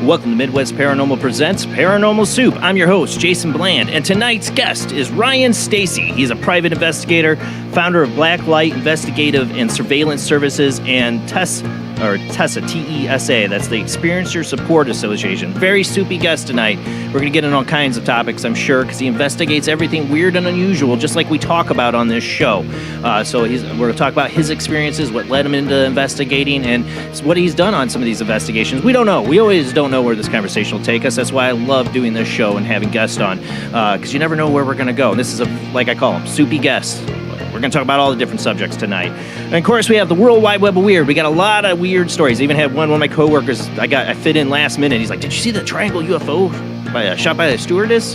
Welcome to Midwest Paranormal Presents Paranormal Soup. I'm your host, Jason Bland, and tonight's guest is Ryan Stacey. He's a private investigator, founder of Blacklight Investigative and Surveillance Services, and TESA, T-E-S-A. That's the Experiencer Support Association. Very soupy guest tonight. We're going to get into all kinds of topics, I'm sure, because he investigates everything weird and unusual, just like we talk about on this show. So we're going to talk about his experiences, what led him into investigating, and what he's done on some of these investigations. We don't know. We always don't know where this conversation will take us. That's why I love doing this show and having guests on, because you never know where we're going to go. And this is, like I call them, soupy guests. We're going to talk about all the different subjects tonight. And of course, we have the World Wide Web of Weird. We got a lot of weird stories. I even had one of my coworkers, I fit in last minute. He's like, did you see the triangle UFO shot by a stewardess?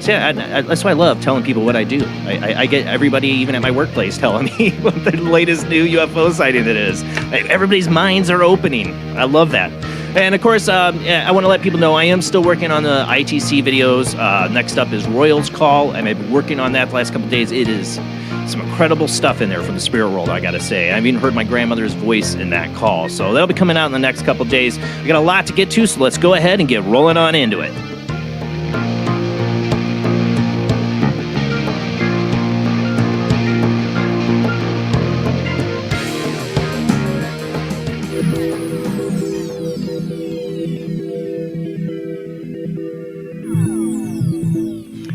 So yeah, that's why I love telling people what I do. I get everybody, even at my workplace, telling me what the latest new UFO sighting it is. Everybody's minds are opening. I love that. And of course, I want to let people know I am still working on the ITC videos. Next up is Royals Call, and I've been working on that the last couple of days. It is some incredible stuff in there from the spirit world, I gotta say. I've even heard my grandmother's voice in that call. So that'll be coming out in the next couple of days. We got a lot to get to, so let's go ahead and get rolling on into it.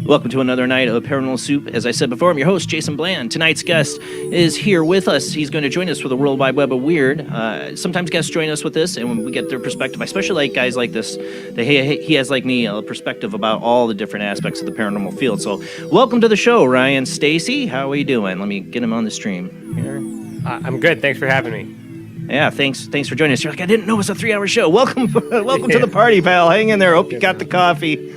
Welcome to another night of Paranormal Soup. As I said before, I'm your host, Jason Bland. Tonight's guest is here with us. He's going to join us for the World Wide Web of Weird. Sometimes guests join us with this, and when we get their perspective, I especially like guys like this, he has, like me, a perspective about all the different aspects of the paranormal field. So welcome to the show, Ryan Stacey. How are you doing? Let me get him on the stream here. I'm good. Thanks for having me. Yeah, thanks for joining us. You're like, I didn't know it was a 3-hour show. Welcome to the party, pal. Hang in there. Hope you got the coffee.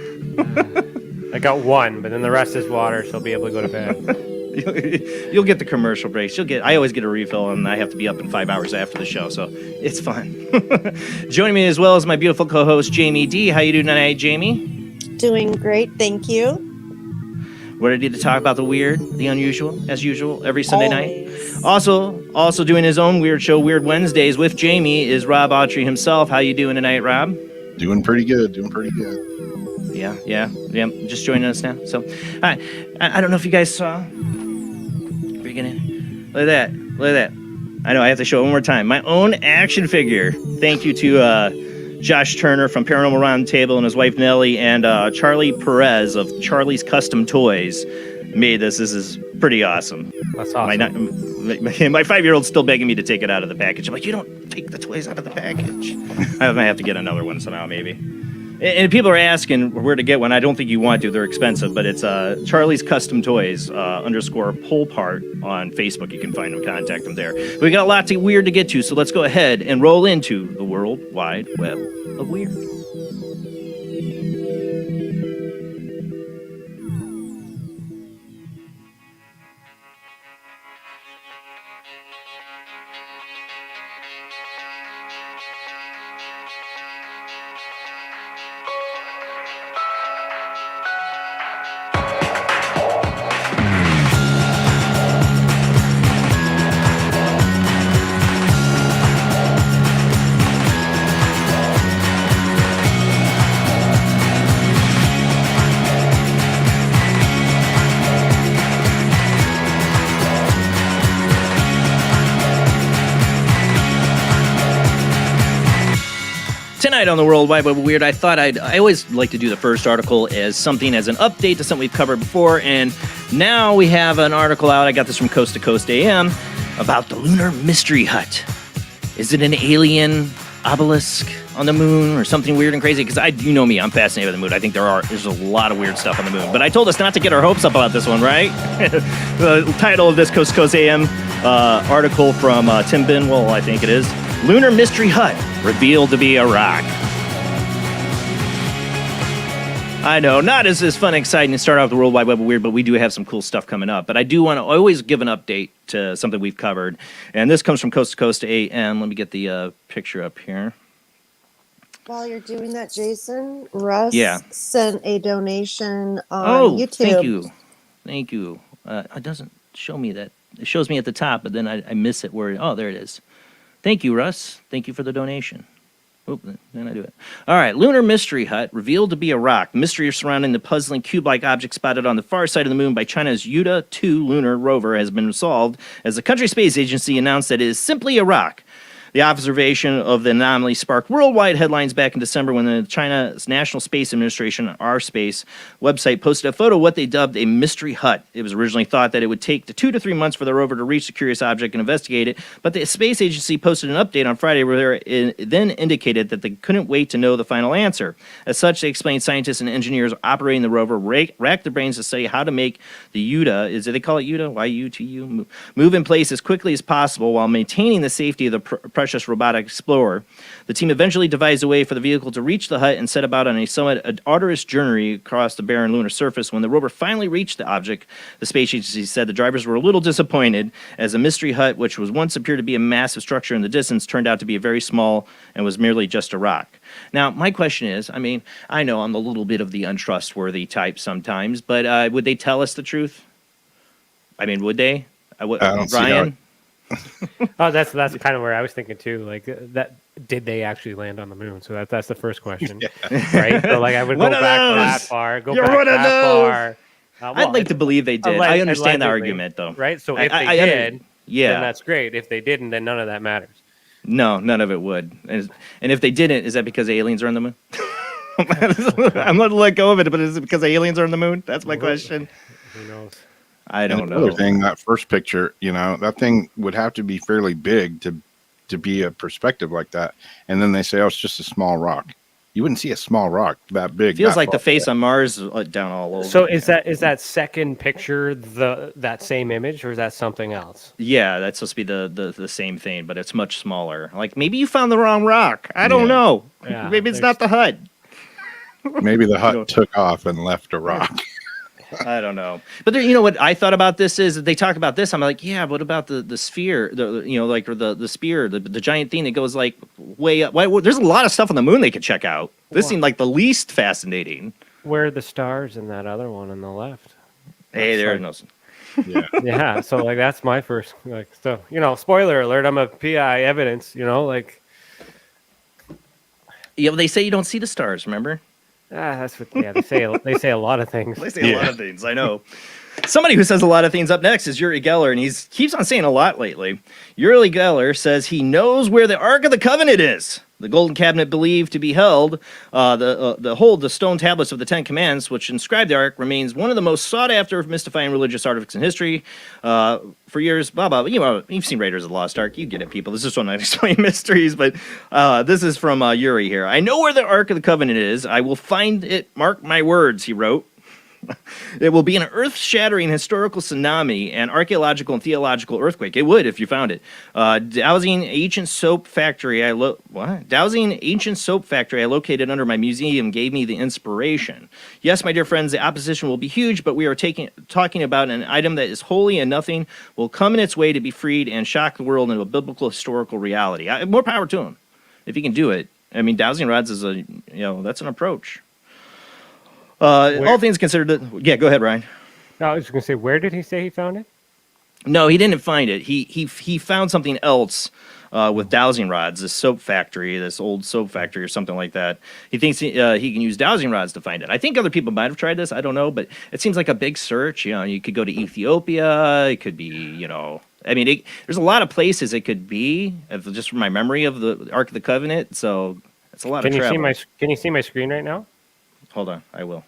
I got one, but then the rest is water, so I'll be able to go to bed. You'll get the commercial breaks. I always get a refill, and I have to be up in 5 hours after the show, so it's fun. Joining me as well as my beautiful co-host, Jamie D. How you doing tonight, Jamie? Doing great, thank you. We're ready to talk about the weird, the unusual, as usual, every Sunday Always. night. Also doing his own weird show, Weird Wednesdays, with Jamie, is Rob Autry himself. How you doing tonight, Rob? Doing pretty good. Yeah, just joining us now. So, I don't know if you guys saw. Look at that. I know, I have to show it one more time. My own action figure. Thank you to Josh Turner from Paranormal Roundtable and his wife Nellie, and Charlie Perez of Charlie's Custom Toys made this. This is pretty awesome. That's awesome. My 5-year-old's still begging me to take it out of the package. I'm like, you don't take the toys out of the package. I might have to get another one somehow, maybe. And people are asking where to get one. I don't think you want to. They're expensive, but it's Charlie's Custom Toys _ pull part on Facebook. You can find them, contact them there. We got a lot of weird to get to, so let's go ahead and roll into the World Wide Web of Weird. Tonight on the World Wide Web of Weird, I thought I always like to do the first article as something as an update to something we've covered before, and now we have an article out. I got this from Coast to Coast AM about the Lunar Mystery Hut. Is it an alien obelisk on the moon or something weird and crazy? Because you know me, I'm fascinated with the moon. I think there's a lot of weird stuff on the moon. But I told us not to get our hopes up about this one, right? The title of this Coast to Coast AM article from Tim Binwell, I think it is. Lunar Mystery Hut revealed to be a rock. I know, not as fun and exciting to start off the World Wide Web of Weird, but we do have some cool stuff coming up. But I do want to always give an update to something we've covered. And this comes from Coast to Coast AM. Let me get the picture up here. While you're doing that, Jason, Russ sent a donation on YouTube. Thank you. It doesn't show me that. It shows me at the top, but then I miss it where... Oh, there it is. Thank you, Russ. Thank you for the donation. Oop, then I do it. All right, Lunar Mystery Hut revealed to be a rock. Mystery surrounding the puzzling cube-like object spotted on the far side of the moon by China's Yuda-2 lunar rover has been solved as the country's space agency announced that it is simply a rock. The observation of the anomaly sparked worldwide headlines back in December when the China's National Space Administration, our space website, posted a photo of what they dubbed a mystery hut. It was originally thought that it would take 2 to 3 months for the rover to reach the curious object and investigate it, but the space agency posted an update on Friday where it then indicated that they couldn't wait to know the final answer. As such, they explained scientists and engineers operating the rover racked their brains to study how to make the Yuda, they call it Yuda? Y-U-T-U? Move in place as quickly as possible while maintaining the safety of the precious robotic explorer. The team eventually devised a way for the vehicle to reach the hut and set about on a somewhat arduous journey across the barren lunar surface. When the rover finally reached the object, the space agency said the drivers were a little disappointed as the mystery hut, which was once appeared to be a massive structure in the distance, turned out to be very small and was merely just a rock. Now, my question is, I mean, I know I'm a little bit of the untrustworthy type sometimes, but would they tell us the truth? I mean, would they? Ryan? Oh, that's kind of where I was thinking too. Like that, did they actually land on the moon? So that's the first question, right? So like I would go back that far. Go back that far. I'd like to believe they did. I understand the argument, though. Right? So if they did, then that's great. If they didn't, then none of that matters. No, none of it would. And if they didn't, is that because aliens are on the moon? I'm going to let go of it, but is it because aliens are on the moon? That's my question. Who knows? I don't know. Another thing, that first picture, that thing would have to be fairly big to be a perspective like that. And then they say, oh, it's just a small rock. You wouldn't see a small rock that big. Feels like the face on Mars down all over. So is that second picture that same image, or is that something else? Yeah, that's supposed to be the same thing, but it's much smaller. Like maybe you found the wrong rock. I don't know. Yeah, maybe it's not the hut. Maybe the hut took off and left a rock. I don't know. But you know what I thought about this is that they talk about this. I'm like, yeah, what about the sphere? The spear, the giant thing that goes like way up. There's a lot of stuff on the moon they could check out. This seemed like the least fascinating. Where are the stars in that other one on the left? Hey, there are no. Yeah. Yeah. So like that's my first spoiler alert. I'm a PI evidence. They say you don't see the stars. Remember? That's what. Yeah, they say a lot of things. They say a lot of things. I know. Somebody who says a lot of things up next is Uri Geller, and he keeps on saying a lot lately. Uri Geller says he knows where the Ark of the Covenant is. The golden cabinet believed to be held, the stone tablets of the Ten Commandments, which inscribed the Ark, remains one of the most sought-after mystifying religious artifacts in history. For years, blah, blah, you've seen Raiders of the Lost Ark. You get it, people. This is one I explain mysteries, but this is from Yuri here. I know where the Ark of the Covenant is. I will find it, mark my words, he wrote. It will be an earth-shattering historical tsunami and archaeological and theological earthquake. It would if you found it. Dowsing ancient soap factory I located under my museum gave me the inspiration. Yes, my dear friends, the opposition will be huge, but we are talking about an item that is holy and nothing will come in its way to be freed and shock the world into a biblical historical reality. More power to him if he can do it. I mean, dowsing rods is that's an approach. All things considered, yeah, go ahead, Ryan. No, I was just going to say, where did he say he found it? No, he didn't find it. He found something else with dowsing rods, this old soap factory or something like that. He thinks he can use dowsing rods to find it. I think other people might have tried this. I don't know, but it seems like a big search. You could go to Ethiopia. It could be, there's a lot of places it could be, just from my memory of the Ark of the Covenant. So it's a lot of travel. Can you see my screen right now? Hold on, I will.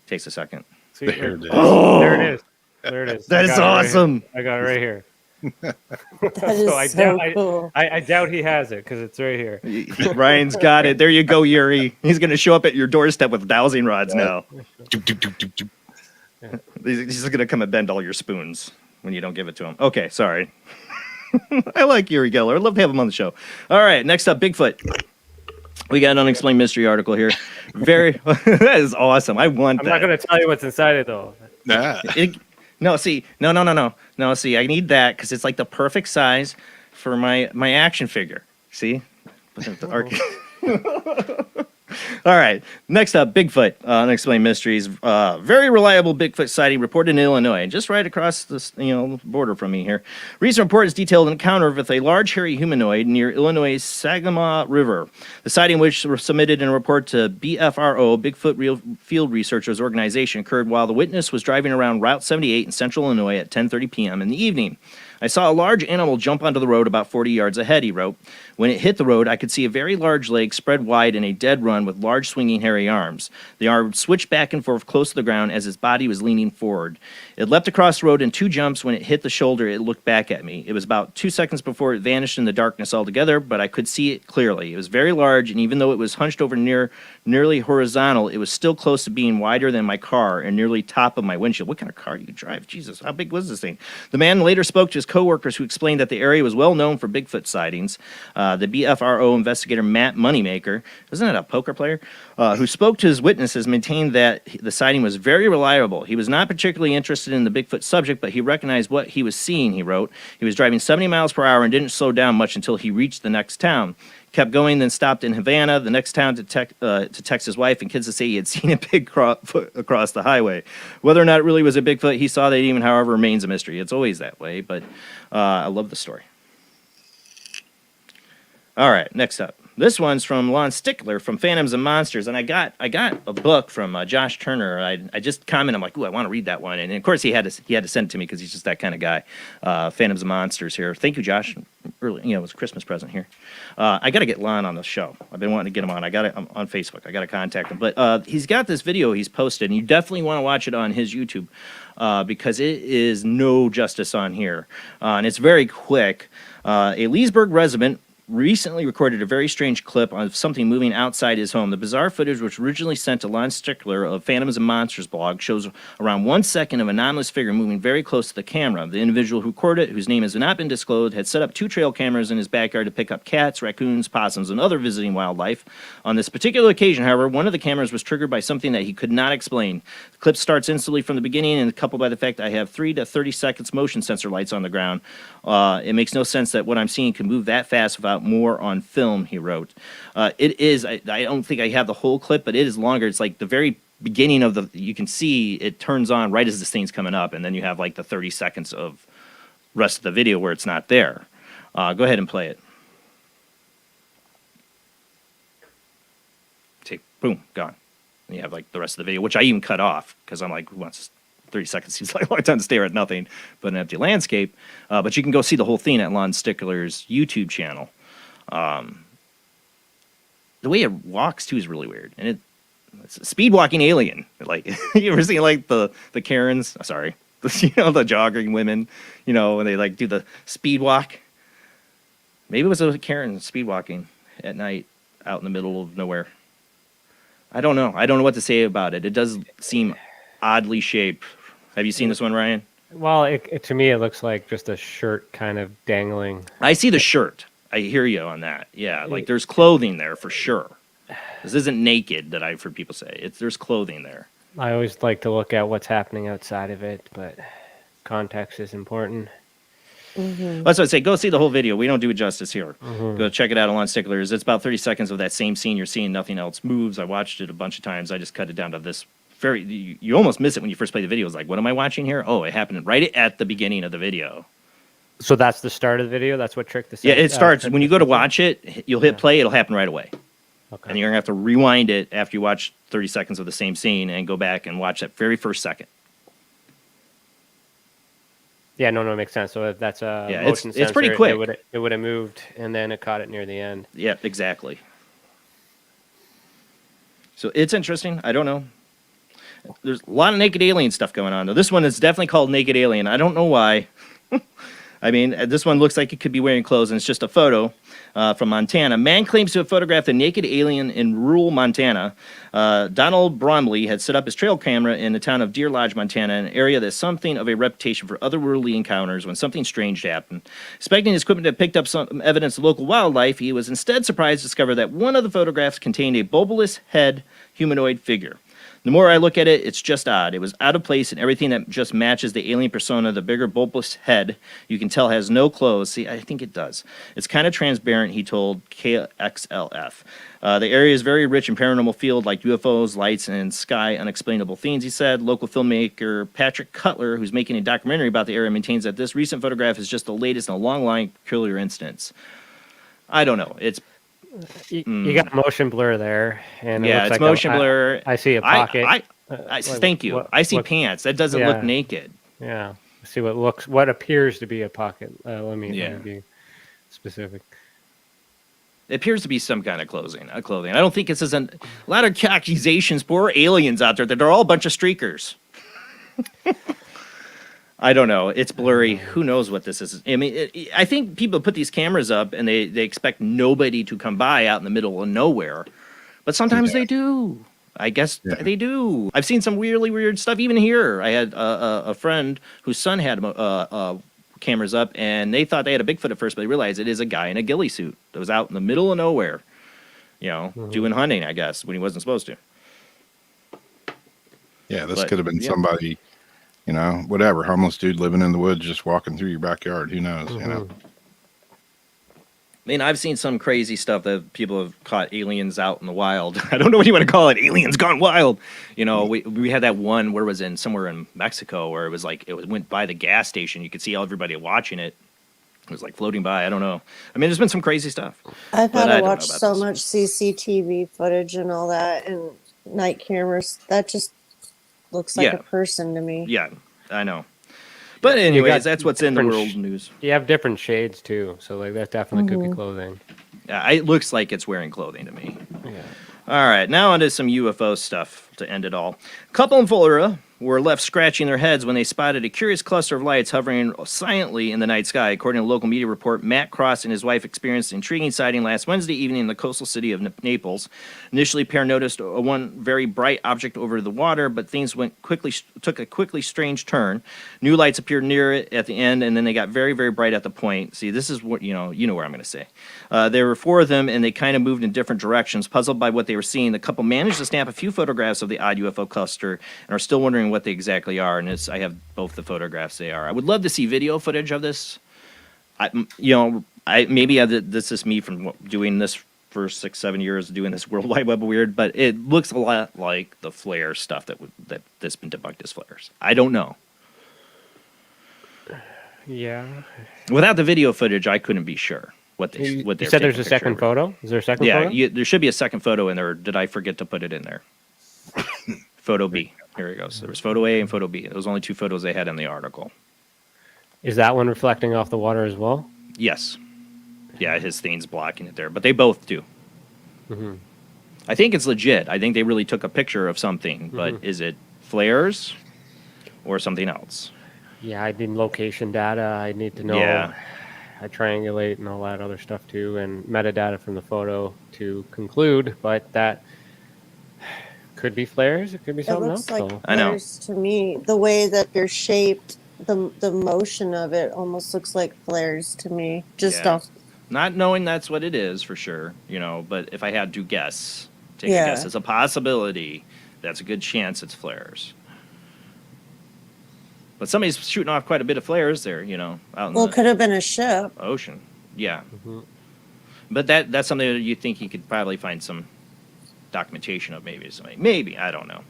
Takes a second. See, there it is. Oh, there it is. There it is. That is awesome. I got it right here. That is so cool. I doubt he has it because it's right here. Ryan's got it. There you go, Yuri. He's going to show up at your doorstep with dowsing rods now. He's going to come and bend all your spoons when you don't give it to him. Okay, sorry. I like Yuri Geller. I'd love to have him on the show. All right, next up, Bigfoot. We got an unexplained mystery article here. That is awesome. I'm not going to tell you what's inside it, though. No. See, I need that because it's like the perfect size for my action figure. See? All right. Next up, Bigfoot. Unexplained mysteries. Very reliable Bigfoot sighting reported in Illinois, just right across the border from me here. Recent reports detailed an encounter with a large hairy humanoid near Illinois' Saginaw River. The sighting, which was submitted in a report to BFRO, Bigfoot Field Researchers Organization, occurred while the witness was driving around Route 78 in central Illinois at 10:30 p.m. in the evening. I saw a large animal jump onto the road about 40 yards ahead, he wrote. When it hit the road, I could see a very large leg spread wide in a dead run with large swinging hairy arms. The arm switched back and forth close to the ground as its body was leaning forward. It leapt across the road in 2 jumps. When it hit the shoulder, it looked back at me. It was about 2 seconds before it vanished in the darkness altogether, but I could see it clearly. It was very large, and even though it was hunched over nearly horizontal, it was still close to being wider than my car and nearly top of my windshield. What kind of car do you drive? Jesus, how big was this thing? The man later spoke to his coworkers, who explained that the area was well known for Bigfoot sightings. The BFRO investigator Matt Moneymaker, isn't it a poker player, who spoke to his witnesses, maintained that the sighting was very reliable. He was not particularly interested in the Bigfoot subject, but he recognized what he was seeing, he wrote. He was driving 70 miles per hour and didn't slow down much until he reached the next town. Kept going, then stopped in Havana, the next town, to text his wife and kids to say he had seen a Bigfoot across the highway. Whether or not it really was a Bigfoot, he saw that even, however, remains a mystery. It's always that way, but I love the story. All right, next up. This one's from Lon Stickler from Phantoms and Monsters, and I got a book from Josh Turner. I just commented, I'm like, ooh, I want to read that one, and of course he had to send it to me because he's just that kind of guy. Phantoms and Monsters here. Thank you, Josh. It was a Christmas present here. I got to get Lon on the show. I've been wanting to get him on. I'm on Facebook. I got to contact him, but he's got this video he's posted, and you definitely want to watch it on his YouTube because it is no justice on here, and it's very quick. A Leesburg resident recently recorded a very strange clip of something moving outside his home. The bizarre footage, which originally sent to Lon Stickler of Phantoms and Monsters blog, shows around 1 second of an anomalous figure moving very close to the camera. The individual who recorded it, whose name has not been disclosed, had set up 2 trail cameras in his backyard to pick up cats, raccoons, possums, and other visiting wildlife. On this particular occasion, however, one of the cameras was triggered by something that he could not explain. The clip starts instantly from the beginning, and coupled by the fact I have 3 to 30 seconds motion sensor lights on the ground, it makes no sense that what I'm seeing can move that fast without more on film, he wrote. It is, I don't think I have the whole clip, but it is longer. It's like the very beginning of you can see it turns on right as this thing's coming up, and then you have like the 30 seconds of rest of the video where it's not there. Go ahead and play it. Take, boom, gone. And you have like the rest of the video, which I even cut off because I'm like, once 30 seconds seems like a long time to stare at nothing but an empty landscape. But you can go see the whole thing at Lon Stickler's YouTube channel. The way it walks too is really weird, and it's a speed walking alien. Like you ever seen like the Karens? Sorry, the jogging women. When they like do the speed walk. Maybe it was a Karen speed walking at night out in the middle of nowhere. I don't know. I don't know what to say about it. It does seem oddly shaped. Have you seen this one, Ryan? Well, to me, it looks like just a shirt kind of dangling. I see the shirt. I hear you on that. Yeah, like there's clothing there for sure. This isn't naked that I've heard people say. There's clothing there. I always like to look at what's happening outside of it, but context is important. Mm-hmm. That's what I say. Go see the whole video. We don't do it justice here. Go check it out on Sticklers. It's about 30 seconds of that same scene you're seeing. Nothing else moves. I watched it a bunch of times. I just cut it down to this. You almost miss it when you first play the video. It's like, what am I watching here? Oh, it happened right at the beginning of the video. So that's the start of the video? That's what tricked the Yeah, it starts. When you go to watch it, you'll hit play. It'll happen right away. Okay. And you're going to have to rewind it after you watch 30 seconds of the same scene and go back and watch that very first second. Yeah, no, it makes sense. So if that's a motion it's pretty sensor, quick. It would have moved, and then it caught it near the end. Yeah, exactly. So it's interesting. I don't know. There's a lot of naked alien stuff going on, though. This one is definitely called Naked Alien. I don't know why. I mean, this one looks like it could be wearing clothes, and it's just a photo from Montana. Man claims to have photographed a naked alien in rural Montana. Donald Bromley had set up his trail camera in the town of Deer Lodge, Montana, an area that's something of a reputation for otherworldly encounters when something strange happened. Expecting his equipment to have picked up some evidence of local wildlife, he was instead surprised to discover that one of the photographs contained a bulbous head humanoid figure. The more I look at it, it's just odd. It was out of place, and everything that just matches the alien persona, the bigger bulbous head, you can tell has no clothes. See, I think it does. It's kind of transparent, he told KXLF. The area is very rich in paranormal field like UFOs, lights, and sky unexplainable things, he said. Local filmmaker Patrick Cutler, who's making a documentary about the area, maintains that this recent photograph is just the latest in a long line of peculiar incidents. I don't know. It's You got motion blur there, and yeah, it's motion blur. I see a pocket. Thank you. I see pants. That doesn't look naked. Yeah, I see what appears to be a pocket. Let me be specific. It appears to be some kind of clothing. I don't think it's a lot of accusations. Poor aliens out there. They're all a bunch of streakers. I don't know. It's blurry. Who knows what this is? I mean, I think people put these cameras up and they expect nobody to come by out in the middle of nowhere. But sometimes they do. I guess they do. I've seen some really weird stuff even here. I had a friend whose son had cameras up, and they thought they had a Bigfoot at first, but they realized it is a guy in a ghillie suit that was out in the middle of nowhere, doing hunting, I guess, when he wasn't supposed to. Yeah, this could have been somebody... whatever, homeless dude living in the woods, just walking through your backyard. Who knows, I mean, I've seen some crazy stuff that people have caught aliens out in the wild. I don't know what you want to call it. Aliens gone wild. We had that one where it was somewhere in Mexico where it was like, went by the gas station. You could see everybody watching it. It was like floating by. I don't know. I mean, there's been some crazy stuff. I've had to watch so much CCTV footage and all that and night cameras. That just looks like a person to me. Yeah, I know. But anyways, that's what's in the world news. You have different shades too, so like that definitely could be clothing. Yeah, it looks like it's wearing clothing to me. Yeah. All right, now onto some UFO stuff to end it all. A couple in Florida were left scratching their heads when they spotted a curious cluster of lights hovering silently in the night sky. According to a local media report, Matt Cross and his wife experienced an intriguing sighting last Wednesday evening in the coastal city of Naples. Initially, pair noticed one very bright object over the water, but things took a quickly strange turn. New lights appeared near it at the end, and then they got very, very bright at the point. See, this is what you know where I'm going to say. There were four of them, and they kind of moved in different directions. Puzzled by what they were seeing, the couple managed to snap a few photographs of the odd UFO cluster and are still wondering what they exactly are. And I have both the photographs they are. I would love to see video footage of this. This is me from doing this for 6-7 years, doing this World Wide Web of Weird, but it looks a lot like the flare stuff that's been debunked as flares. I don't know. Yeah. Without the video footage, I couldn't be sure what they. You said there's a second photo. Is there a second photo? Yeah, there should be a second photo in there. Did I forget to put it in there? Photo B. Here it goes. There was photo A and photo B. Those only two photos they had in the article. Is that one reflecting off the water as well? Yes. Yeah, his thing's blocking it there, but they both do. Mm-hmm. I think it's legit. I think they really took a picture of something, but is it flares or something else? Yeah, I need location data. I need to know. Yeah. I triangulate and all that other stuff too, and metadata from the photo to conclude. But that could be flares. It could be It something looks else. like So. I know. flares to me. The way that they're shaped, the motion of it almost looks like flares to me. Just Yeah. off. Not knowing that's what it is for sure, but if I had to guess, take a Yeah. guess as a possibility, that's a good chance it's flares. But somebody's shooting off quite a bit of flares there, out in Well, it the could have been a ship. ocean. Yeah. Mm-hmm. But that's something that you think you could probably find some documentation of, maybe. Maybe, I don't know.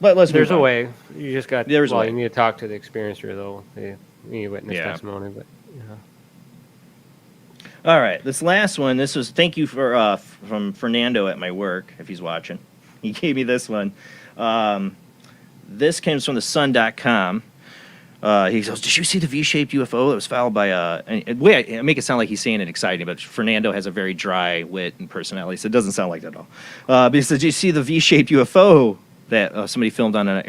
But There's move a on. way. You just got. There's a way. You need to talk to the experiencer though. You need witness testimony, but. Yeah. All right, this last one. This was thank you for from Fernando at my work, if he's watching. He gave me this one. This came from the Sun.com. He goes, "Did you see the V-shaped UFO that was followed by and wait, I make it sound like he's saying it exciting, but Fernando has a very dry wit and personality, so it doesn't sound like that at all. But he said, "Did you see the V-shaped UFO that somebody filmed on an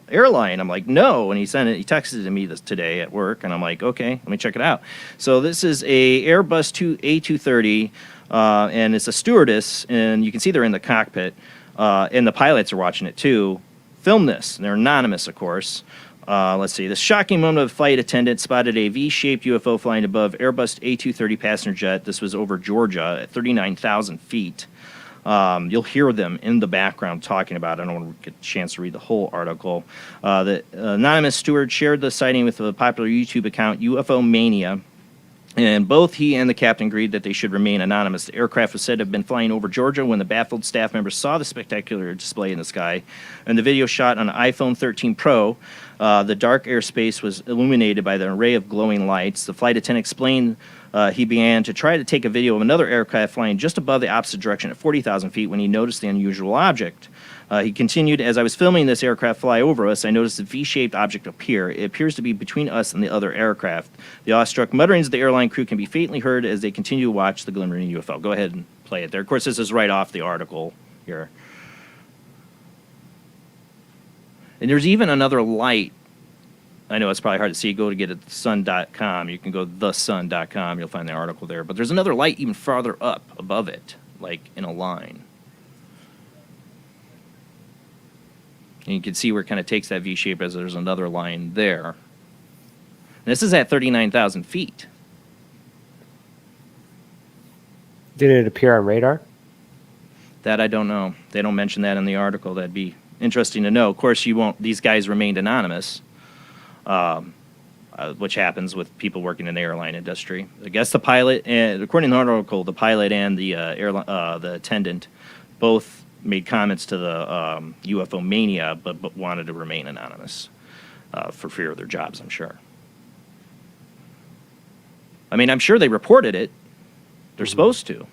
airline?" I'm like, "No," and he texted to me this today at work, and I'm like, "Okay, let me check it out." So this is a Airbus A230, and it's a stewardess, and you can see they're in the cockpit, and the pilots are watching it too. Film this, and they're anonymous, of course. Let's see. This shocking moment of flight attendant spotted a V-shaped UFO flying above Airbus A230 passenger jet. This was over Georgia at 39,000 feet. You'll hear them in the background talking about it. I don't want to get a chance to read the whole article. The anonymous steward shared the sighting with the popular YouTube account UFO Mania, and both he and the captain agreed that they should remain anonymous. The aircraft was said to have been flying over Georgia when the baffled staff members saw the spectacular display in the sky. And the video shot on an iPhone 13 Pro. The dark airspace was illuminated by the array of glowing lights. The flight attendant explained he began to try to take a video of another aircraft flying just above the opposite direction at 40,000 feet when he noticed the unusual object. He continued, "As I was filming this aircraft fly over us, I noticed a V-shaped object appear. It appears to be between us and the other aircraft. The awestruck mutterings of the airline crew can be faintly heard as they continue to watch the glimmering UFO." Go ahead and play it there. Of course, this is right off the article here. And there's even another light. I know it's probably hard to see. Go to get it, sun.com. You can go to thesun.com. You'll find the article there. But there's another light even farther up above it, like in a line. And you can see where it kind of takes that V shape as there's another line there. And this is at 39,000 feet. Did it appear on radar? That I don't know. They don't mention that in the article. That'd be interesting to know. Of course, you won't. These guys remained anonymous, which happens with people working in the airline industry. I guess the pilot, and according to the article, the pilot and the the attendant both made comments to the UFO Mania, but wanted to remain anonymous for fear of their jobs, I'm sure. I mean, I'm sure they reported it. They're supposed to.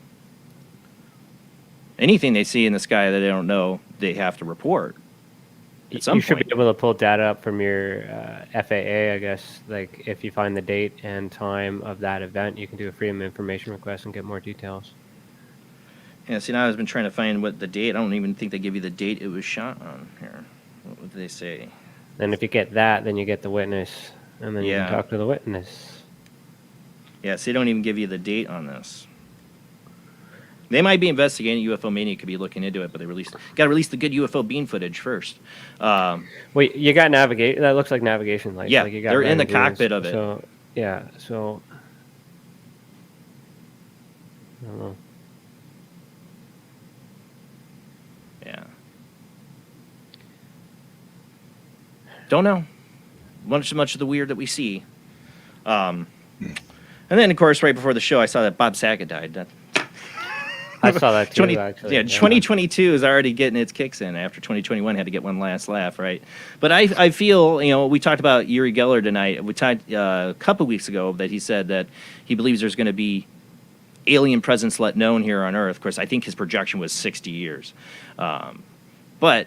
Anything they see in the sky that they don't know, they have to report. At some you should point. be able to pull data up from your FAA, I guess. Like, if you find the date and time of that event, you can do a Freedom of Information request and get more details. Yeah, see, now I've been trying to find what the date. I don't even think they give you the date it was shot on here. What would they say? And if you get that, then you get the witness, and then you can talk to the witness. Yeah, so they don't even give you the date on this. They might be investigating. UFO Mania could be looking into it, but they got to release the good UFO beam footage first. Wait, you got navigate. That looks like navigation lights. Yeah, like you got they're in the red and cockpit greens. of it. So, yeah, so I don't know. Yeah. Don't know. Much of the weird that we see. And then, of course, right before the show, I saw that Bob Saget died. I saw that too, actually. Yeah, 2022 is already getting its kicks in after 2021 had to get one last laugh, right? But I feel, we talked about Uri Geller tonight. We talked a couple weeks ago that he said that he believes there's going to be alien presence let known here on Earth. Of course, I think his projection was 60 years. But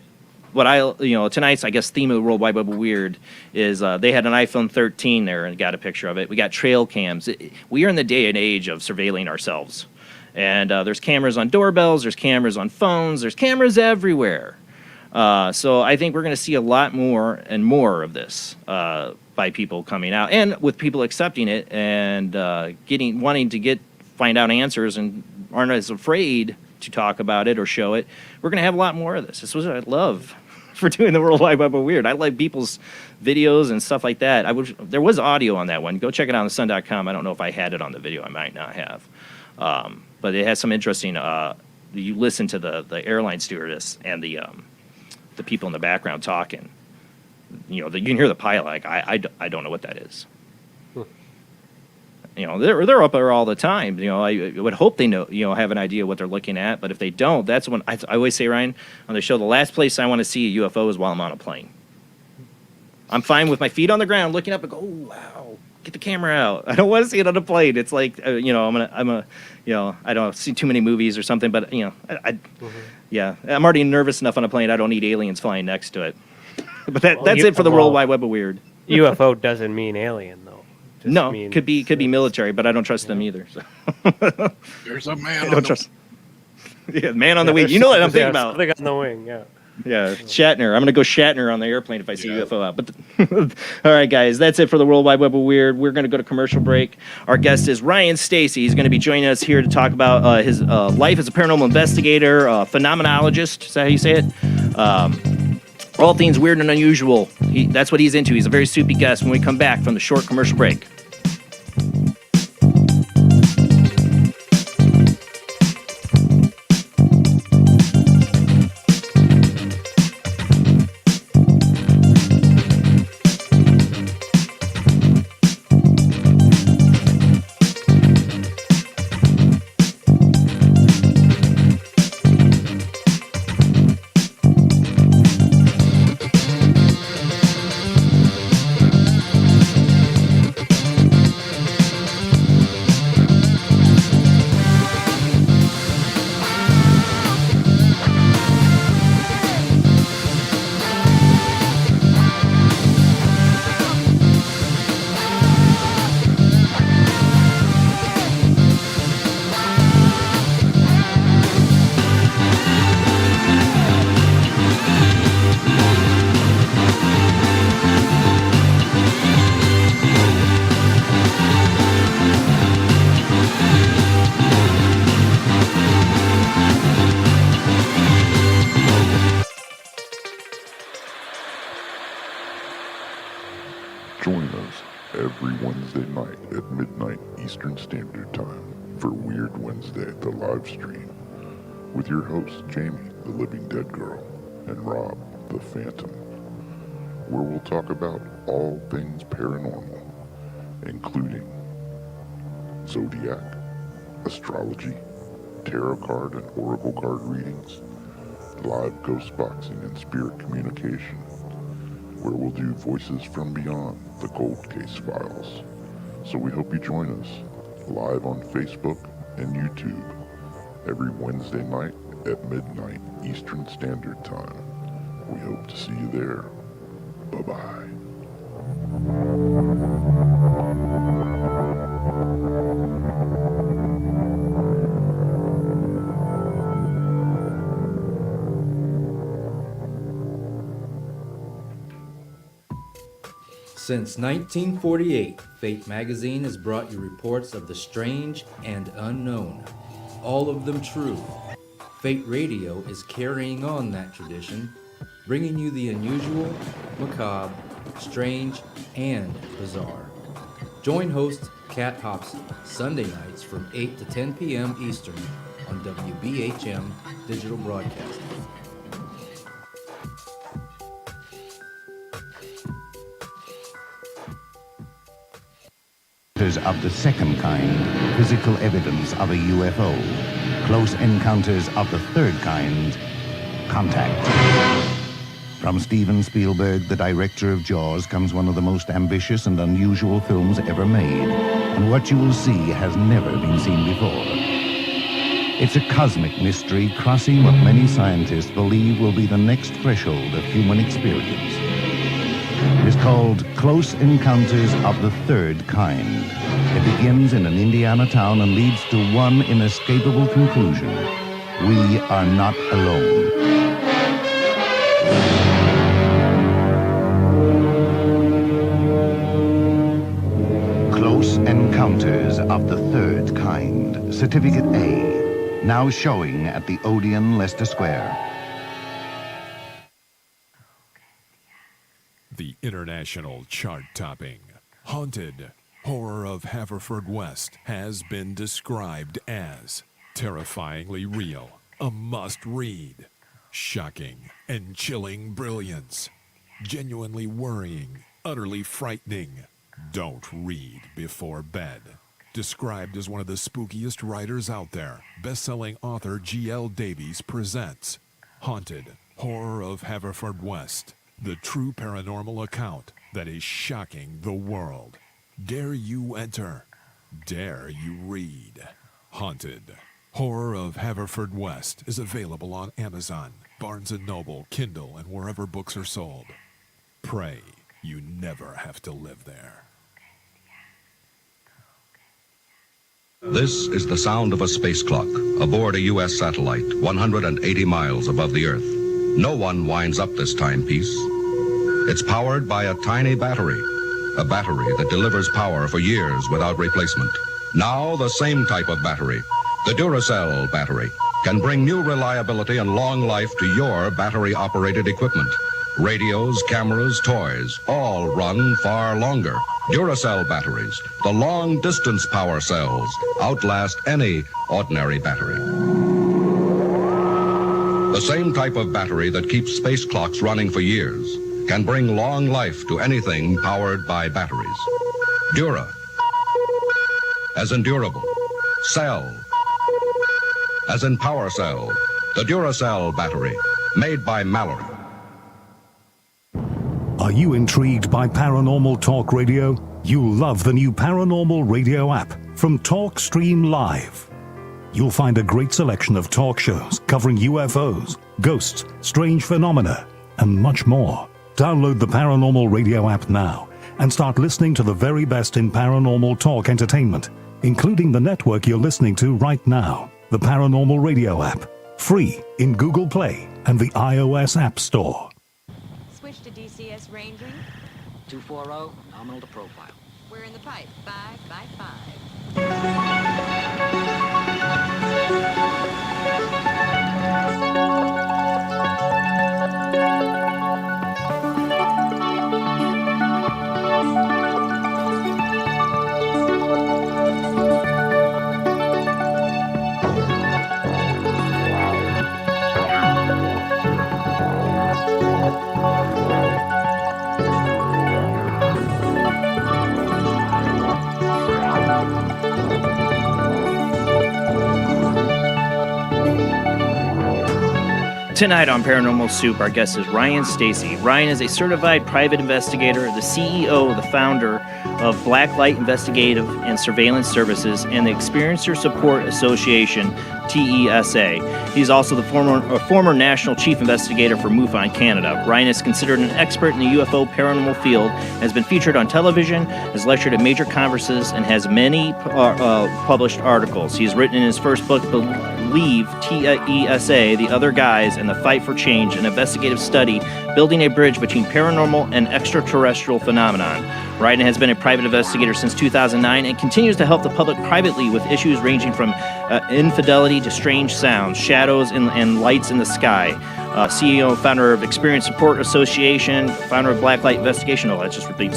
tonight's, I guess, theme of the World Wide Web of Weird is they had an iPhone 13 there and got a picture of it. We got trail cams. We are in the day and age of surveilling ourselves. And there's cameras on doorbells, there's cameras on phones, there's cameras everywhere. So I think we're going to see a lot more and more of this by people coming out, and with people accepting it and wanting to find out answers and aren't as afraid to talk about it or show it. We're going to have a lot more of this. This was what I love for doing the World Wide Web of Weird. I like people's videos and stuff like that. There was audio on that one. Go check it out on thesun.com. I don't know if I had it on the video. I might not have. But it has some interesting. You listen to the airline stewardess and the people in the background talking. You can hear the pilot. Like I don't know what that is. They're up there all the time. I would hope they know. Have an idea what they're looking at. But if they don't, that's when I always say, Ryan, on the show, the last place I want to see a UFO is while I'm on a plane. I'm fine with my feet on the ground, looking up and go, oh wow. Get the camera out. I don't want to see it on a plane. It's like, I don't see too many movies or something, but I'm already nervous enough on a plane. I don't need aliens flying next to it. But that's it for the World Wide Web of Weird. UFO doesn't mean alien, though. No, could be military, but I don't trust them either. So. There's a man. I don't trust. Yeah, man on the wing. You know what I'm thinking about. Something on the wing. Yeah. Yeah, Shatner. I'm going to go Shatner on the airplane if I see UFO out. But all right, guys, that's it for the World Wide Web of Weird. We're going to go to commercial break. Our guest is Ryan Stacey. He's going to be joining us here to talk about his life as a paranormal investigator, phenomenologist. Is that how you say it? All things weird and unusual. That's what he's into. He's a very soupy guest when we come back from the short commercial break. Join us every Wednesday night at midnight Eastern Standard Time for Weird Wednesday, the live stream, with your hosts Jamie, the Living Dead Girl, and Rob, the Phantom, where we'll talk about all things paranormal, including zodiac, astrology, tarot card and oracle card readings, live ghost boxing and spirit communication, where we'll do Voices from Beyond, the Cold Case Files. So we hope you join us live on Facebook and YouTube every Wednesday night at midnight Eastern Standard Time. We hope to see you there. Bye-bye. Since 1948, Fate magazine has brought you reports of the strange and unknown, all of them true. Fate Radio is carrying on that tradition, bringing you the unusual, macabre, strange, and bizarre. Join host Kat Hobson Sunday nights from 8 to 10 p.m. Eastern on WBHM Digital Broadcasting. Of the second kind, physical evidence of a UFO. Close encounters of the third kind, contact. From Steven Spielberg, the director of Jaws, comes one of the most ambitious and unusual films ever made. And what you will see has never been seen before. It's a cosmic mystery crossing what many scientists believe will be the next threshold of human experience. It is called Close Encounters of the Third Kind. It begins in an Indiana town and leads to one inescapable conclusion. We are not alone. Close Encounters of the Third Kind, Certificate A, now showing at the Odeon, Leicester Square. The international chart-topping, haunted horror of Haverfordwest has been described as terrifyingly real, a must-read, shocking and chilling brilliance, genuinely worrying, utterly frightening. Don't read before bed. Described as one of the spookiest writers out there, best-selling author G.L. Davies presents Haunted Horror of Haverfordwest, the true paranormal account that is shocking the world. Dare you enter? Dare you read? Haunted Horror of Haverfordwest is available on Amazon, Barnes & Noble, Kindle, and wherever books are sold. Pray you never have to live there. This is the sound of a space clock aboard a U.S. satellite 180 miles above the Earth. No one winds up this timepiece. It's powered by a tiny battery, a battery that delivers power for years without replacement. Now the same type of battery, the Duracell battery, can bring new reliability and long life to your battery-operated equipment. Radios, cameras, toys, all run far longer. Duracell batteries, the long-distance power cells, outlast any ordinary battery. The same type of battery that keeps space clocks running for years can bring long life to anything powered by batteries. Dura, as in durable. Cell, as in power cell. The Duracell battery, made by Mallory. Are you intrigued by Paranormal Talk Radio? You'll love the new Paranormal Radio app from Talkstream Live. You'll find a great selection of talk shows covering UFOs, ghosts, strange phenomena, and much more. Download the Paranormal Radio app now and start listening to the very best in paranormal talk entertainment, including the network you're listening to right now, the Paranormal Radio app, free in Google Play and the iOS App Store. Switch to DCS ranging. 240, nominal to profile. We're in the pipe. 5 by 5. Tonight on Paranormal Soup, our guest is Ryan Stacey. Ryan is a certified private investigator, the CEO, the founder of Blacklight Investigative and Surveillance Services and the Experiencer Support Association, TESA. He's also the former national chief investigator for MUFON Canada. Ryan is considered an expert in the UFO paranormal field, has been featured on television, has lectured at major conferences, and has many published articles. He has written in his first book, Believe, TESA, The Other Guys, and the Fight for Change, an investigative study building a bridge between paranormal and extraterrestrial phenomenon. Ryan has been a private investigator since 2009 and continues to help the public privately with issues ranging from infidelity to strange sounds, shadows, and lights in the sky. CEO, founder of Experience Support Association, founder of Blacklight Investigation. Oh, that's just repeating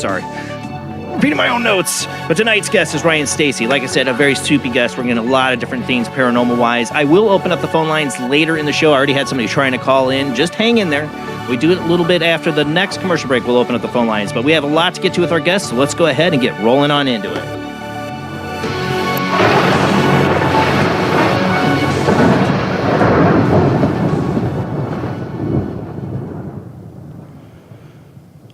my own notes. But tonight's guest is Ryan Stacey. Like I said, a very soupy guest. We're getting a lot of different things paranormal-wise. I will open up the phone lines later in the show. I already had somebody trying to call in. Just hang in there. We do it a little bit after the next commercial break. We'll open up the phone lines. But we have a lot to get to with our guests, so let's go ahead and get rolling on into it.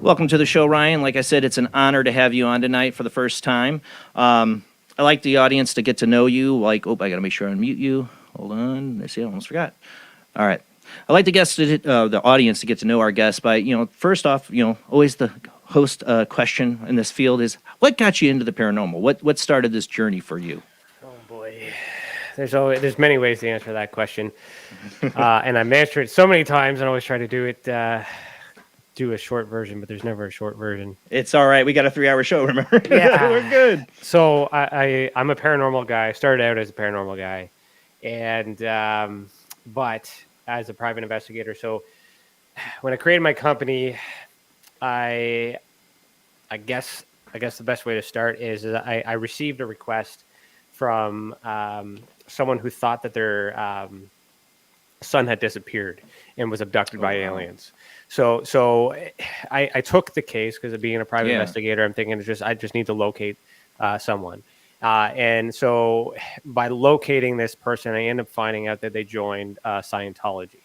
Welcome to the show, Ryan. Like I said, it's an honor to have you on tonight for the first time. I like the audience to get to know you. I got to make sure I unmute you. Hold on. I see. I almost forgot. All right. I like the audience to get to know our guests by, first off, always the host question in this field is, what got you into the paranormal? What started this journey for you? Oh boy, there's many ways to answer that question, and I've answered it so many times, and I always try to do a short version, but there's never a short version. It's all right. We got a 3-hour show. Remember? Yeah, we're good. So I'm a paranormal guy. I started out as a paranormal guy, and but as a private investigator. So when I created my company, I guess the best way to start is I received a request from someone who thought that their son had disappeared and was abducted by aliens. So I took the case because of being a private investigator. I'm thinking I just need to locate someone. And so by locating this person, I ended up finding out that they joined Scientology.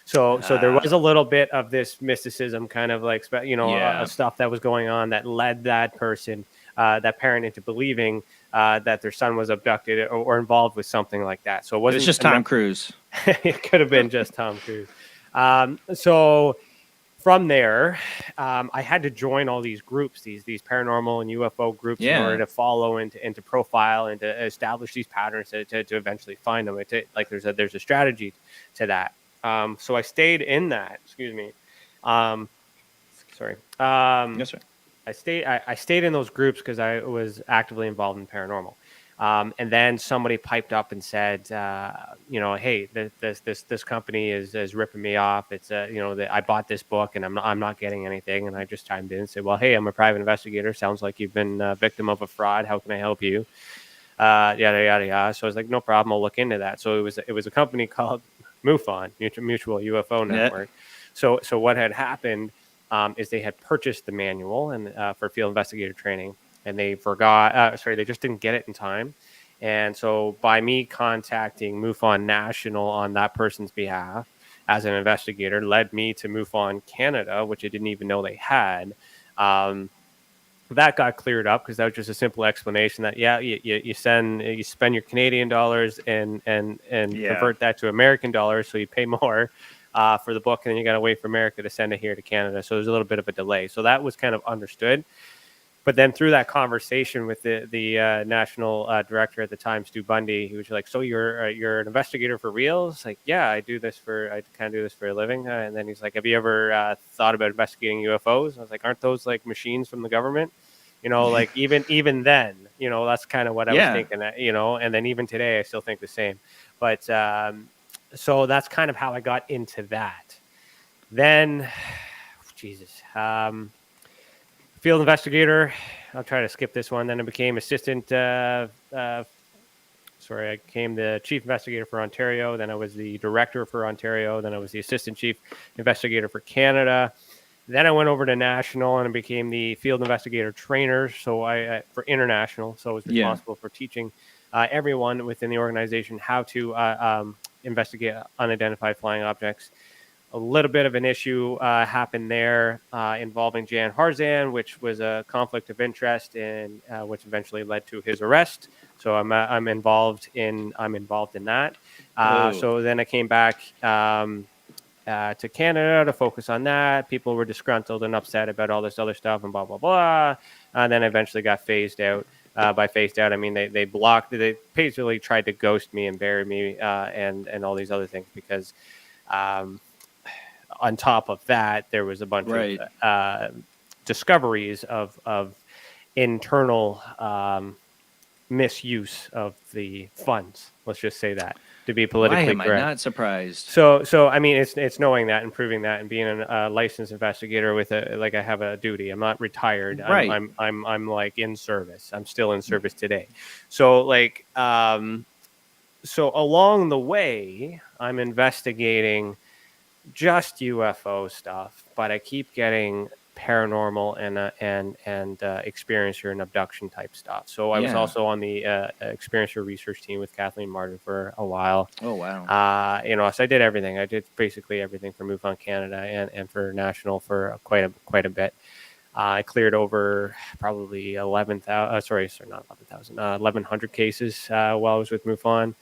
So there was a little bit of this mysticism, kind of like, stuff that was going on that led that person, that parent, into believing that their son was abducted or involved with something like that. So it wasn't just Tom Cruise. It could have been just Tom Cruise. So from there, I had to join all these groups, these paranormal and UFO groups, in order to follow and to profile and to establish these patterns to eventually find them. There's a strategy to that. So I stayed in that. Excuse me. Sorry. Yes, sir. I stayed in those groups because I was actively involved in paranormal. And then somebody piped up and said, hey, this company is ripping me off. It's I bought this book and I'm not getting anything. And I just chimed in and said, well, hey, I'm a private investigator. Sounds like you've been a victim of a fraud. How can I help you? Yada yada yada. So I was like, no problem. I'll look into that. So it was a company called MUFON, Mutual UFO Network. So what had happened is they had purchased the manual and for field investigator training, and they forgot. They just didn't get it in time. And so by me contacting MUFON National on that person's behalf as an investigator led me to MUFON Canada, which I didn't even know they had. That got cleared up because that was just a simple explanation that you spend your Canadian dollars and convert that to American dollars, so you pay more for the book, and then you got to wait for America to send it here to Canada. So there's a little bit of a delay. So that was kind of understood. But then through that conversation with the national director at the time, Stu Bundy, he was like, "So you're an investigator for real?" It's like, "Yeah, I kind of do this for a living." And then he's like, "Have you ever thought about investigating UFOs?" I was like, "Aren't those like machines from the government?" Like even then, that's kind of what I was thinking. And then even today, I still think the same. But so that's kind of how I got into that. Then, Jesus. Field investigator. I'll try to skip this one. Then I became assistant. I became the chief investigator for Ontario. Then I was the director for Ontario. Then I was the assistant chief investigator for Canada. Then I went over to national and I became the field investigator trainer. So I for international. So I was responsible for teaching everyone within the organization how to investigate unidentified flying objects. A little bit of an issue happened there involving Jan Harzan, which was a conflict of interest, and which eventually led to his arrest. So I'm involved in that. So then I came back to Canada to focus on that. People were disgruntled and upset about all this other stuff and blah blah blah. And then I eventually got phased out. By phased out, I mean they basically tried to ghost me and bury me and all these other things because. On top of that, there was a bunch of discoveries of internal misuse of the funds. Let's just say that, to be politically correct. Why am I not surprised? So I mean, it's knowing that and proving that and being a licensed investigator with I have a duty. I'm not retired. Right. I'm like in service. I'm still in service today. So so along the way, I'm investigating just UFO stuff, but I keep getting paranormal and experiencer and abduction type stuff. So I was also on the experiencer research team with Kathleen Martin for a while. Oh wow! So I did everything. I did basically everything for MUFON Canada and for national for quite a bit. I cleared over probably 11,000. 1,100 cases while I was with MUFON.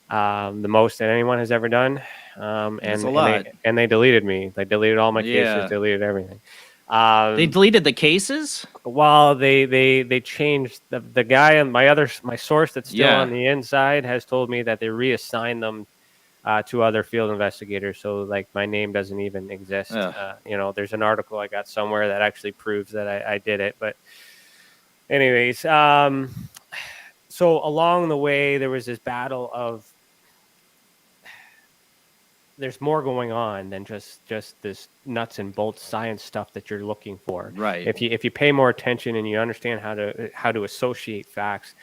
the most that anyone has ever done. That's a lot. And they deleted me. They deleted all my cases, Yeah. deleted everything. They deleted the cases? Well, they changed the guy on my source that's still Yeah. on the inside has told me that they reassigned them to other field investigators. So like my name doesn't even exist. Ugh. You know, there's an article I got somewhere that actually proves that I did it. But anyways, so along the way, there was this battle of there's more going on than just this nuts and bolts science stuff that you're looking for. Right. If you pay more attention and you understand how to associate facts,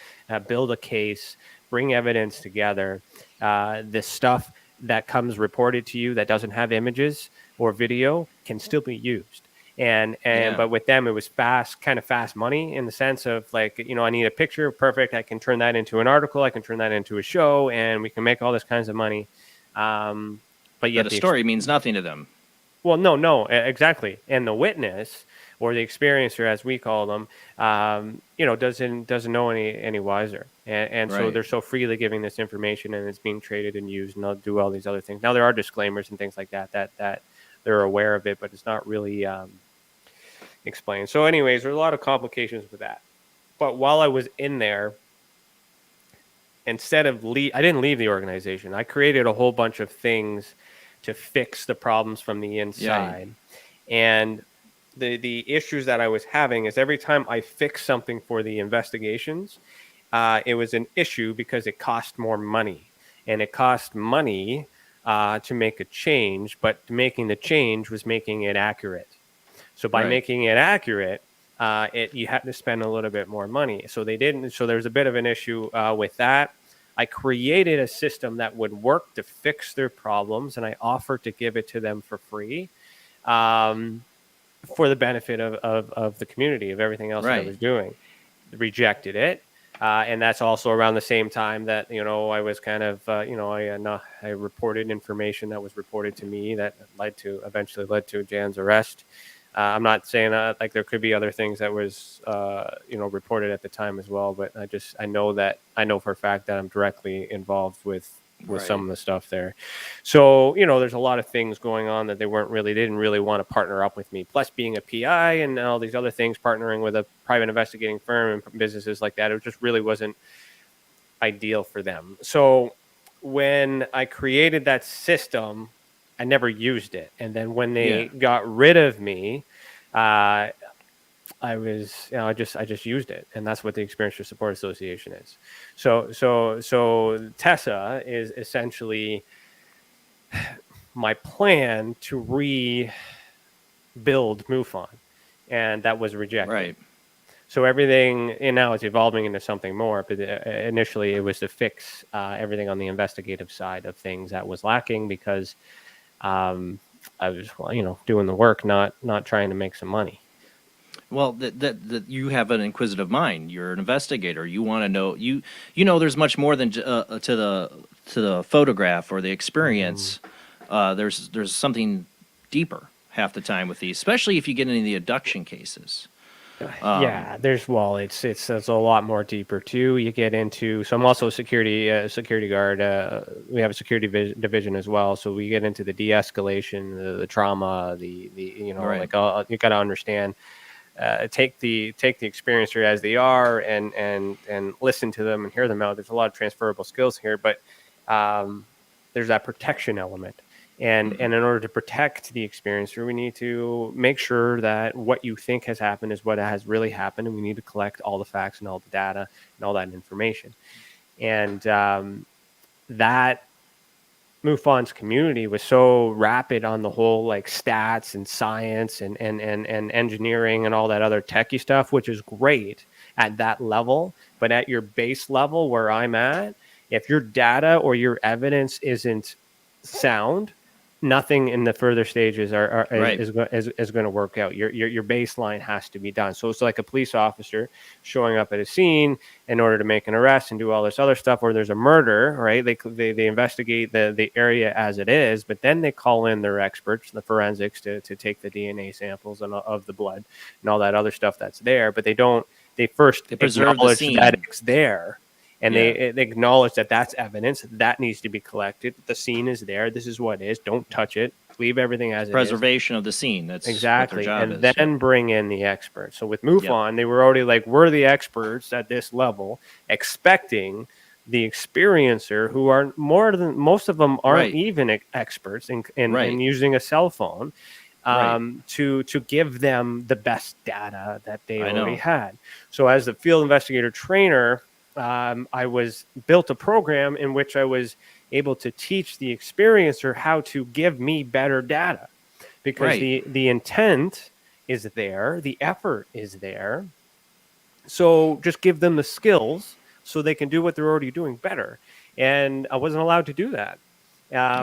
build a case, bring evidence together, the stuff that comes reported to you that doesn't have images or video can still be used. But with them, it was kind of fast money in the sense of like, you know, I need a picture, perfect. I can turn that into an article. I can turn that into a show, and we can make all this kinds of money. But yet the story means nothing to them. Well, no, exactly. And the witness or the experiencer, as we call them, you know, doesn't know any wiser. And so Right. they're so freely giving this information, and it's being traded and used, and they'll do all these other things. Now there are disclaimers and things like that they're aware of it, but it's not really explained. So anyways, there's a lot of complications with that. But while I was in there, instead of I didn't leave the organization. I created a whole bunch of things to fix the problems from the inside. And the issues that I was having is every time I fixed something for the investigations, it was an issue because it cost more money. And it cost money to make a change, but making the change was making it accurate. So by making it accurate, you had to spend a little bit more money. So they didn't. So there's a bit of an issue with that. I created a system that would work to fix their problems, and I offered to give it to them for free for the benefit of the community, of everything else that I was doing. They rejected it. And that's also around the same time that, you know, I was kind of, you know, I reported information that was reported to me that eventually led to Jan's arrest. I'm not saying like there could be other things that was, you know, reported at the time as well, but I know for a fact that I'm directly involved with some of the stuff there. So, you know, there's a lot of things going on that they didn't really want to partner up with me. Plus being a PI and all these other things, partnering with a private investigating firm and businesses like that, it just really wasn't ideal for them. So when I created that system, I never used it. And then when they got rid of me, I just used it. And that's what the Experiencer Support Association is. So TESA is essentially my plan to rebuild MUFON. And that was rejected. Right. So everything, and now it's evolving into something more. But initially it was to fix everything on the investigative side of things that was lacking because I was, you know, doing the work, not trying to make some money. Well, that you have an inquisitive mind. You're an investigator. You want to know. You know, there's much more than to the photograph or the experience. There's something deeper half the time with these, especially if you get into the abduction cases. It's a lot more deeper too. You get into, so I'm also a security guard. We have a security division as well. So we get into the de-escalation, the trauma, the you know, like you got to understand, take the experiencer as they are and listen to them and hear them out. There's a lot of transferable skills here, but there's that protection element. And in order to protect the experiencer, we need to make sure that what you think has happened is what has really happened, and we need to collect all the facts and all the data and all that information. And that MUFON's community was so rapid on the whole, like stats and science and engineering and all that other techie stuff, which is great at that level. But at your base level where I'm at, if your data or your evidence isn't sound, nothing in the further stages is going to work out. Your baseline has to be done. So it's like a police officer showing up at a scene in order to make an arrest and do all this other stuff, or there's a murder, right? They investigate the area as it is, but then they call in their experts, the forensics, to take the DNA samples and of the blood and all that other stuff that's there. But they first preserve the acknowledge scene. that it's there. And they acknowledge that that's evidence that needs to be collected. The scene is there. This is what it is. Don't touch it. Leave everything as it is. Preservation of the scene. That's exactly. what their job And is. then bring in the experts. So with MUFON, they were already like, we're the experts at this level, expecting the experiencer, who are most of them aren't even experts in using a cell phone, to give them the best data that they already had. So as the field investigator trainer, I built a program in which I was able to teach the experiencer how to give me better data, because the intent is there, the effort is there. So just give them the skills so they can do what they're already doing better. And I wasn't allowed to do that.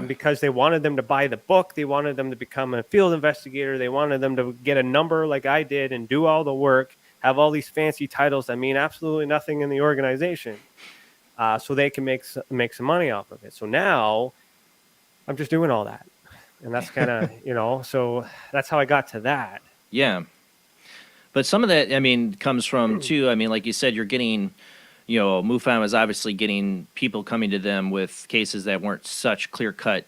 Because they wanted them to buy the book. They wanted them to become a field investigator. They wanted them to get a number like I did and do all the work, have all these fancy titles that mean absolutely nothing in the organization, so they can make some money off of it. So now I'm just doing all that. And that's kind of, so that's how I got to that. Yeah. But some of that, I mean, comes from, too, I mean, like you said, you're getting... MUFON was obviously getting people coming to them with cases that weren't such clear-cut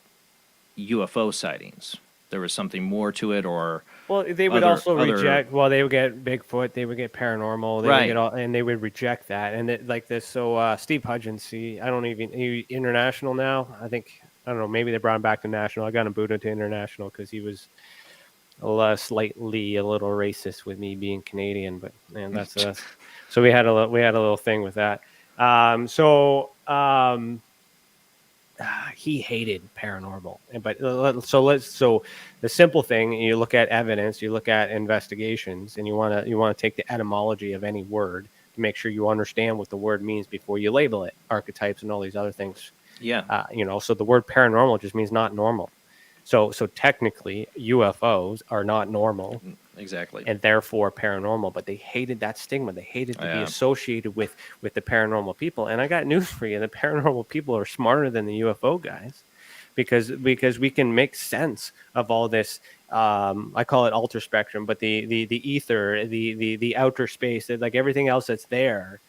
UFO sightings. There was something more to it, or they would also reject. Well, they would get Bigfoot, they would get paranormal, they would get and they would reject that. And like this, so Steve Hudgens, he international now. I don't know. Maybe they brought him back to national. I got him booted to international because he was slightly a little racist with me being Canadian, but man, that's so we had a little thing with that. He hated paranormal, but so the simple thing, you look at evidence, you look at investigations, and you want to take the etymology of any word to make sure you understand what the word means before you label it, archetypes and all these other things. So the word paranormal just means not normal. So technically, UFOs are not normal. Exactly. And therefore paranormal. But they hated that stigma. They hated to be associated with the paranormal people. And I got news for you. The paranormal people are smarter than the UFO guys, because we can make sense of all this. I call it alter spectrum, but the ether, the outer space, like everything else that's there,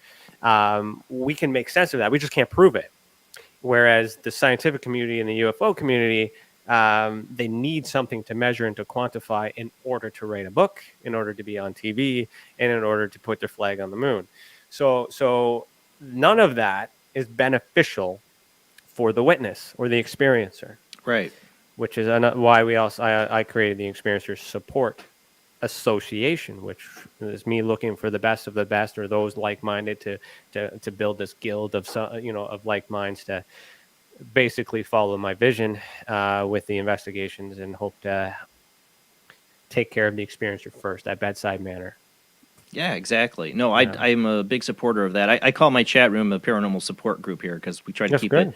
we can make sense of that. We just can't prove it. Whereas the scientific community and the UFO community, they need something to measure and to quantify in order to write a book, in order to be on TV, and in order to put their flag on the moon. So none of that is beneficial for the witness or the experiencer. Right. Which is why I created the Experiencer Support Association, which is me looking for the best of the best, or those like-minded to build this guild of like minds to basically follow my vision with the investigations, and hope to take care of the experiencer first, at bedside manner. Yeah, exactly. No, I'm a big supporter of that. I call my chat room a paranormal support group here, because we try to keep it.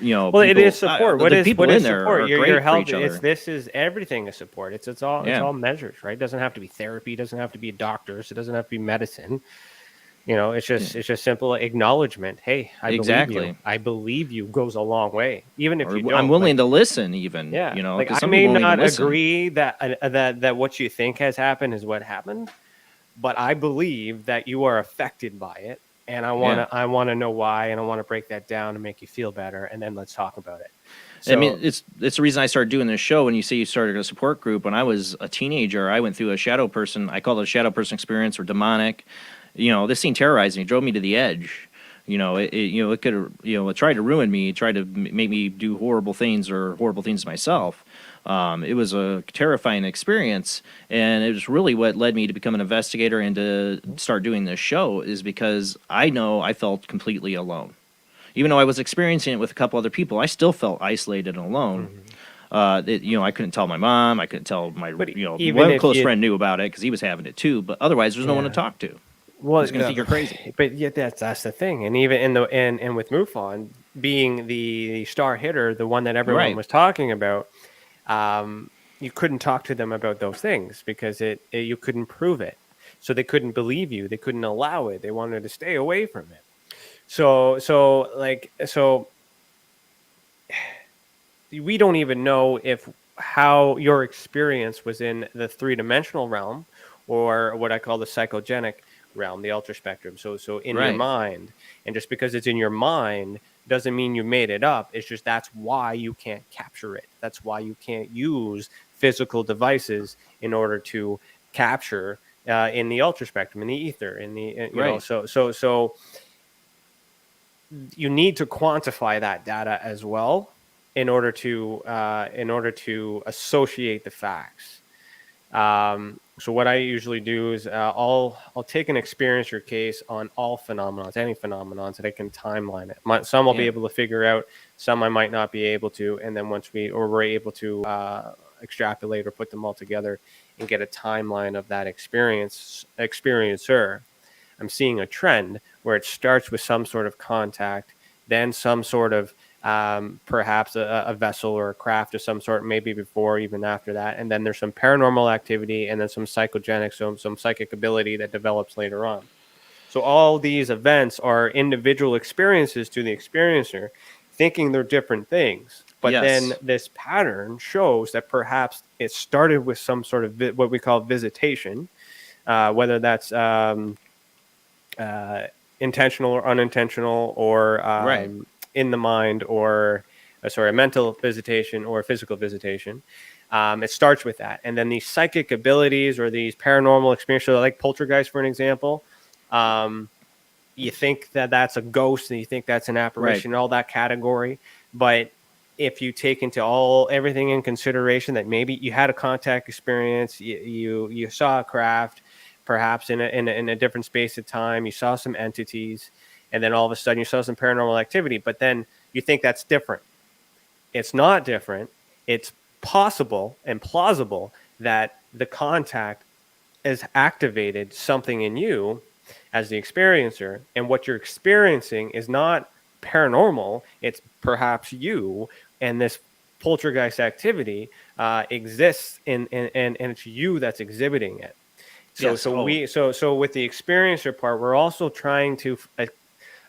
Well, it is support. What is support? You're helping each other. This is everything is support. It's all measures, right? It doesn't have to be therapy. It doesn't have to be doctors. It doesn't have to be medicine. It's just simple acknowledgement. Hey, I believe you goes a long way. Even if you don't, I'm willing to listen. Even I may not agree that what you think has happened is what happened, but I believe that you are affected by it, and I want to know why, and I want to break that down and make you feel better, and then let's talk about it. So, I mean, it's the reason I started doing this show. When you say you started a support group, when I was a teenager, I went through a shadow person. I call it a shadow person experience, or demonic. This thing terrorized me, drove me to the edge. It could, it tried to ruin me, tried to make me do horrible things to myself. It was a terrifying experience, and it was really what led me to become an investigator and to start doing this show, is because I felt completely alone. Even though I was experiencing it with a couple other people, I still felt isolated and alone. Mm-hmm. I couldn't tell my mom, I couldn't tell my, one close friend knew about it because he was having it too, but otherwise there's no one to talk to. Well, it's going to think you're crazy. But yet that's the thing. And even and with MUFON being the star hitter, the one that everyone was talking about, you couldn't talk to them about those things because you couldn't prove it. So they couldn't believe you. They couldn't allow it. They wanted to stay away from it. So we don't even know how your experience was in the 3-dimensional realm, or what I call the psychogenic. realm, the ultra spectrum. So in your Right. mind, and just because it's in your mind doesn't mean you made it up. It's just that's why you can't capture it. That's why you can't use physical devices in order to capture in the ultra spectrum, in the ether, in the you know. Right. So you need to quantify that data as well in order to associate the facts. So what I usually do is I'll take an experiencer case on all phenomenons, any phenomenons, that I can timeline it. Some I'll be Yeah. able to figure out, some I might not be able to, and then once we're able to extrapolate or put them all together and get a timeline of that experiencer, I'm seeing a trend where it starts with some sort of contact, then some sort of perhaps a vessel or a craft of some sort, maybe before, even after that. And then there's some paranormal activity and then some psychogenic, some psychic ability that develops later on. So all these events are individual experiences to the experiencer, thinking they're different things. But Yes. then this pattern shows that perhaps it started with some sort of what we call visitation, whether that's intentional or unintentional, or Right. in the mind, or a mental visitation or physical visitation. It starts with that, and then these psychic abilities or these paranormal experiences, like poltergeist, for an example. You think that that's a ghost, and you think that's an apparition, all that category. But if you take into everything in consideration, that maybe you had a contact experience, you saw a craft, perhaps in a different space of time, you saw some entities, and then all of a sudden you saw some paranormal activity, but then you think that's different. It's not different. It's possible and plausible that the contact has activated something in you as the experiencer, and what you're experiencing is not paranormal. It's perhaps you, and this poltergeist activity exists and it's you that's exhibiting it. So Yes. so with the experiencer part, we're also trying to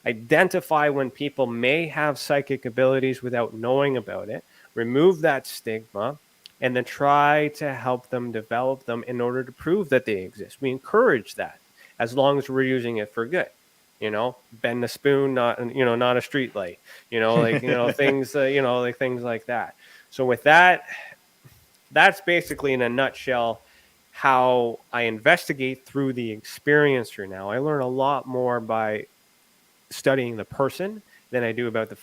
identify when people may have psychic abilities without knowing about it, remove that stigma, and then try to help them develop them in order to prove that they exist. We encourage that, as long as we're using it for good. Bend the spoon, not a street light. Things, like things like that. So with that, that's basically in a nutshell how I investigate through the experiencer. Now I learn a lot more by studying the person than I do about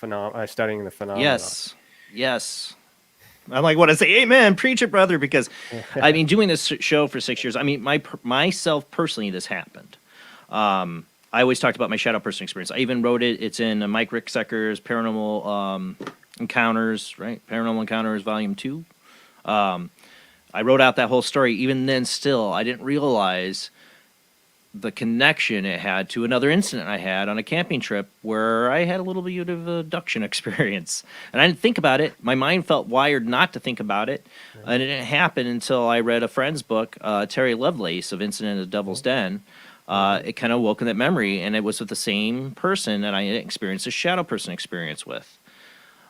studying the phenomenon. Yes. I'm like, what I say, amen, preach it, brother, because I mean, doing this show for 6 years, I mean, myself personally, this happened. I always talked about my shadow person experience. I even wrote it. It's in Mike Ricksecker's Paranormal Encounters, right? Paranormal Encounters, Volume 2. I wrote out that whole story. Even then, still, I didn't realize the connection it had to another incident I had on a camping trip where I had a little bit of abduction experience. And I didn't think about it. My mind felt wired not to think about it. And it didn't happen until I read a friend's book, Terry Lovelace, of Incident at Devil's Den. It kind of woke in that memory, and it was with the same person that I experienced a shadow person experience with.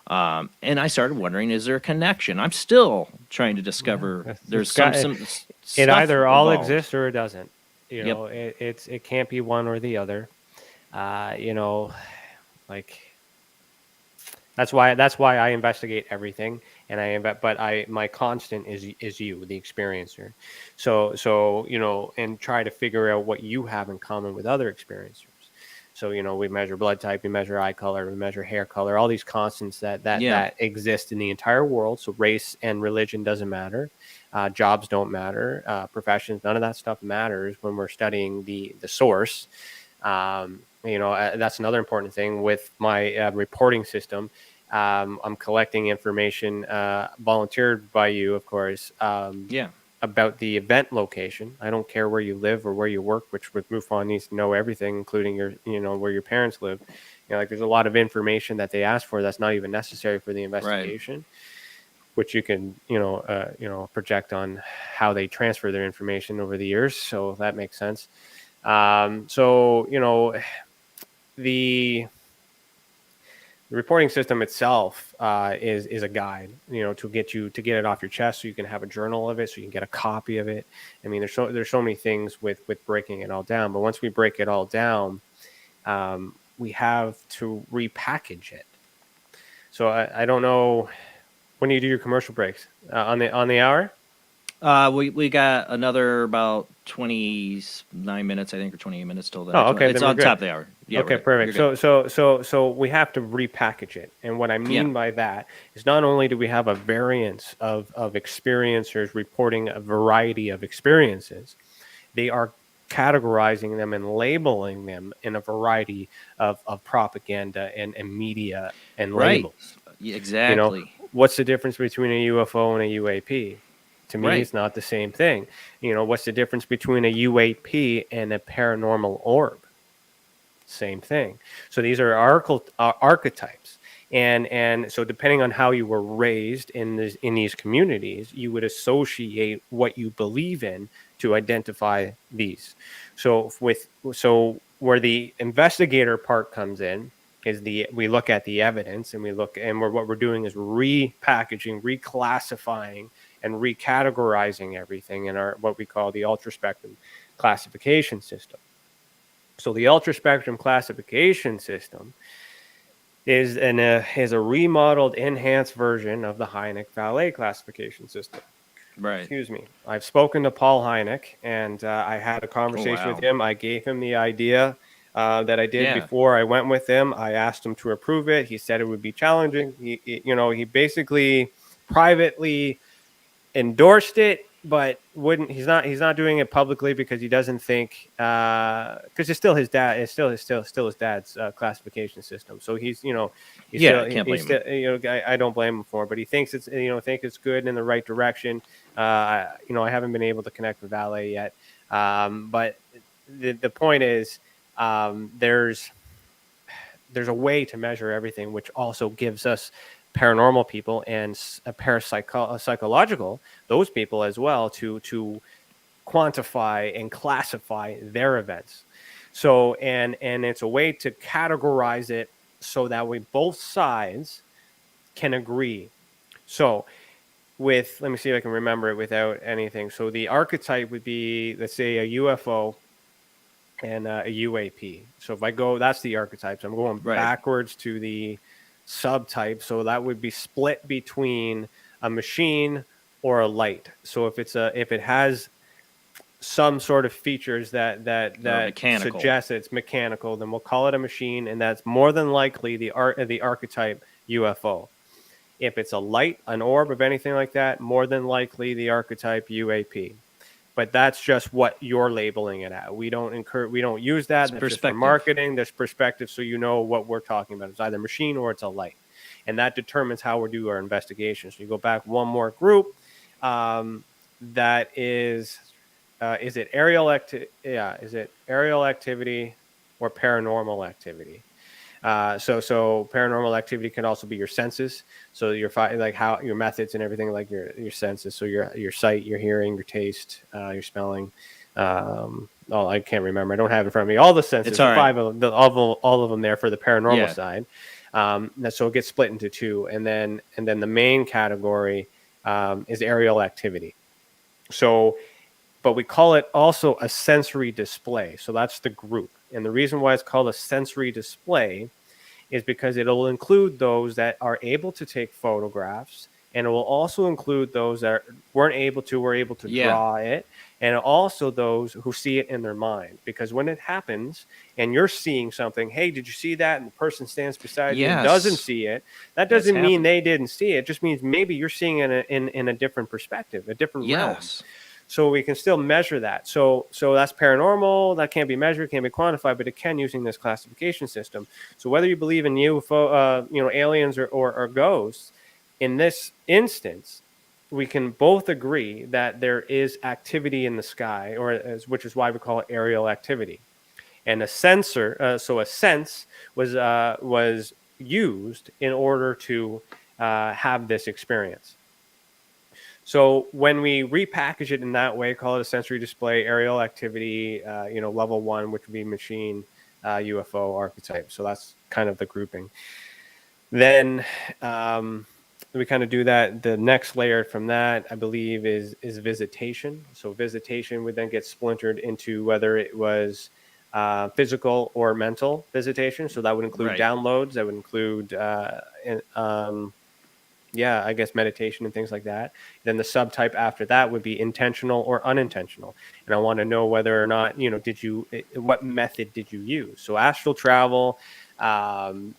And I started wondering, is there a connection? I'm still trying to discover there's some it either all involved. exists or it doesn't. It can't be one or the other. Like that's why I investigate everything, and my constant is you, the experiencer. So and try to figure out what you have in common with other experiencers. So we measure blood type, we measure eye color, we measure hair color, all these constants that exist in the entire world. So race and religion doesn't matter, jobs don't matter, professions, none of that stuff matters when we're studying the source. That's another important thing with my reporting system. I'm collecting information volunteered by you, of course. About the event location. I don't care where you live or where you work, which with MUFON needs to know everything, including where your parents live. There's a lot of information that they ask for that's not even necessary for the investigation, which you can, project on how they transfer their information over the years. So that makes sense. The reporting system itself is a guide, to get it off your chest, so you can have a journal of it, so you can get a copy of it. I mean, there's so many things with breaking it all down. But once we break it all down, we have to repackage it. So I don't know, when do you do your commercial breaks, on the hour? We got another about 29 minutes, I think, or 28 minutes till then. Oh, okay. It's then we're on good. top of the hour. Yeah. Okay, perfect. So we have to repackage it, and what I mean by that is not only do we have a variance of experiencers reporting a variety of experiences, they are categorizing them and labeling them in a variety of propaganda and media and labels. Exactly. What's the difference between a UFO and a UAP? To me, it's not the same thing. What's the difference between a UAP and a paranormal orb? Same thing. So these are archetypes, and so depending on how you were raised in these communities, you would associate what you believe in to identify these. So where the investigator part comes in is we look at the evidence, and what we're doing is repackaging, reclassifying, and recategorizing everything in our what we call the ultraspectrum classification system. So the ultraspectrum classification system is a remodeled, enhanced version of the Hynek-Vallée classification system. Right. Excuse me. I've spoken to Paul Hynek, and I had a conversation with him. I gave him the idea that I did before I went with him. I asked him to approve it. He said it would be challenging. He basically privately endorsed it, but wouldn't. He's not doing it publicly because he doesn't think, because it's still his dad. It's still his dad's classification system. So I don't blame him for it, but he thinks it's good in the right direction. I haven't been able to connect with Vallée yet, but the point is, there's a way to measure everything, which also gives us paranormal people and psychological, those people as well, to quantify and classify their events. So, and it's a way to categorize it so that way both sides can agree. So let me see if I can remember it without anything. So the archetype would be, let's say, a UFO and a UAP. So if I go, that's the archetypes. I'm going backwards to the subtype. So that would be split between a machine or a light. So if it has some sort of features that suggest it's mechanical, then we'll call it a machine, and that's more than likely the archetype UFO. If it's a light, an orb of anything like that, more than likely the archetype UAP. But that's just what you're labeling it at. We don't use that. That's just for marketing. There's perspective, so you know what we're talking about. It's either machine or it's a light, and that determines how we do our investigations. So you go back one more group. That is it aerial activity? Yeah, is it aerial activity or paranormal activity? So paranormal activity can also be your senses. So like how your methods and everything, like your senses. So your sight, your hearing, your taste, your smelling. I can't remember. I don't have it in front of me. All the senses, it's all right. Five of them, all of them there for the paranormal side. So it gets split into two, and then the main category is aerial activity. So, but we call it also a sensory display. So that's the group. And the reason why it's called a sensory display is because it'll include those that are able to take photographs, and it will also include those that were able to draw it, and also those who see it in their mind. Because when it happens and you're seeing something, hey, did you see that? And the person stands beside you and doesn't see it. That doesn't mean they didn't see it. It just means maybe you're seeing it in a different perspective, a different realm. So we can still measure that. So that's paranormal. That can't be measured, can't be quantified, but it can using this classification system. So whether you believe in UFO, aliens or ghosts, in this instance, we can both agree that there is activity in the sky, which is why we call it aerial activity. And a sensor, so a sense was used in order to have this experience. So when we repackage it in that way, call it a sensory display, aerial activity, level 1, which would be machine, UFO archetype. So that's kind of the grouping. Then we kind of do that. The next layer from that, I believe, is visitation. So visitation would then get splintered into whether it was physical or mental visitation. So that would include Right. downloads. That would include, I guess, meditation and things like that. Then the subtype after that would be intentional or unintentional. And I want to know whether or not, what method did you use? So astral travel,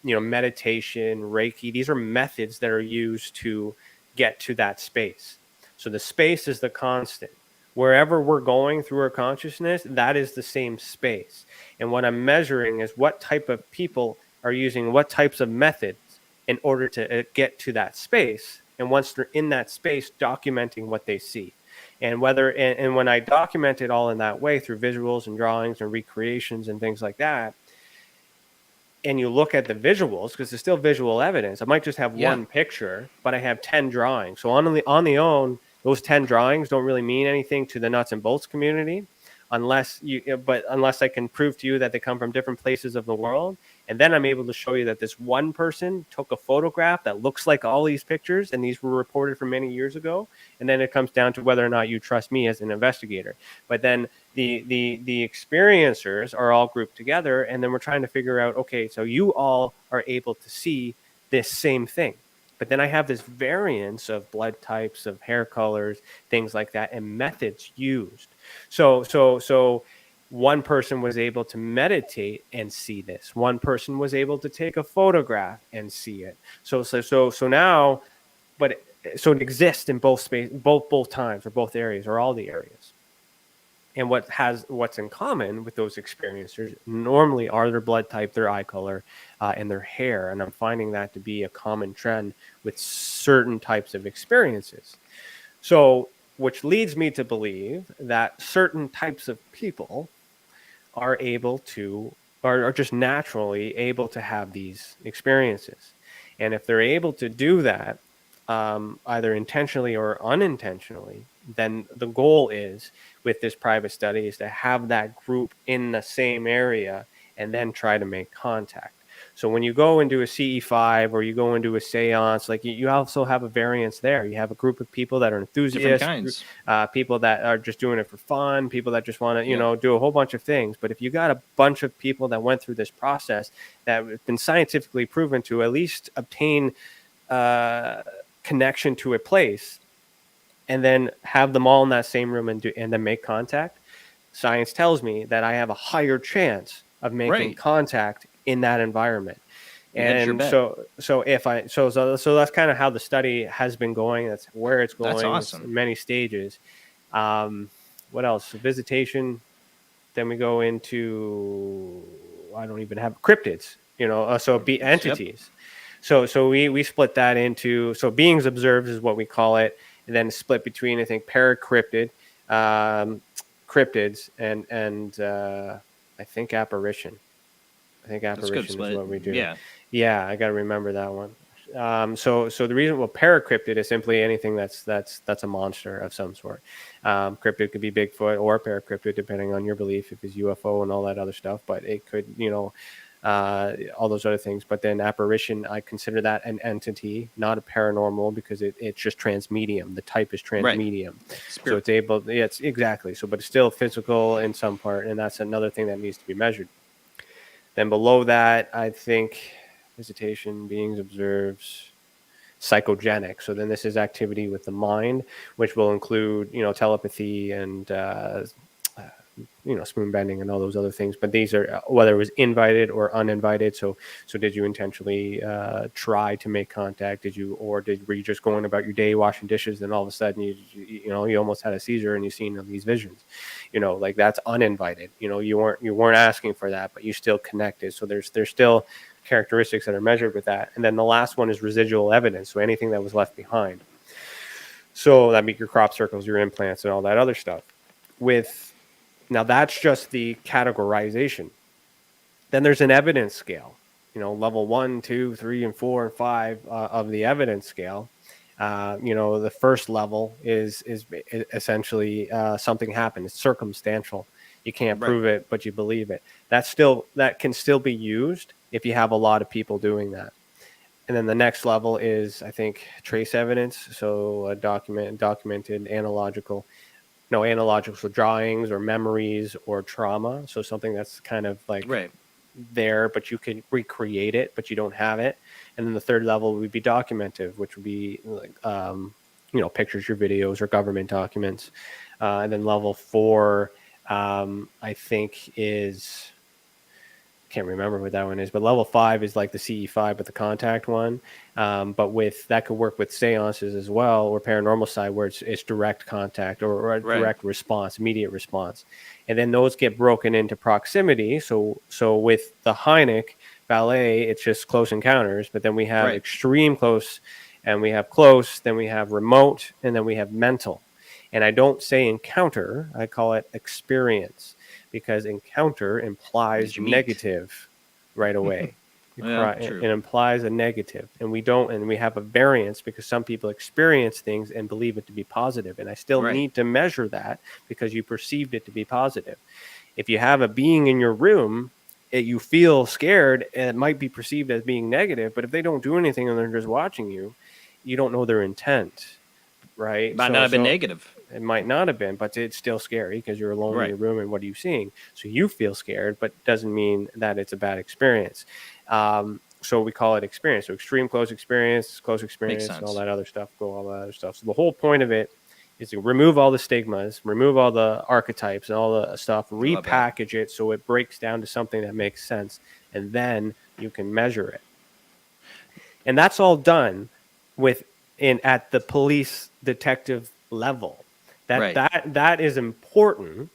meditation, Reiki, these are methods that are used to get to that space. So the space is the constant. Wherever we're going through our consciousness, that is the same space. And what I'm measuring is what type of people are using what types of methods in order to get to that space. And once they're in that space, documenting what they see. And when I document it all in that way through visuals and drawings and recreations and things like that, and you look at the visuals, because there's still visual evidence. I might just have one picture, but I have 10 drawings. So on the own, those 10 drawings don't really mean anything to the nuts and bolts community, unless I can prove to you that they come from different places of the world. And then I'm able to show you that this one person took a photograph that looks like all these pictures, and these were reported from many years ago. And then it comes down to whether or not you trust me as an investigator. But then the experiencers are all grouped together, and then we're trying to figure out, okay, so you all are able to see this same thing. But then I have this variance of blood types, of hair colors, things like that, and methods used. So one person was able to meditate and see this. One person was able to take a photograph and see it. So now, so it exists in both space, both times, or both areas, or all the areas. And what's in common with those experiencers normally are their blood type, their eye color, and their hair. And I'm finding that to be a common trend with certain types of experiences. So, which leads me to believe that certain types of people are just naturally able to have these experiences. And if they're able to do that, either intentionally or unintentionally, then the goal is, with this private study, is to have that group in the same area and then try to make contact. So when you go into a CE5 or you go into a seance, like you also have a variance there. You have a group of people that are enthusiasts, people that are just doing it for fun, people that just want to, do a whole bunch of things. But if you got a bunch of people that went through this process that have been scientifically proven to at least obtain connection to a place, and then have them all in that same room and then make contact, science tells me that I have a higher chance of making contact in that environment. And so that's kind of how the study has been going. That's where it's going. That's awesome. It's in many stages. What else? Visitation. Then we go into, I don't even have cryptids, entities. So we split that into, so beings observed is what we call it, and then split between, I think, paracryptid, cryptids, and I think apparition. I think apparition is what we do. Yeah, I got to remember that one. So the reason, paracryptid is simply anything that's a monster of some sort. Cryptid could be Bigfoot or paracryptid, depending on your belief, if it's UFO and all that other stuff. But it could, all those other things. But then apparition, I consider that an entity, not a paranormal, because it's just transmedium. The type is transmedium. So it's able, it's exactly. So, but it's still physical in some part, and that's another thing that needs to be measured. Then below that, I think visitation, beings observes, psychogenic. So then this is activity with the mind, which will include, telepathy and spoon bending and all those other things. But these are whether it was invited or uninvited. So did you intentionally try to make contact? Were you just going about your day washing dishes, and all of a sudden you almost had a seizure and you seen these visions? Like that's uninvited. You weren't asking for that, but you still connected. So there's still characteristics that are measured with that. And then the last one is residual evidence. So anything that was left behind. So that'd be your crop circles, your implants, and all that other stuff. Now that's just the categorization. Then there's an evidence scale, level 1, 2, 3, and 4, and 5 of the evidence scale. The first level is essentially something happened. It's circumstantial. You can't prove it, but you believe it. That can still be used if you have a lot of people doing that. And then the next level is, I think, trace evidence. So documented analogical drawings or memories or trauma. So something that's kind of like there, but you can recreate it, but you don't have it. And then the third level would be documentative, which would be like, pictures, your videos, or government documents. And then level 4, I think is, can't remember what that one is, but level 5 is like the CE5, but the contact one. But with that could work with seances as well, or paranormal side, where it's direct contact or a direct response, immediate response. And then those get broken into proximity. So with the Hynek ballet, it's just close encounters, but then we have extreme close, and we have close, then we have remote, and then we have mental. And I don't say encounter, I call it experience, because encounter implies negative right away. It implies a negative, and we have a variance because some people experience things and believe it to be positive. And I still need to measure that because you perceived it to be positive. If you have a being in your room, you feel scared, and it might be perceived as being negative, but if they don't do anything and they're just watching you, you don't know their intent, right? It might not have been negative. It might not have been, but it's still scary because you're alone in your room, and what are you seeing? So you feel scared, but doesn't mean that it's a bad experience. So we call it experience. So extreme close experience, and all that other stuff. So the whole point of it is to remove all the stigmas, remove all the archetypes and all the stuff, repackage it so it breaks down to something that makes sense, and then you can measure it. And that's all done at the police detective level. That is important,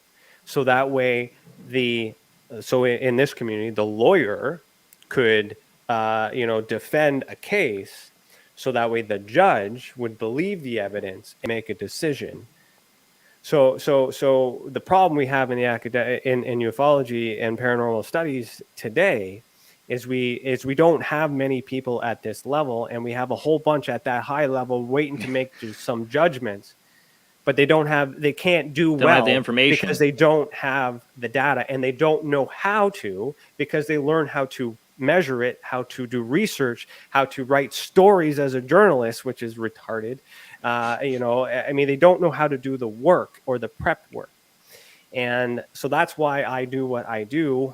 so that way in this community the lawyer could defend a case, so that way the judge would believe the evidence and make a decision. So the problem we have in in ufology and paranormal studies today is we don't have many people at this level, and we have a whole bunch at that high level waiting to make some judgments, but they can't do have the information because they don't have the data, and they don't know how to, because they learn how to measure it, how to do research, how to write stories as a journalist, which is retarded. They don't know how to do the work or the prep work. And so that's why I do what I do.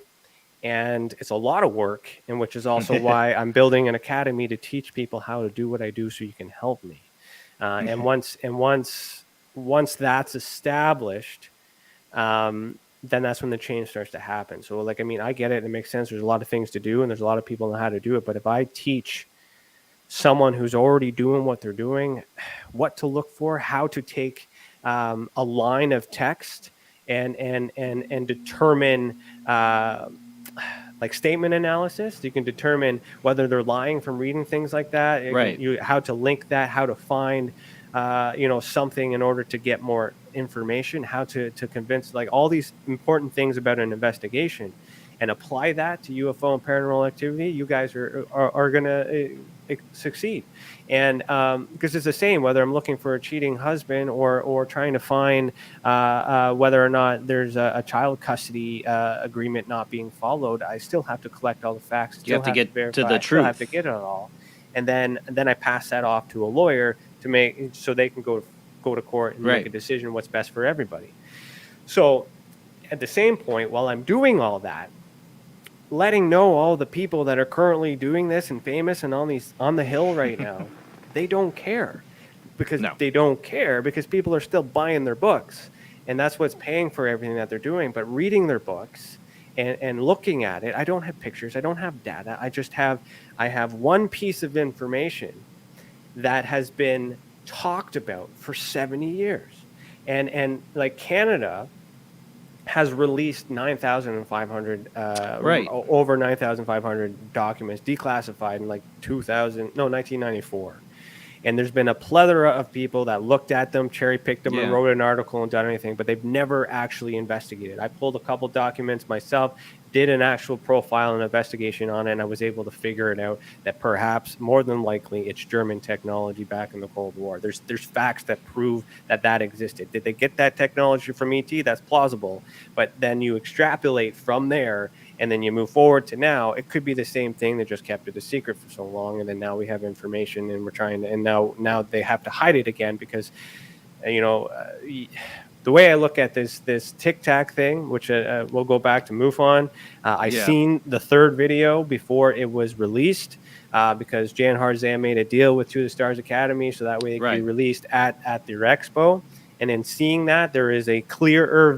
And it's a lot of work, and which is also why I'm building an academy to teach people how to do what I do, so you can help me. And once that's established, then that's when the change starts to happen. So I get it. It makes sense. There's a lot of things to do, and there's a lot of people know how to do it. But if I teach someone who's already doing what they're doing, what to look for, how to take a line of text and determine statement analysis, you can determine whether they're lying from reading things like that. How to link that, how to find something in order to get more information, how to convince, all these important things about an investigation, and apply that to UFO and paranormal activity. You guys are going to succeed. And because it's the same whether I'm looking for a cheating husband or trying to find whether or not there's a child custody agreement not being followed. I still have to collect all the facts. You have to get verify, to the truth. I have to get it all, and then I pass that off to a lawyer so they can go to court and make a decision what's best for everybody. So at the same point, while I'm doing all that, letting know all the people that are currently doing this and famous and on the hill right now, they don't care because people are still buying their books, and that's what's paying for everything that they're doing. But reading their books and looking at it, I don't have pictures, I don't have data. I have one piece of information that has been talked about for 70 years. And Canada has released 9,500, over 9,500 documents declassified in 1994. And there's been a plethora of people that looked at them, cherry picked them, and wrote an article and done anything, but they've never actually investigated. I pulled a couple documents myself, did an actual profile and investigation on it, and I was able to figure it out that perhaps, more than likely, it's German technology back in the Cold War. There's facts that prove that existed. Did they get that technology from ET? That's plausible. But then you extrapolate from there, and then you move forward to now, it could be the same thing. They just kept it a secret for so long, and then now we have information, and we're trying to, and now they have to hide it again because, the way I look at this Tic Tac thing, which we'll go back to MUFON. I seen the third video before it was released because Jan Harzan made a deal with To the Stars Academy so that way it could be released at their expo. And in seeing that, there is a clearer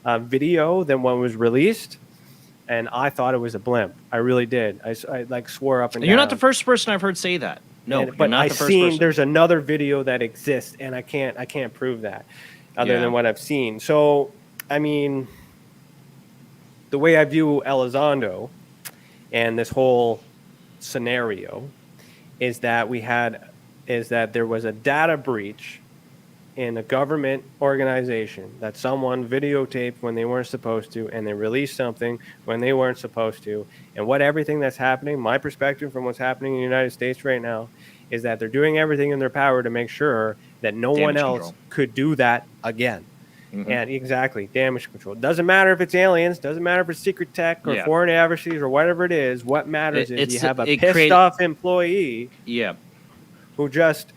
video than what was released, and I thought it was a blimp. I really did. I like swore up and down. You're not the first person I've heard say that. No, but not I've the first seen person. there's another video that exists, and I can't prove that other than what I've seen. So, I mean, the way I view Elizondo and this whole scenario is that there was a data breach in a government organization that someone videotaped when they weren't supposed to, and they released something when they weren't supposed to. And what everything that's happening, my perspective from what's happening in the United States right now, is that they're doing everything in their power to make sure that no one else could do that again. Mm-hmm. And exactly, damage control. Doesn't matter if it's aliens, doesn't matter if it's secret tech or foreign adversaries or whatever it is. What matters is you have a pissed off employee who just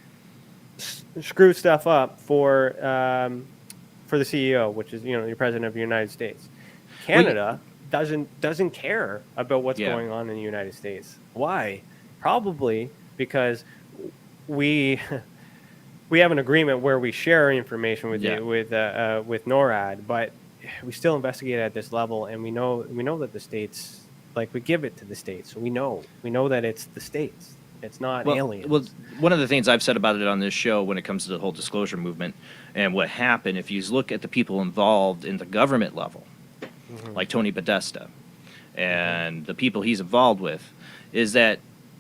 screw stuff up for the CEO, which is your president of the United States. Canada doesn't care about what's going on in the United States. Why? Probably because we have an agreement where we share information with NORAD, but we still investigate at this level, and we know that the states, like, we give it to the states. So we know that it's the states. It's not aliens. Well, one of the things I've said about it on this show when it comes to the whole disclosure movement and what happened, if you look at the people involved in the government level, like Tony Podesta and the people he's involved with, is that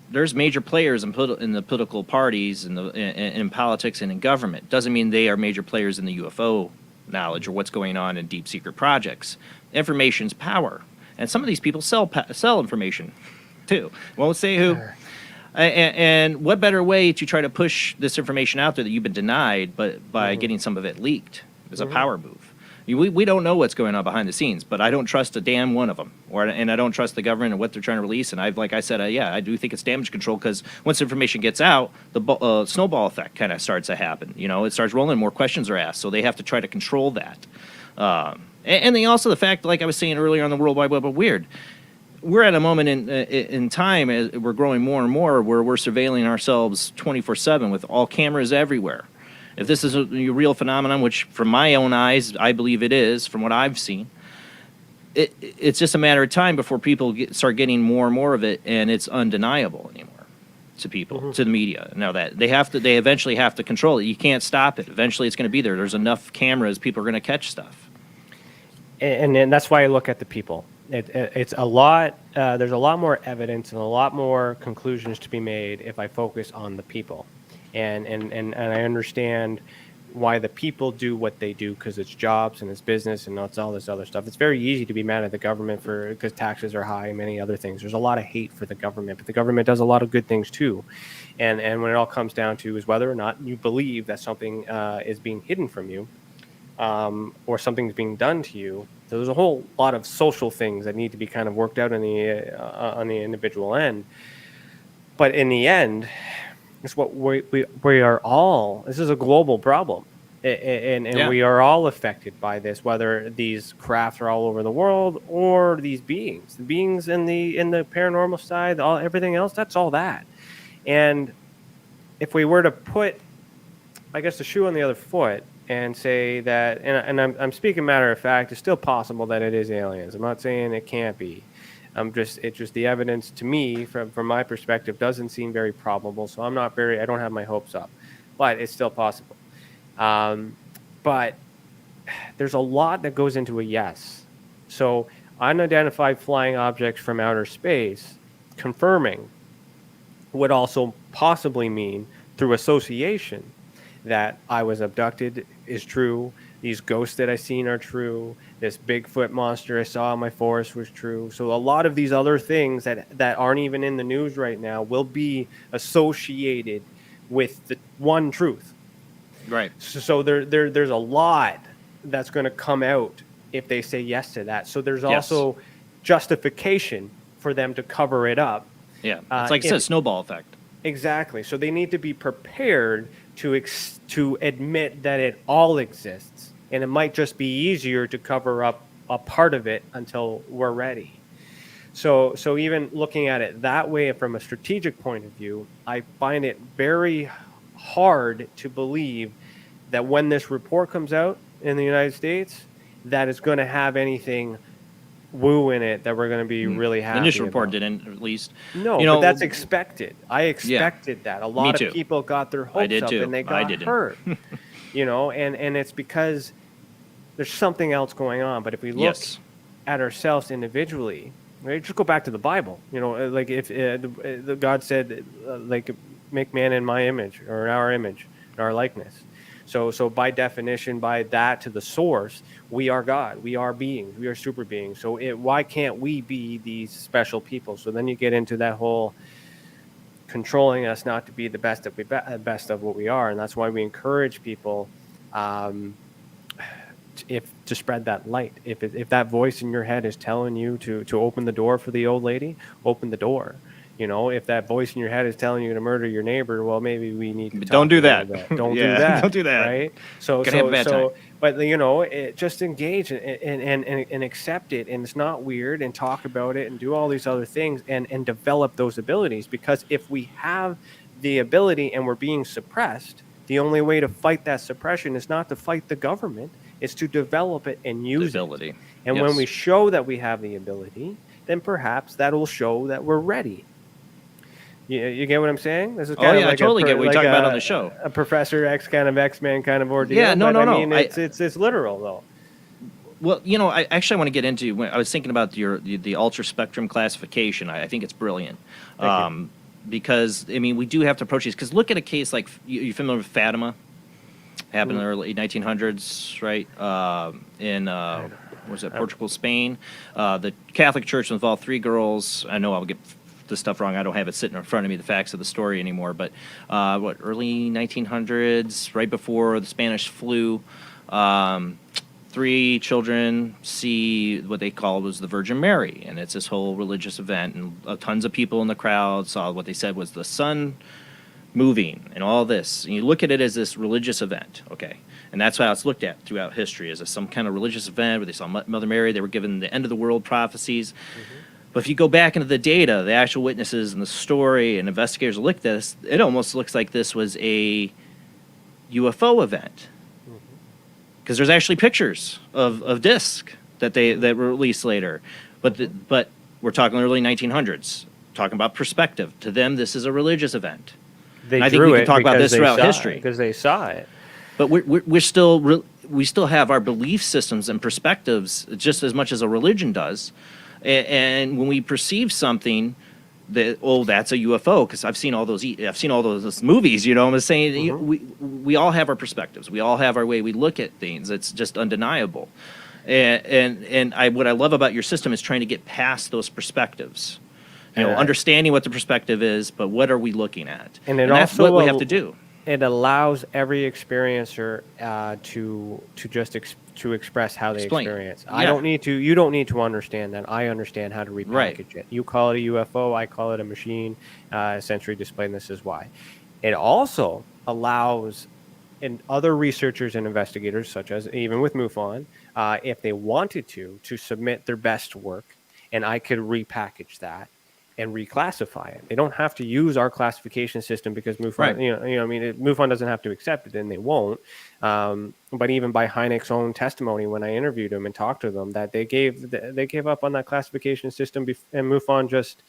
there's major players in the political parties and in politics and in government. Doesn't mean they are major players in the UFO knowledge or what's going on in deep secret projects. Information's power, and some of these people sell information too. Won't say who. And what better way to try to push this information out there that you've been denied, but by getting some of it leaked is a power move. We don't know what's going on behind the scenes, but I don't trust a damn one of them, and I don't trust the government and what they're trying to release. And like I said, I do think it's damage control because once information gets out, the snowball effect kind of starts to happen. It starts rolling, more questions are asked, so they have to try to control that. And then also the fact, like I was saying earlier on the World Wide Web of Weird. We're at a moment in time, as we're growing more and more, where we're surveilling ourselves 24/7 with all cameras everywhere. If this is a real phenomenon, which from my own eyes, I believe it is, from what I've seen, it's just a matter of time before people start getting more and more of it, and it's undeniable anymore to people, to the media. Now that they eventually have to control it. You can't stop it. Eventually, it's going to be there. There's enough cameras, people are going to catch stuff. And that's why I look at the people. It's a lot. There's a lot more evidence and a lot more conclusions to be made if I focus on the people, and I understand why the people do what they do because it's jobs and it's business and it's all this other stuff. It's very easy to be mad at the government because taxes are high and many other things. There's a lot of hate for the government, but the government does a lot of good things too. And when it all comes down to is whether or not you believe that something is being hidden from you, or something's being done to you. So there's a whole lot of social things that need to be kind of worked out on the individual end. But in the end, it's what we are all. This is a global problem, and we are all affected by this. Whether these crafts are all over the world or these beings, the beings in the paranormal side, everything else, that's all that. And if we were to put, I guess, the shoe on the other foot and say that, and I'm speaking matter of fact, it's still possible that it is aliens. I'm not saying it can't be. It's just the evidence to me, from my perspective, doesn't seem very probable. So I don't have my hopes up, but it's still possible. But there's a lot that goes into a yes. So unidentified flying objects from outer space, confirming would also possibly mean through association that I was abducted is true. These ghosts that I seen are true. This Bigfoot monster I saw in my forest was true. So a lot of these other things that aren't even in the news right now will be associated with the one truth. Right. So there's a lot that's going to come out if they say yes to that. So there's Yes. also justification for them to cover it up. Yeah, it's like I said, snowball effect. Exactly. So they need to be prepared to admit that it all exists, and it might just be easier to cover up a part of it until we're ready. So even looking at it that way from a strategic point of view, I find it very hard to believe that when this report comes out in the United States, that it's going to have anything woo in it that we're going to be really happy The initial report about. didn't, at least. No, You know, but that's expected. I expected that. A lot too. of people got their hopes did up too. and they I got didn't. hurt. And it's because there's something else going on. But if we look at ourselves individually, right, just go back to the Bible. Like if the God said, like, make man in my image or in our image, in our likeness. So by definition, by that to the source, we are God. We are beings. We are super beings. So why can't we be these special people? So then you get into that whole controlling us not to be the best of what we are, and that's why we encourage people to spread that light. If that voice in your head is telling you to open the door for the old lady, open the door. If that voice in your head is telling you to murder your neighbor, well, maybe we need to Don't do that. Don't Yeah, do that. don't do that. Right? So, Gonna have a bad time. but just engage and accept it, and it's not weird, and talk about it, and do all these other things, and develop those abilities. Because if we have the ability and we're being suppressed, the only way to fight that suppression is not to fight the government; it's to develop it and use it. And when we show that we have the ability, then perhaps that will show that we're ready. You get what I'm saying? This is kind of like I totally get what you're talking about on the show. A Professor X kind of X-Men kind of ordeal. Yeah, no. I mean, it's literal though. Well, I actually want to get into. When I was thinking about the ultra spectrum classification. I think it's brilliant, because we do have to approach these. Because look at a case like you're familiar with Fatima, happened in the early 1900s, right? In was it Portugal, Spain? The Catholic Church was involved 3 girls. I know I'll get the stuff wrong. I don't have it sitting in front of me, the facts of the story anymore. But early 1900s, right before the Spanish flu, 3 children see what they call was the Virgin Mary, and it's this whole religious event, and tons of people in the crowd saw what they said was the sun moving and all this. And you look at it as this religious event, okay? And that's how it's looked at throughout history, as some kind of religious event where they saw Mother Mary. They were given the end of the world prophecies. But if you go back into the data, the actual witnesses and the story, and investigators look at this, it almost looks like this was a UFO event. Because there's actually pictures of discs that were released later. But we're talking early 1900s, talking about perspective. To them, this is a religious event. They I think we can talk about this throughout history. Because they saw it. But we still have our belief systems and perspectives just as much as a religion does. And when we perceive something that that's a UFO, because I've seen all those movies, I'm saying we all have our perspectives, we all have our way we look at things. It's just undeniable. And what I love about your system is trying to get past those perspectives, understanding what the perspective is, but what are we looking at, and that's what we have to do. It allows every experiencer to express how they experience. Yeah. You don't need to understand that. I understand how to repackage it. You call it a UFO, I call it a machine, sensory display, and this is why. It also allows other researchers and investigators, such as even with MUFON, if they wanted to submit their best work, and I could repackage that and reclassify it. They don't have to use our classification system because MUFON, MUFON doesn't have to accept it, and they won't. But even by Hynek's own testimony, when I interviewed him and talked to them, that they gave up on that classification system, and MUFON just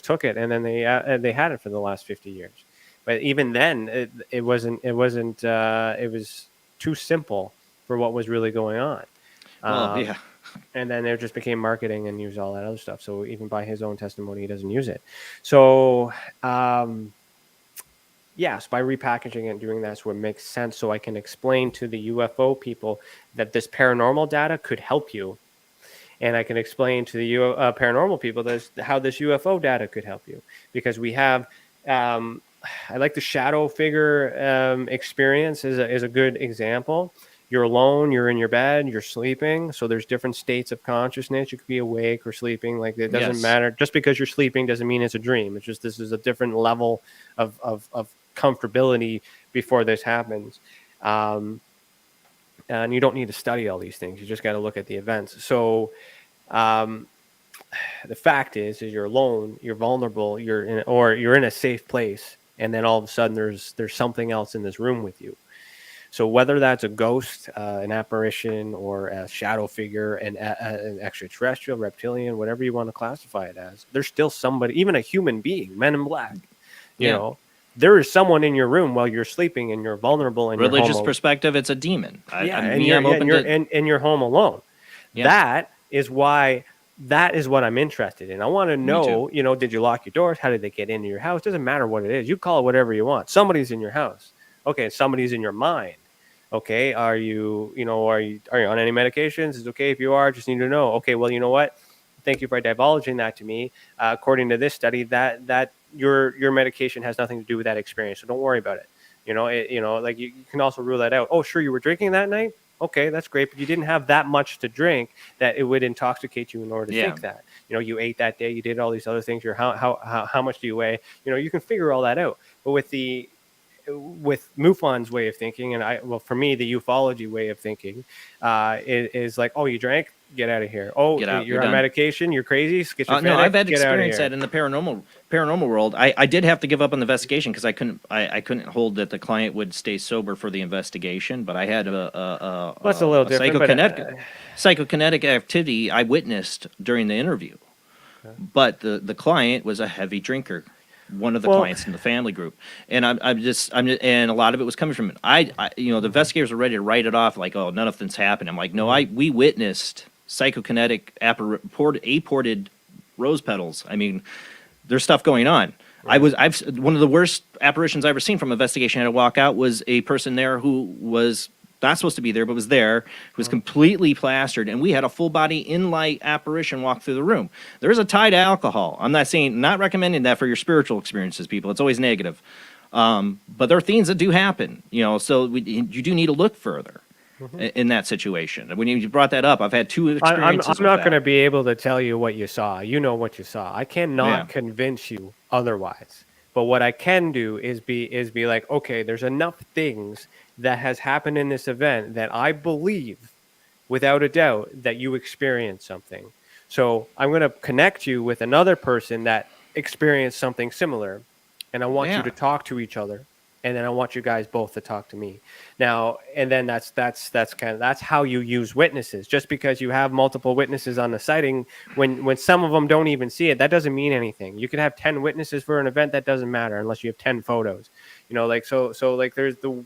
took it, and then they had it for the last 50 years. But even then, it was too simple for what was really going on. And then there just became marketing and used all that other stuff. So even by his own testimony, he doesn't use it. So, yes, by repackaging it and doing that, so it makes sense. So I can explain to the UFO people that this paranormal data could help you. And I can explain to the paranormal people how this UFO data could help you. Because we have, I like the shadow figure experience is a good example. You're alone, you're in your bed, you're sleeping. So there's different states of consciousness. You could be awake or sleeping. Like, it doesn't Yes. matter. Just because you're sleeping doesn't mean it's a dream. It's just, this is a different level of comfortability before this happens. And you don't need to study all these things. You just got to look at the events. So the fact is you're alone, you're vulnerable, you're in a safe place. And then all of a sudden there's something else in this room with you. So whether that's a ghost, an apparition, or a shadow figure, an extraterrestrial, reptilian, whatever you want to classify it as, there's still somebody, even a human being, Men in Black, you know, there is someone in your room while you're sleeping and you're vulnerable and religious you're perspective, it's a demon. and you're home alone. Yeah. That is what I'm interested in. I want to know, did you lock your doors? How did they get into your house? Doesn't matter what it is. You call it whatever you want. Somebody's in your house. Okay, somebody's in your mind. Okay, are you on any medications? It's okay if you are. Just need to know. Okay, well, you know what? Thank you for divulging that to me. According to this study, that your medication has nothing to do with that experience. So don't worry about it. Like you can also rule that out. Oh, sure, you were drinking that night. Okay, that's great, but you didn't have that much to drink that it would intoxicate you in order to think that. You ate that day. You did all these other things. How much do you weigh? You can figure all that out. But with MUFON's way of thinking, and for me, the ufology way of thinking is like, oh, you drank, get out of here. Oh, you're on medication, you're crazy, schizophrenic. No, I've had experience that in the paranormal world. I did have to give up on the investigation because I couldn't hold that the client would stay sober for the investigation. But I had that's a little different. Psychokinetic activity I witnessed during the interview. Okay. But the client was a heavy drinker. One of the clients in the family group, and and a lot of it was coming from it. The investigators were ready to write it off, like, oh, nothing's happened. I'm like, no, we witnessed psychokinetic apported rose petals. I mean, there's stuff going on. Right. One of the worst apparitions I've ever seen from investigation. I had to walk out was a person there who was not supposed to be there, but was there, who was completely plastered, and we had a full body in-light apparition walk through the room. There's a tie to alcohol. I'm not recommending that for your spiritual experiences, people. It's always negative. But there are things that do happen, so you do need to look further in that situation. When you brought that up, I've had two experiences. I'm not going to be able to tell you what you saw. You know what you saw. I cannot convince you otherwise. But what I can do is be like, okay, there's enough things that has happened in this event that I believe, without a doubt, that you experienced something. So I'm going to connect you with another person that experienced something similar, and I want you to talk to each other, and then I want you guys both to talk to me. Now, and then that's how you use witnesses. Just because you have multiple witnesses on the sighting, when some of them don't even see it, that doesn't mean anything. You could have 10 witnesses for an event, that doesn't matter unless you have 10 photos. So there's the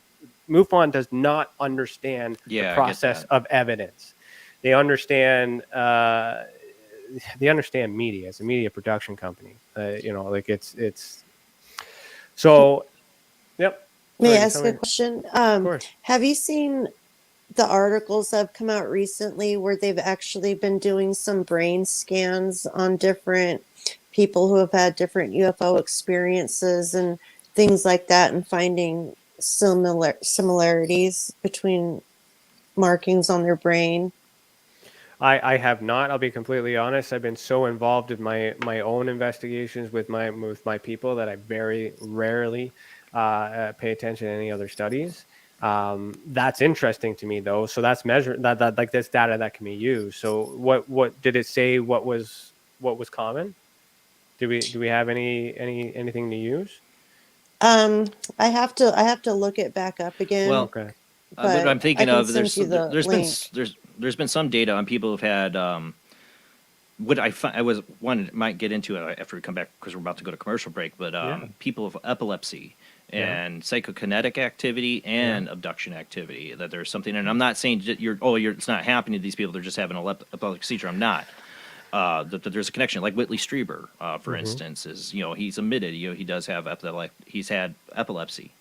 MUFON does not understand the process of evidence. They understand media. It's a media production company. It's so. Yep. May I ask a question? Of course. Have you seen the articles that have come out recently where they've actually been doing some brain scans on different people who have had different UFO experiences and things like that, and finding similarities between markings on their brain? I have not. I'll be completely honest. I've been so involved in my own investigations with my people that I very rarely pay attention to any other studies. That's interesting to me, though. So that's measured. That like this data that can be used. So what did it say? What was common? Do we have anything to use? I have to look it back up again. Well, okay. But I'm thinking of there's been some data on people who've had might get into it after we come back because we're about to go to commercial break. But people with epilepsy and psychokinetic activity and abduction activity, that there's something. And I'm not saying that it's not happening to these people. They're just having an epileptic seizure. I'm not. That there's a connection, like Whitley Strieber, for instance, is he's admitted he does have he's had epilepsy.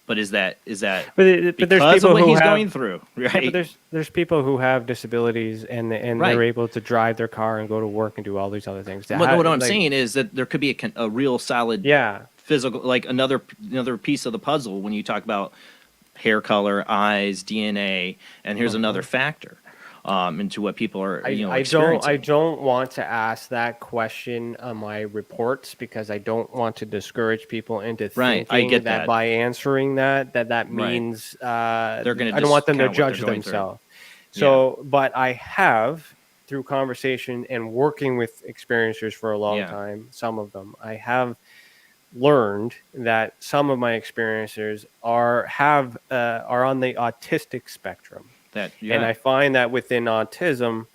But is that but because there's people of what who he's have, going through, right? Yeah, but there's people who have disabilities and they're able to drive their car and go to work and do all these other things. What I'm saying is that there could be a real solid physical, like another piece of the puzzle when you talk about hair color, eyes, DNA, and here's another factor into what people are experiencing. I don't want to ask that question on my reports because I don't want to discourage people into Right, thinking I get that that. by answering that Right. means They're going to I don't want them to discount what judge they're going through. themselves. So, but I have, through conversation and working with experiencers for a long time, some of them, I have learned that some of my experiencers are on the autistic spectrum. And I find that within autism,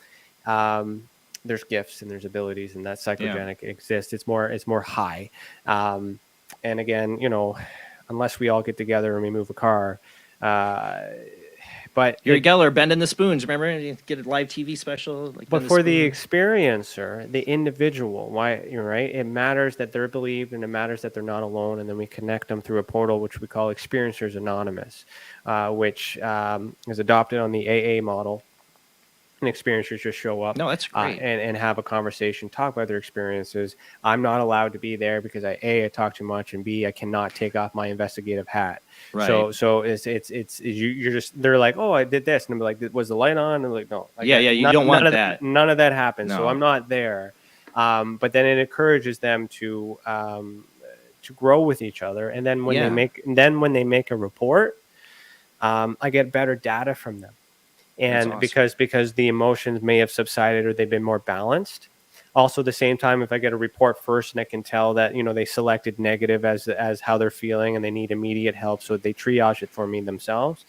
there's gifts and there's abilities, and that psychogenic exists. It's more high. And again, unless we all get together and we move a car, but Gary Geller, bending the spoons. Remember, you get a live TV special. Like but for the experiencer, the individual, why you're right, it matters that they're believed, and it matters that they're not alone. And then we connect them through a portal, which we call Experiencers Anonymous, which is adopted on the AA model. And experiencers just show up. No, that's great. And have a conversation, talk about their experiences. I'm not allowed to be there because I talk too much, and B, I cannot take off my investigative hat. Right. So you're just, they're like, oh, I did this, and I'm like, was the light on? And I'm like, no. You don't want that. None of that happens. No. So I'm not there. But then it encourages them to grow with each other. And then when they make a report, I get better data from them. And awesome. because the emotions may have subsided or they've been more balanced. Also, at the same time, if I get a report first and I can tell that, they selected negative as how they're feeling and they need immediate help, so they triage it for me themselves.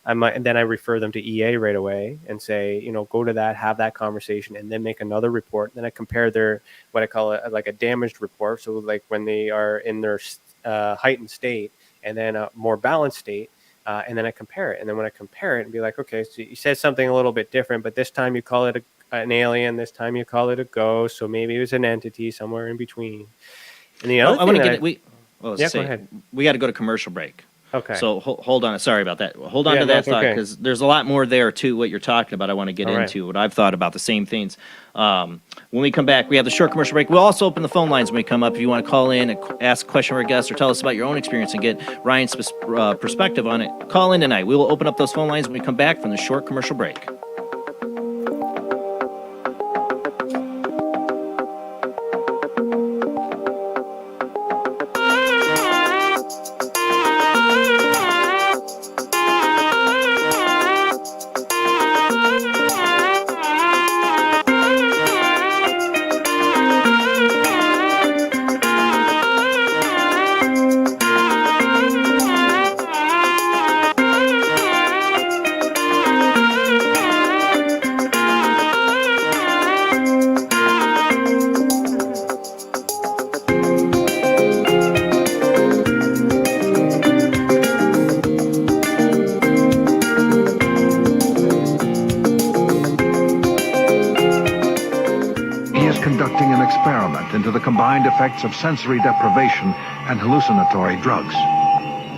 And then I refer them to EA right away and say, go to that, have that conversation, and then make another report. Then I compare their, what I call like a damaged report. So like when they are in their heightened state, and then a more balanced state. And then I compare it. And then when I compare it and be like, okay, so you said something a little bit different, but this time you call it an alien. This time you call it a ghost. So maybe it was an entity somewhere in between. And the other thing go ahead. We got to go to commercial break. Okay. So hold on. Sorry about that. Hold on to that thought, because there's a lot more there to what you're talking about. I want to get into what I've thought about the same things. When we come back, we have the short commercial break. We'll also open the phone lines when we come up. If you want to call in and ask a question for a guest or tell us about your own experience and get Ryan's perspective on it, call in tonight. We will open up those phone lines when we come back from the short commercial break. Effects of sensory deprivation and hallucinatory drugs.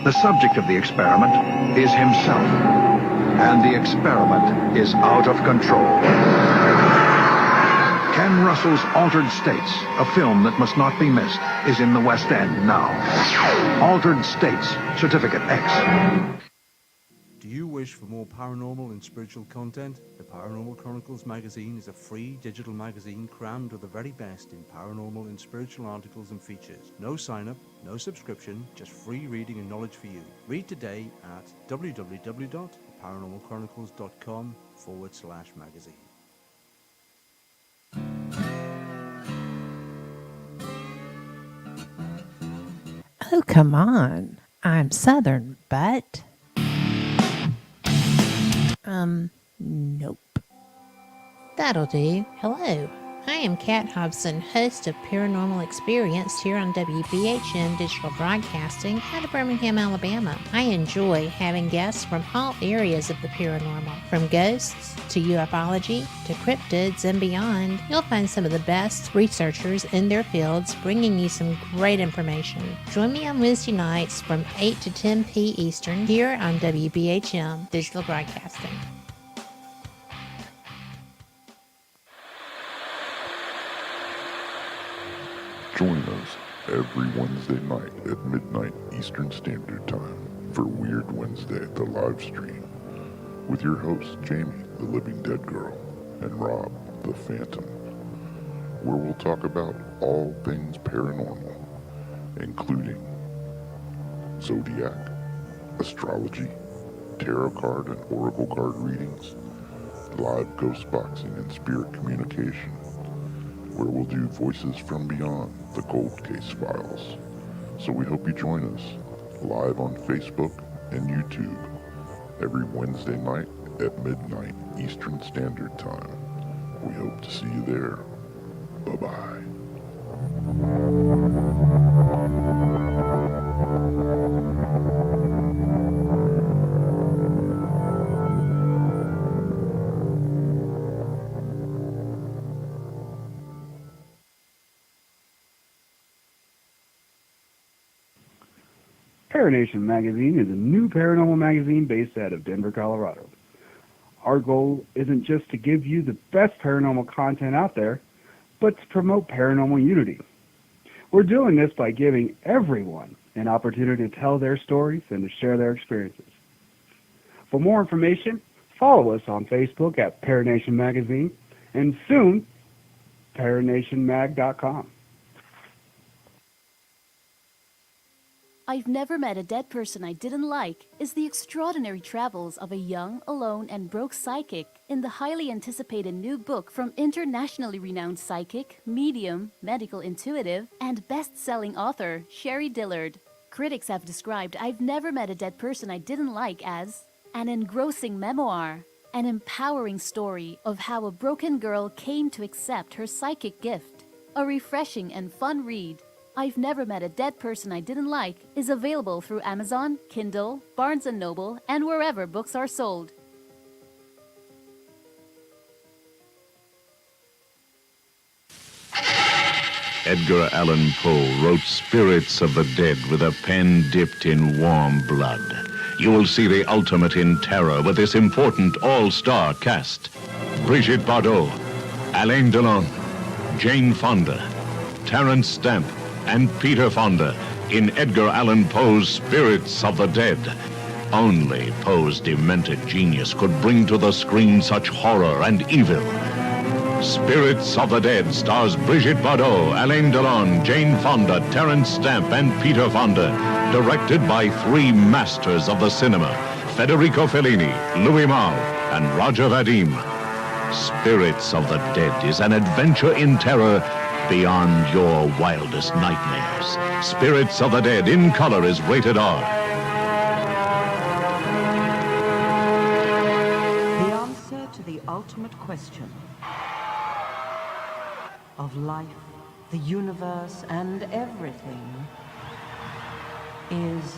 The subject of the experiment is himself, and the experiment is out of control. Ken Russell's Altered States, a film that must not be missed, is in the West End now. Altered States, Certificate X. Do you wish for more paranormal and spiritual content? The Paranormal Chronicles magazine is a free digital magazine crammed with the very best in paranormal and spiritual articles and features. No sign-up, no subscription, just free reading and knowledge for you. Read today at www.paranormalchronicles.com/magazine. Oh, come on. I'm Southern, but... nope. That'll do. Hello. I am Kat Hobson, host of Paranormal Experience here on WBHM Digital Broadcasting out of Birmingham, Alabama. I enjoy having guests from all areas of the paranormal, from ghosts to ufology to cryptids and beyond. You'll find some of the best researchers in their fields bringing you some great information. Join me on Wednesday nights from 8 to 10 p. Eastern here on WBHM Digital Broadcasting. Join us every Wednesday night at midnight Eastern Standard Time for Weird Wednesday, the live stream, with your hosts, Jamie, the Living Dead Girl, and Rob, the Phantom, where we'll talk about all things paranormal, including zodiac, astrology, tarot card and oracle card readings, live ghost boxing and spirit communication, where we'll do voices from beyond the cold case files. So we hope you join us live on Facebook and YouTube every Wednesday night at midnight Eastern Standard Time. We hope to see you there. Bye-bye. Paranation Magazine is a new paranormal magazine based out of Denver, Colorado. Our goal isn't just to give you the best paranormal content out there, but to promote paranormal unity. We're doing this by giving everyone an opportunity to tell their stories and to share their experiences. For more information, follow us on Facebook at Paranation Magazine and soon, paranationmag.com. I've Never Met a Dead Person I Didn't Like is the extraordinary travels of a young, alone, and broke psychic in the highly anticipated new book from internationally renowned psychic, medium, medical intuitive, and best-selling author Sherry Dillard. Critics have described I've Never Met a Dead Person I Didn't Like as an engrossing memoir, an empowering story of how a broken girl came to accept her psychic gift, a refreshing and fun read. I've Never Met a Dead Person I Didn't Like is available through Amazon, Kindle, Barnes & Noble, and wherever books are sold. Edgar Allan Poe wrote Spirits of the Dead with a pen dipped in warm blood. You will see the ultimate in terror with this important all-star cast. Brigitte Bardot, Alain Delon, Jane Fonda, Terence Stamp, and Peter Fonda in Edgar Allan Poe's Spirits of the Dead. Only Poe's demented genius could bring to the screen such horror and evil. Spirits of the Dead stars Brigitte Bardot, Alain Delon, Jane Fonda, Terence Stamp, and Peter Fonda. Directed by three masters of the cinema, Federico Fellini, Louis Malle, and Roger Vadim. Spirits of the Dead is an adventure in terror beyond your wildest nightmares. Spirits of the Dead in color is rated R. The answer to the ultimate question of life, the universe, and everything is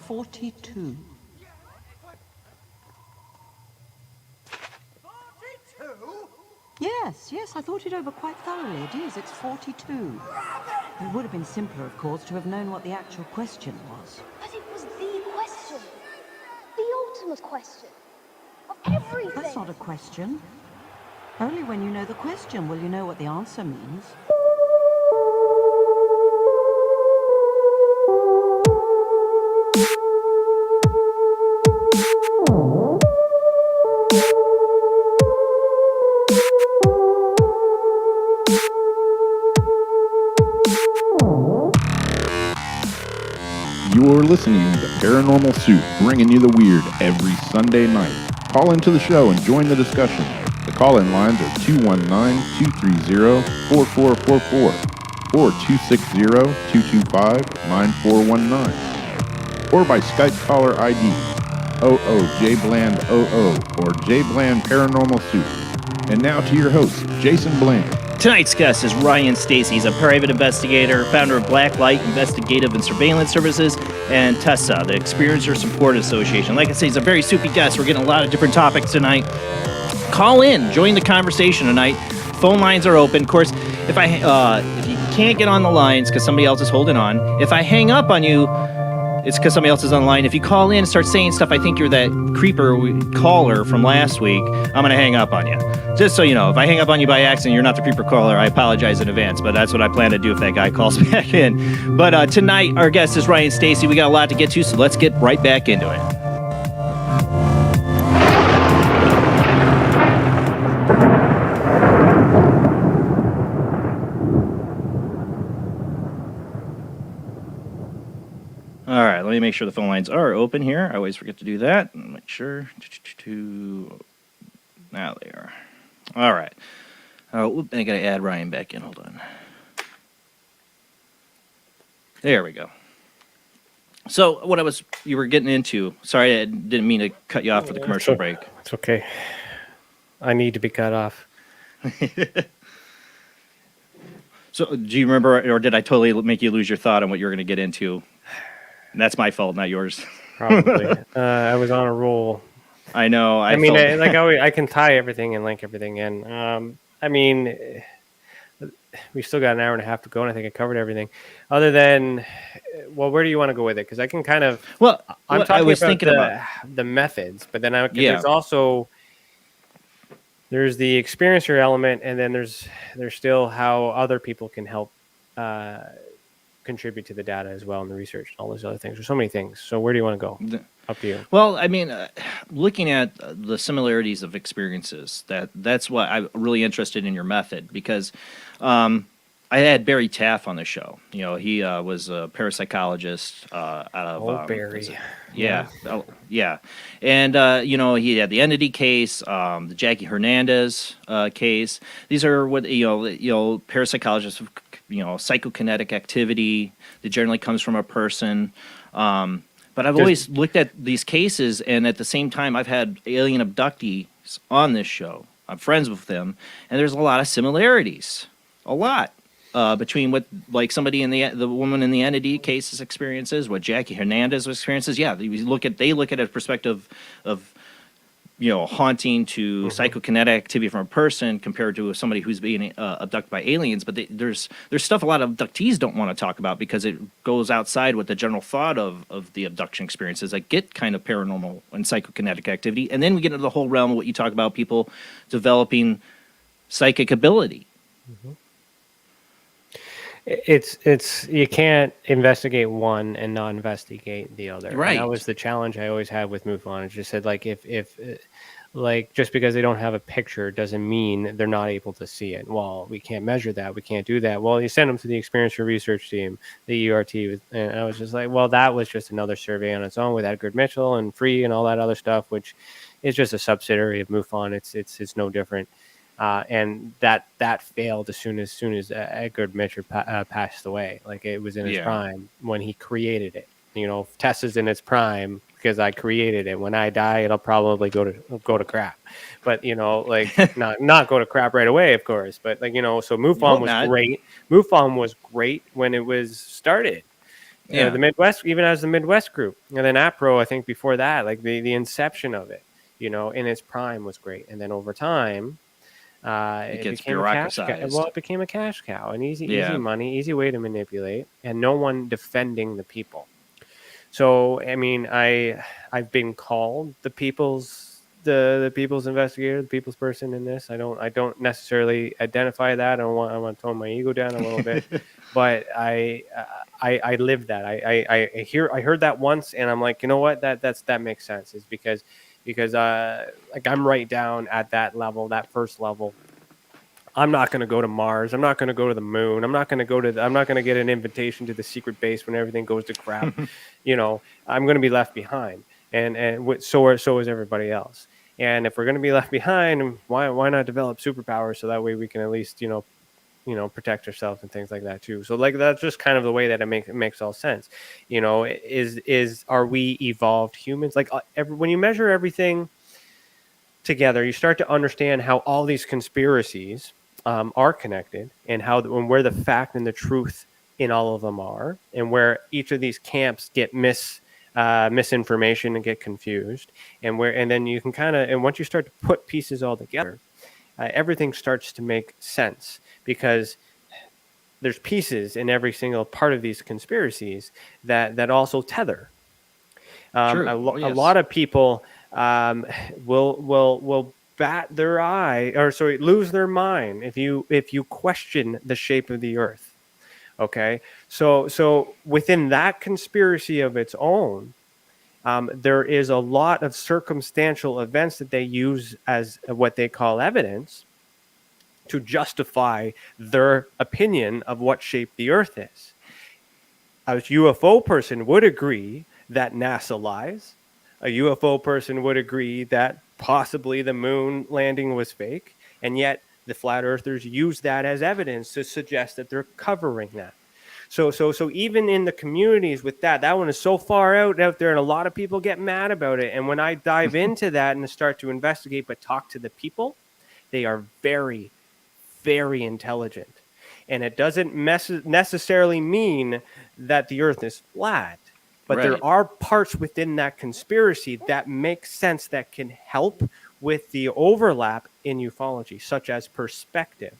42. Yes, I thought it over quite thoroughly. It is, it's 42. It would have been simpler, of course, to have known what the actual question was. But it was the question. The ultimate question. Of everything. That's not a question. Only when you know the question will you know what the answer means. You're listening to Paranormal Soup, bringing you the weird every Sunday night. Call into the show and join the discussion. The call-in lines are 219-230-4444 or 260-225-9419 or by Skype caller ID OOJBland00 or JBland Paranormal Soup. And now to your host, Jason Bland. Tonight's guest is Ryan Stacey. He's a private investigator, founder of Blacklight Investigative and Surveillance Services, and TESA, the Experiencer Support Association. Like I say, he's a very soupy guest. We're getting a lot of different topics tonight. Call in, join the conversation tonight. Phone lines are open. Of course, if you can't get on the lines because somebody else is holding on, if I hang up on you, it's because somebody else is online. If you call in and start saying stuff, I think you're that creeper caller from last week, I'm going to hang up on you. Just so you know, if I hang up on you by accident, you're not the creeper caller, I apologize in advance, but that's what I plan to do if that guy calls back in. But tonight, our guest is Ryan Stacey. We got a lot to get to, so let's get right back into it. All right, let me make sure the phone lines are open here. I always forget to do that. Make sure. Now they are. All right. I got to add Ryan back in. Hold on. There we go. So what you were getting into, sorry, I didn't mean to cut you off for the commercial break. It's okay. I need to be cut off. So do you remember, or did I totally make you lose your thought on what you were going to get into? And that's my fault, not yours. Probably. I was on a roll. I know. I can tie everything and link everything in. We still got an hour and a half to go, and I think I covered everything. Other than, well, where do you want to go with it? Because I can kind of. Well, I'm talking about the methods, but then there's also there's the experiencer element, and then there's still how other people can help contribute to the data as well and the research and all those other things. There's so many things. So where do you want to go? Up to you. Well, I mean, looking at the similarities of experiences, that's what I'm really interested in your method, because I had Barry Taff on the show. You know, he was a parapsychologist out of Barry. Yeah. And he had the entity case, the Jackie Hernandez case. These are what parapsychologists, psychokinetic activity that generally comes from a person. But I've always looked at these cases, and at the same time, I've had alien abductees on this show. I'm friends with them, and there's a lot of similarities, between what somebody in the woman in the entity case's experiences, what Jackie Hernandez experiences. Yeah, they look at a perspective of haunting to psychokinetic activity from a person compared to somebody who's being abducted by aliens. But there's stuff a lot of abductees don't want to talk about because it goes outside what the general thought of the abduction experiences that get kind of paranormal and psychokinetic activity. And then we get into the whole realm of what you talk about, people developing psychic ability. Mm-hmm. It's you can't investigate one and not investigate the other. Right. And that was the challenge I always had with MUFON. It just said if just because they don't have a picture doesn't mean they're not able to see it. Well, we can't measure that. We can't do that. Well, you send them to the experiencer research team, the ERT, and I was just like, well, that was just another survey on its own with Edgar Mitchell and Free and all that other stuff, which is just a subsidiary of MUFON. It's no different. And that failed as soon as Edgar Mitchell passed away. Like, it was in its prime when he created it. TESA's in its prime because I created it. When I die, it'll probably go to crap. But not go to crap right away, of course. But so MUFON was great. MUFON was great when it was started. The Midwest, even as the Midwest group, and then APRO, I think before that, like the inception of it, in its prime was great. And then over time, it became a cash cow. Well, it became a cash cow, an easy money, easy way to manipulate, and no one defending the people. So, I mean, I've been called the people's investigator, the people's person in this. I don't necessarily identify that. I want to tone my ego down a little bit, but I live that. I heard that once, and I'm like, you know what? That makes sense. Is because I'm right down at that level, that first level. I'm not going to go to Mars. I'm not going to go to the moon. I'm not going to get an invitation to the secret base when everything goes to crap. I'm going to be left behind, and so is everybody else. And if we're going to be left behind, why not develop superpowers so that way we can at least protect ourselves and things like that too. So that's just kind of the way that it makes all sense. Are we evolved humans? When you measure everything together, you start to understand how all these conspiracies are connected, and where the fact and the truth in all of them are, and where each of these camps get misinformation and get confused, and then you can and once you start to put pieces all together, everything starts to make sense, because there's pieces in every single part of these conspiracies that also tether True. A Yes. lot of people will bat their eye, or sorry, lose their mind if you question the shape of the Earth. Okay, so within that conspiracy of its own, there is a lot of circumstantial events that they use as what they call evidence to justify their opinion of what shape the Earth is. A UFO person would agree that NASA lies. A UFO person would agree that possibly the moon landing was fake. And yet the flat earthers use that as evidence to suggest that they're covering that. So even in the communities with that one is so far out there, and a lot of people get mad about it. And when I dive into that and start to investigate, but talk to the people, they are very, very intelligent. And it doesn't necessarily mean that the Earth is flat, but Right. there are parts within that conspiracy that make sense, that can help with the overlap in ufology, such as perspective.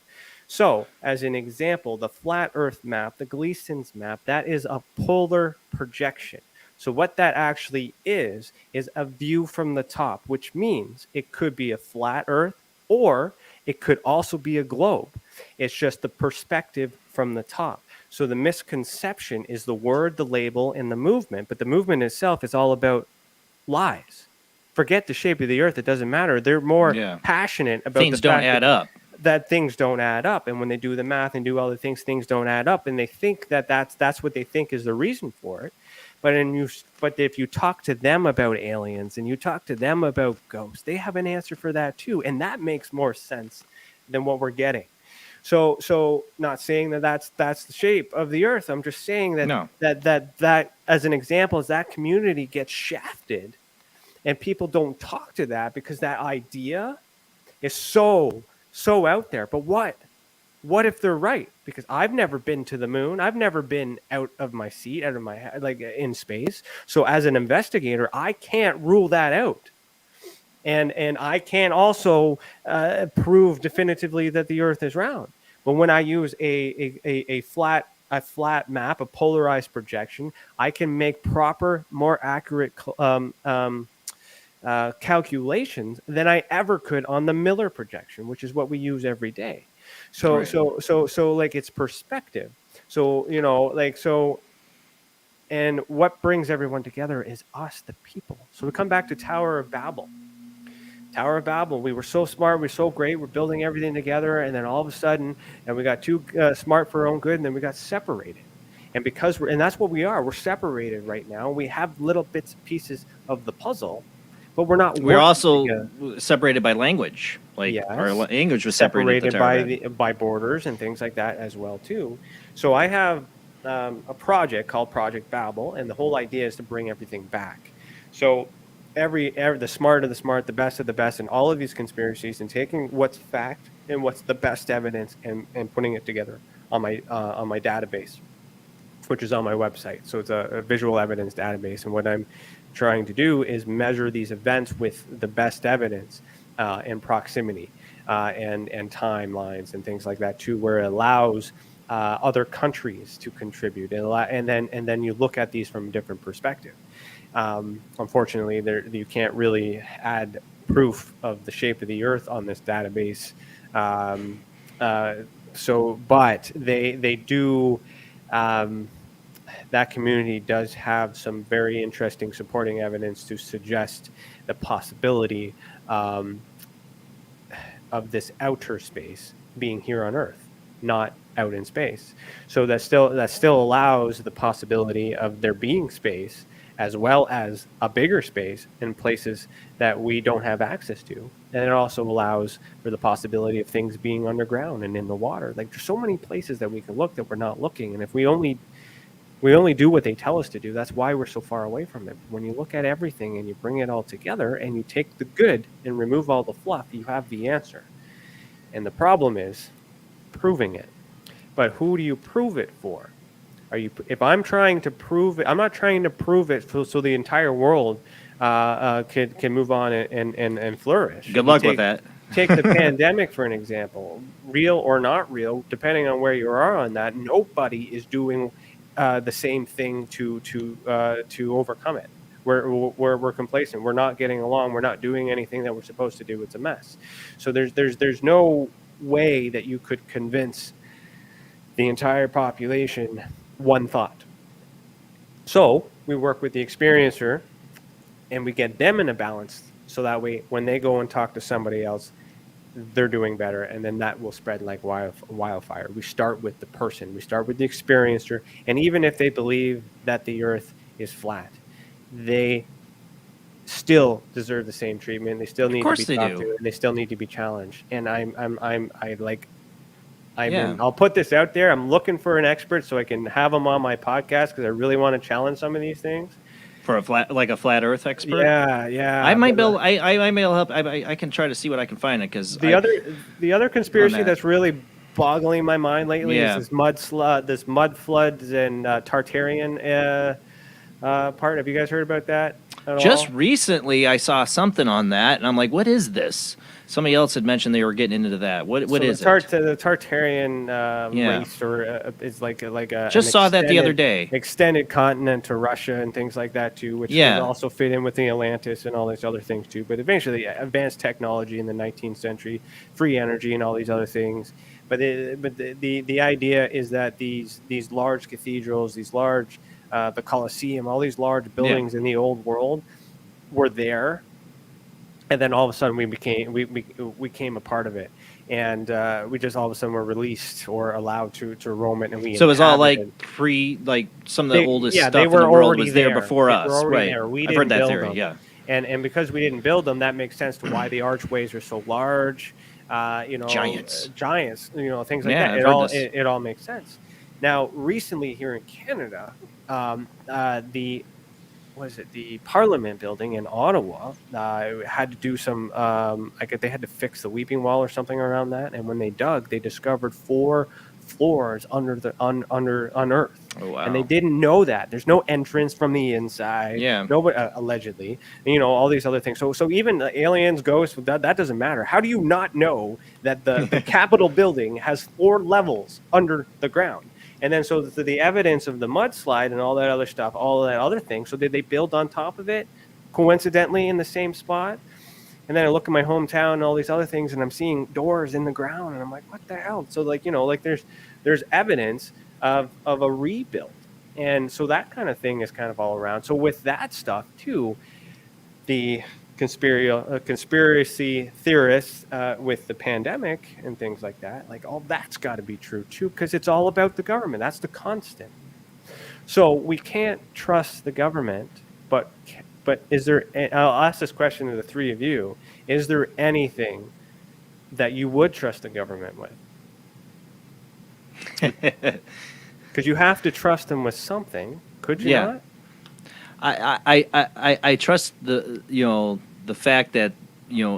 So, as an example, the flat Earth map, the Gleason's map, that is a polar projection. So what that actually is a view from the top, which means it could be a flat Earth, or it could also be a globe. It's just the perspective from the top. So the misconception is the word, the label, and the movement, but the movement itself is all about lies. Forget the shape of the Earth; it doesn't matter. They're more passionate about Things the don't fact add up. that things don't add up, and when they do the math and do all the things don't add up, and they think that that's what they think is the reason for it. But if you talk to them about aliens and you talk to them about ghosts, they have an answer for that too, and that makes more sense than what we're getting. So not saying that that's the shape of the Earth. I'm just saying that as an example, as that community gets shafted, and people don't talk to that because that idea is so out there. But what if they're right? Because I've never been to the moon. I've never been out of my seat, out of my head, like in space. So as an investigator, I can't rule that out. And I can also prove definitively that the Earth is round. But when I use a flat map, a polarized projection, I can make proper, more accurate calculations than I ever could on the Miller projection, which is what we use every day. So like it's perspective. And what brings everyone together is us, the people. So we come back to Tower of Babel. Tower of Babel. We were so smart. We're so great. We're building everything together. And then all of a sudden, and we got too smart for our own good. And then we got separated. And because and that's what we are. We're separated right now. We have little bits and pieces of the puzzle, but we're not. We're also separated by language. Like our language was separated by borders and things like that as well too. So I have a project called Project Babel, and the whole idea is to bring everything back. So every the smart of the smart, the best of the best, and all of these conspiracies, and taking what's fact and what's the best evidence, and putting it together on my database, which is on my website. So it's a visual evidence database, and what I'm trying to do is measure these events with the best evidence and proximity and timelines and things like that too, where it allows other countries to contribute, and then you look at these from a different perspective. Unfortunately, you can't really add proof of the shape of the Earth on this database. But they do. That community does have some very interesting supporting evidence to suggest the possibility of this outer space being here on Earth, not out in space. So that still allows the possibility of there being space, as well as a bigger space in places that we don't have access to. And it also allows for the possibility of things being underground and in the water. Like, there's so many places that we can look that we're not looking. And if we only do what they tell us to do, that's why we're so far away from it. When you look at everything and you bring it all together and you take the good and remove all the fluff, you have the answer. And the problem is proving it. But who do you prove it for? If I'm trying to prove it, I'm not trying to prove it so the entire world can move on and flourish. Good luck with that. Take the pandemic for an example. Real or not real, depending on where you are on that, nobody is doing the same thing to overcome it. We're complacent. We're not getting along. We're not doing anything that we're supposed to do. It's a mess. So there's no way that you could convince the entire population one thought. So we work with the experiencer and we get them in a balance, so that way when they go and talk to somebody else, they're doing better, and then that will spread like wildfire. We start with the person, we start with the experiencer, and even if they believe that the earth is flat, they still deserve the same treatment. They still need to be talked to, and they still need to be challenged. And I'll put this out there. I'm looking for an expert so I can have them on my podcast, because I really want to challenge some of these things. For a flat Earth expert. Yeah. I might be able. I may help. I can try to see what I can find it, because the other conspiracy that's really boggling my mind lately is this mud floods and Tartarian part. Have you guys heard about that at Just all? recently, I saw something on that, and I'm like, "What is this?" Somebody else had mentioned they were getting into that. What is it? The Tartarian race, or is like a just saw that the other day. Extended continent to Russia and things like that too, which would also fit in with the Atlantis and all these other things too. But eventually, advanced technology in the 19th century, free energy, and all these other things. But the idea is that these large cathedrals, these large the Colosseum, all these large buildings in the old world were there. And then all of a sudden we became a part of it, and we just all of a sudden were released or allowed to roam it, and we. So it was all like some of the oldest stuff in the world was there before us, right? I've heard that theory, and because we didn't build them, that makes sense to why the archways are so large. Giants, things like that. It all makes sense. Now, recently here in Canada, the Parliament building in Ottawa had to do some they had to fix the weeping wall or something around that, and when they dug, they discovered 4 floors under Earth. Oh, wow. And they didn't know that there's no entrance from the inside. Nobody allegedly, all these other things. So even aliens, ghosts, that doesn't matter. How do you not know that the Capitol building has 4 levels under the ground? And then so the evidence of the mudslide and all that other stuff, all of that other thing. So did they build on top of it, coincidentally in the same spot? And then I look at my hometown and all these other things, and I'm seeing doors in the ground, and I'm like, what the hell? So there's evidence of a rebuild, and so that kind of thing is kind of all around. So with that stuff too, the conspiracy theorists with the pandemic and things like that, like all that's got to be true too, because it's all about the government. That's the constant. So we can't trust the government, but is there, I'll ask this question to the 3 of you, is there anything that you would trust the government with? Because you have to trust them with something. Could you not? I trust the fact that,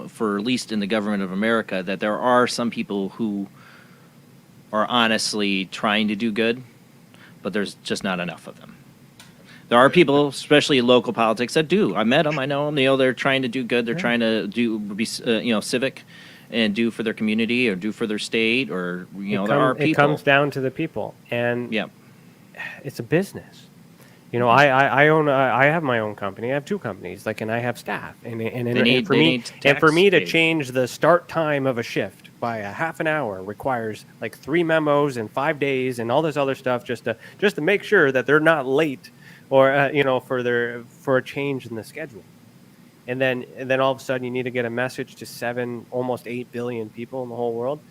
for at least in the government of America, that there are some people who are honestly trying to do good, but there's just not enough of them. There are people, especially in local politics, that do. I met them. I know them. They're trying to do good. They're trying to be civic and do for their community or do for their state, or there are people. It comes down to the people, and it's a business. I have my own company. I have 2 companies, and I have staff, and for me to change the start time of a shift by a half an hour requires 3 memos and 5 days and all this other stuff just to make sure that they're not late, or for a change in the schedule. And then all of a sudden you need to get a message to almost 8 billion people in the whole world.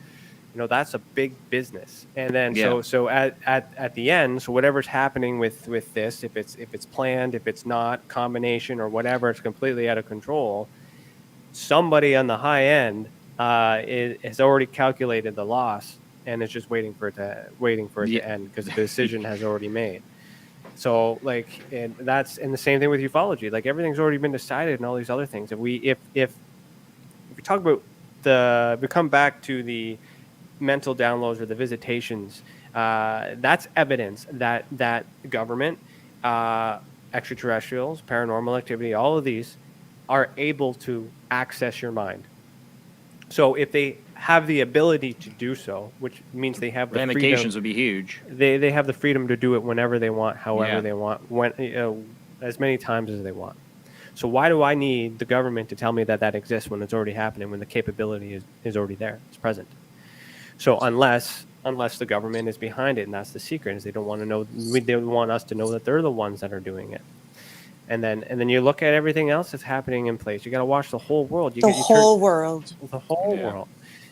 That's a big business. And then so at the end, so whatever's happening with this, if it's planned, if it's not, combination or whatever, it's completely out of control. Somebody on the high end has already calculated the loss and is just waiting for it to end, because the decision has already made. So and the same thing with ufology. Everything's already been decided and all these other things. If we talk about we come back to the mental downloads or the visitations, that's evidence that government, extraterrestrials, paranormal activity, all of these are able to access your mind. So if they have the ability to do so, which means they have the ramifications would be huge. They have the freedom to do it whenever they want, however they want, as many times as they want. So why do I need the government to tell me that that exists when it's already happening, when the capability is already there, it's present? So unless the government is behind it, and that's the secret, is they don't want to know, they don't want us to know that they're the ones that are doing it. And then you look at everything else that's happening in place. You got to watch the whole world. The whole world. The whole world.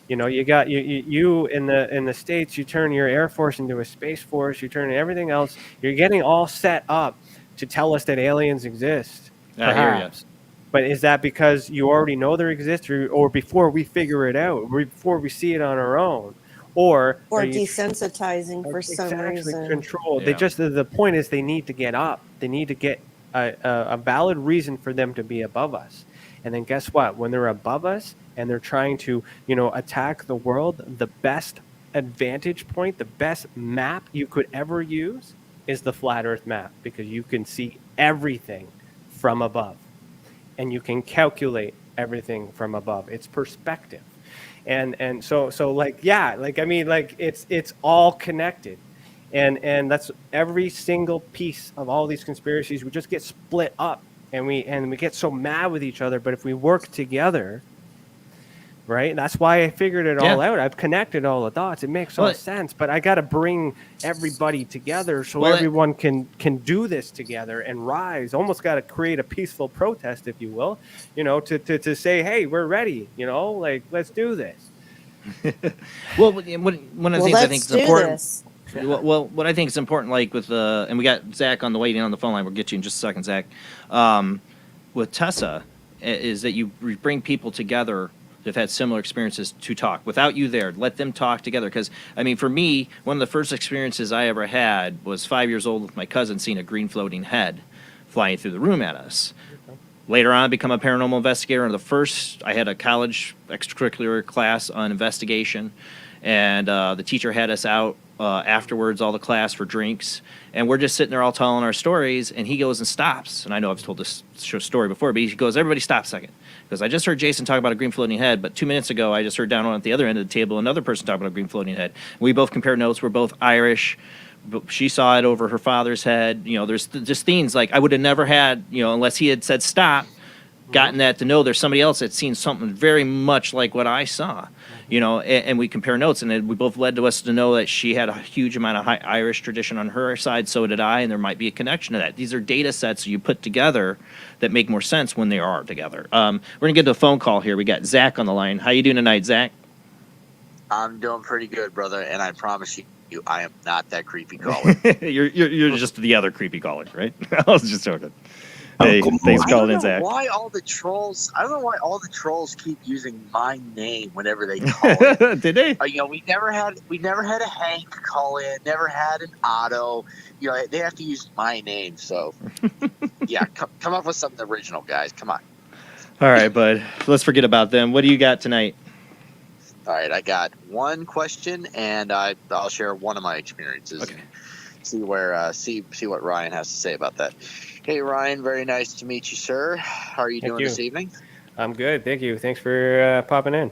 You know, you got you in the States, you turn your Air Force into a Space Force, you turn everything else. You're getting all set up to tell us that aliens exist. I hear you. Perhaps. But is that because you already know there exists, or before we figure it out, or before we see it on our own? Or are you desensitizing for some reason. control? They just, the point is they need to get up. They need to get a valid reason for them to be above us. And then guess what? When they're above us and they're trying to, attack the world, the best advantage point, the best map you could ever use is the flat Earth map, because you can see everything from above and you can calculate everything from above. It's perspective. And so it's all connected. And that's every single piece of all these conspiracies. We just get split up and we get so mad with each other. But if we work together, right? That's why I figured it all out. I've connected all the dots. It makes all sense. But I got to bring everybody together so everyone can do this together and rise. Almost got to create a peaceful protest, if you will, to say, hey, we're ready. Let's do this. Well, one of the things I think is important. Well, what I think is important, like with and we got Zach on the waiting on the phone line. We'll get you in just a second, Zach. With TESA, is that you bring people together that have had similar experiences to talk without you there. Let them talk together. Because I mean, for me, one of the first experiences I ever had was 5 years old with my cousin seeing a green floating head flying through the room at us. Later on, I become a paranormal investigator. And I had a college extracurricular class on investigation, and the teacher had us out afterwards, all the class, for drinks, and we're just sitting there all telling our stories, and he goes and stops. And I know I've told this story before, but he goes, everybody stop a second, because I just heard Jason talk about a green floating head, but 2 minutes ago I just heard down on at the other end of the table another person talk about a green floating head. We both compared notes. We're both Irish. She saw it over her father's head. There's just things like I would have never had, unless he had said stop, gotten that to know there's somebody else that's seen something very much like what I saw, and we compare notes, and we both led to us to know that she had a huge amount of high Irish tradition on her side, so did I, and there might be a connection to that. These are data sets you put together that make more sense when they are together. We're going to get to a phone call here. We got Zach on the line. How you doing tonight, Zach? I'm doing pretty good, brother, and I promise you, I am not that creepy caller. you're just the other creepy caller, right? I was just joking. Hey, thanks for calling in, Zach. I don't know why all the trolls keep using my name whenever they call in. Did they? We never had a Hank call in, never had an Otto. They have to use my name. So, yeah, come up with something original, guys. Come on. All right, bud. Let's forget about them. What do you got tonight? All right, I got one question, and I'll share one of my experiences. Okay. See what Ryan has to say about that. Hey, Ryan, very nice to meet you, sir. How are you doing this evening? I'm good, thank you. Thanks for popping in.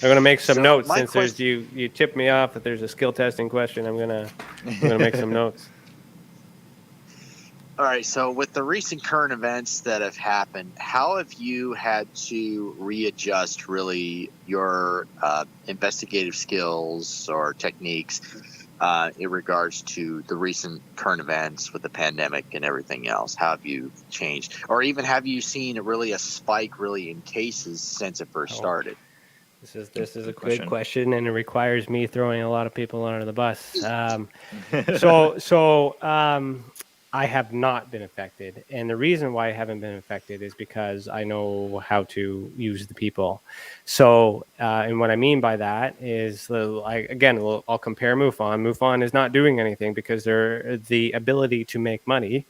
I'm gonna make some notes since you tipped me off that there's a skill testing question. I'm gonna make some notes. All right. So with the recent current events that have happened, how have you had to readjust really your investigative skills or techniques in regards to the recent current events with the pandemic and everything else? How have you changed? Or even have you seen a spike really in cases since it first started? This is a good question, and it requires me throwing a lot of people under the bus. I have not been affected, and the reason why I haven't been affected is because I know how to use the people. So, and what I mean by that is, I'll compare MUFON. MUFON is not doing anything because the ability to make money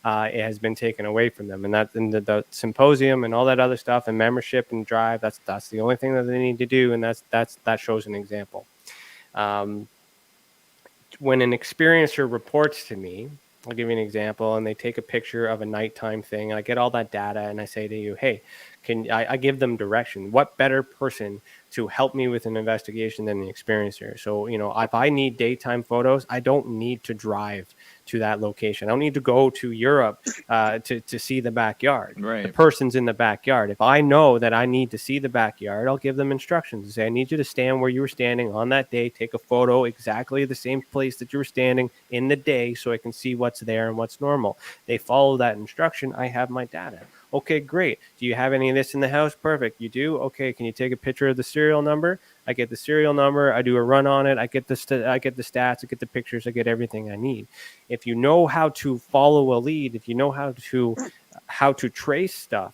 it has been taken away from them, and the symposium and all that other stuff and membership and drive. That's the only thing that they need to do, and that shows an example. When an experiencer reports to me, I'll give you an example, and they take a picture of a nighttime thing. I get all that data, and I say to you, hey, I give them direction. What better person to help me with an investigation than the experiencer? So, if I need daytime photos, I don't need to drive to that location. I don't need to go to Europe to see the backyard. Right. The person's in the backyard. If I know that I need to see the backyard, I'll give them instructions and say, I need you to stand where you were standing on that day, take a photo exactly the same place that you were standing in the day so I can see what's there and what's normal. They follow that instruction. I have my data. Okay, great. Do you have any of this in the house? Perfect. You do? Okay, can you take a picture of the serial number? I get the serial number. I do a run on it. I get the stats. I get the pictures. I get everything I need. If you know how to follow a lead, if you know how to trace stuff,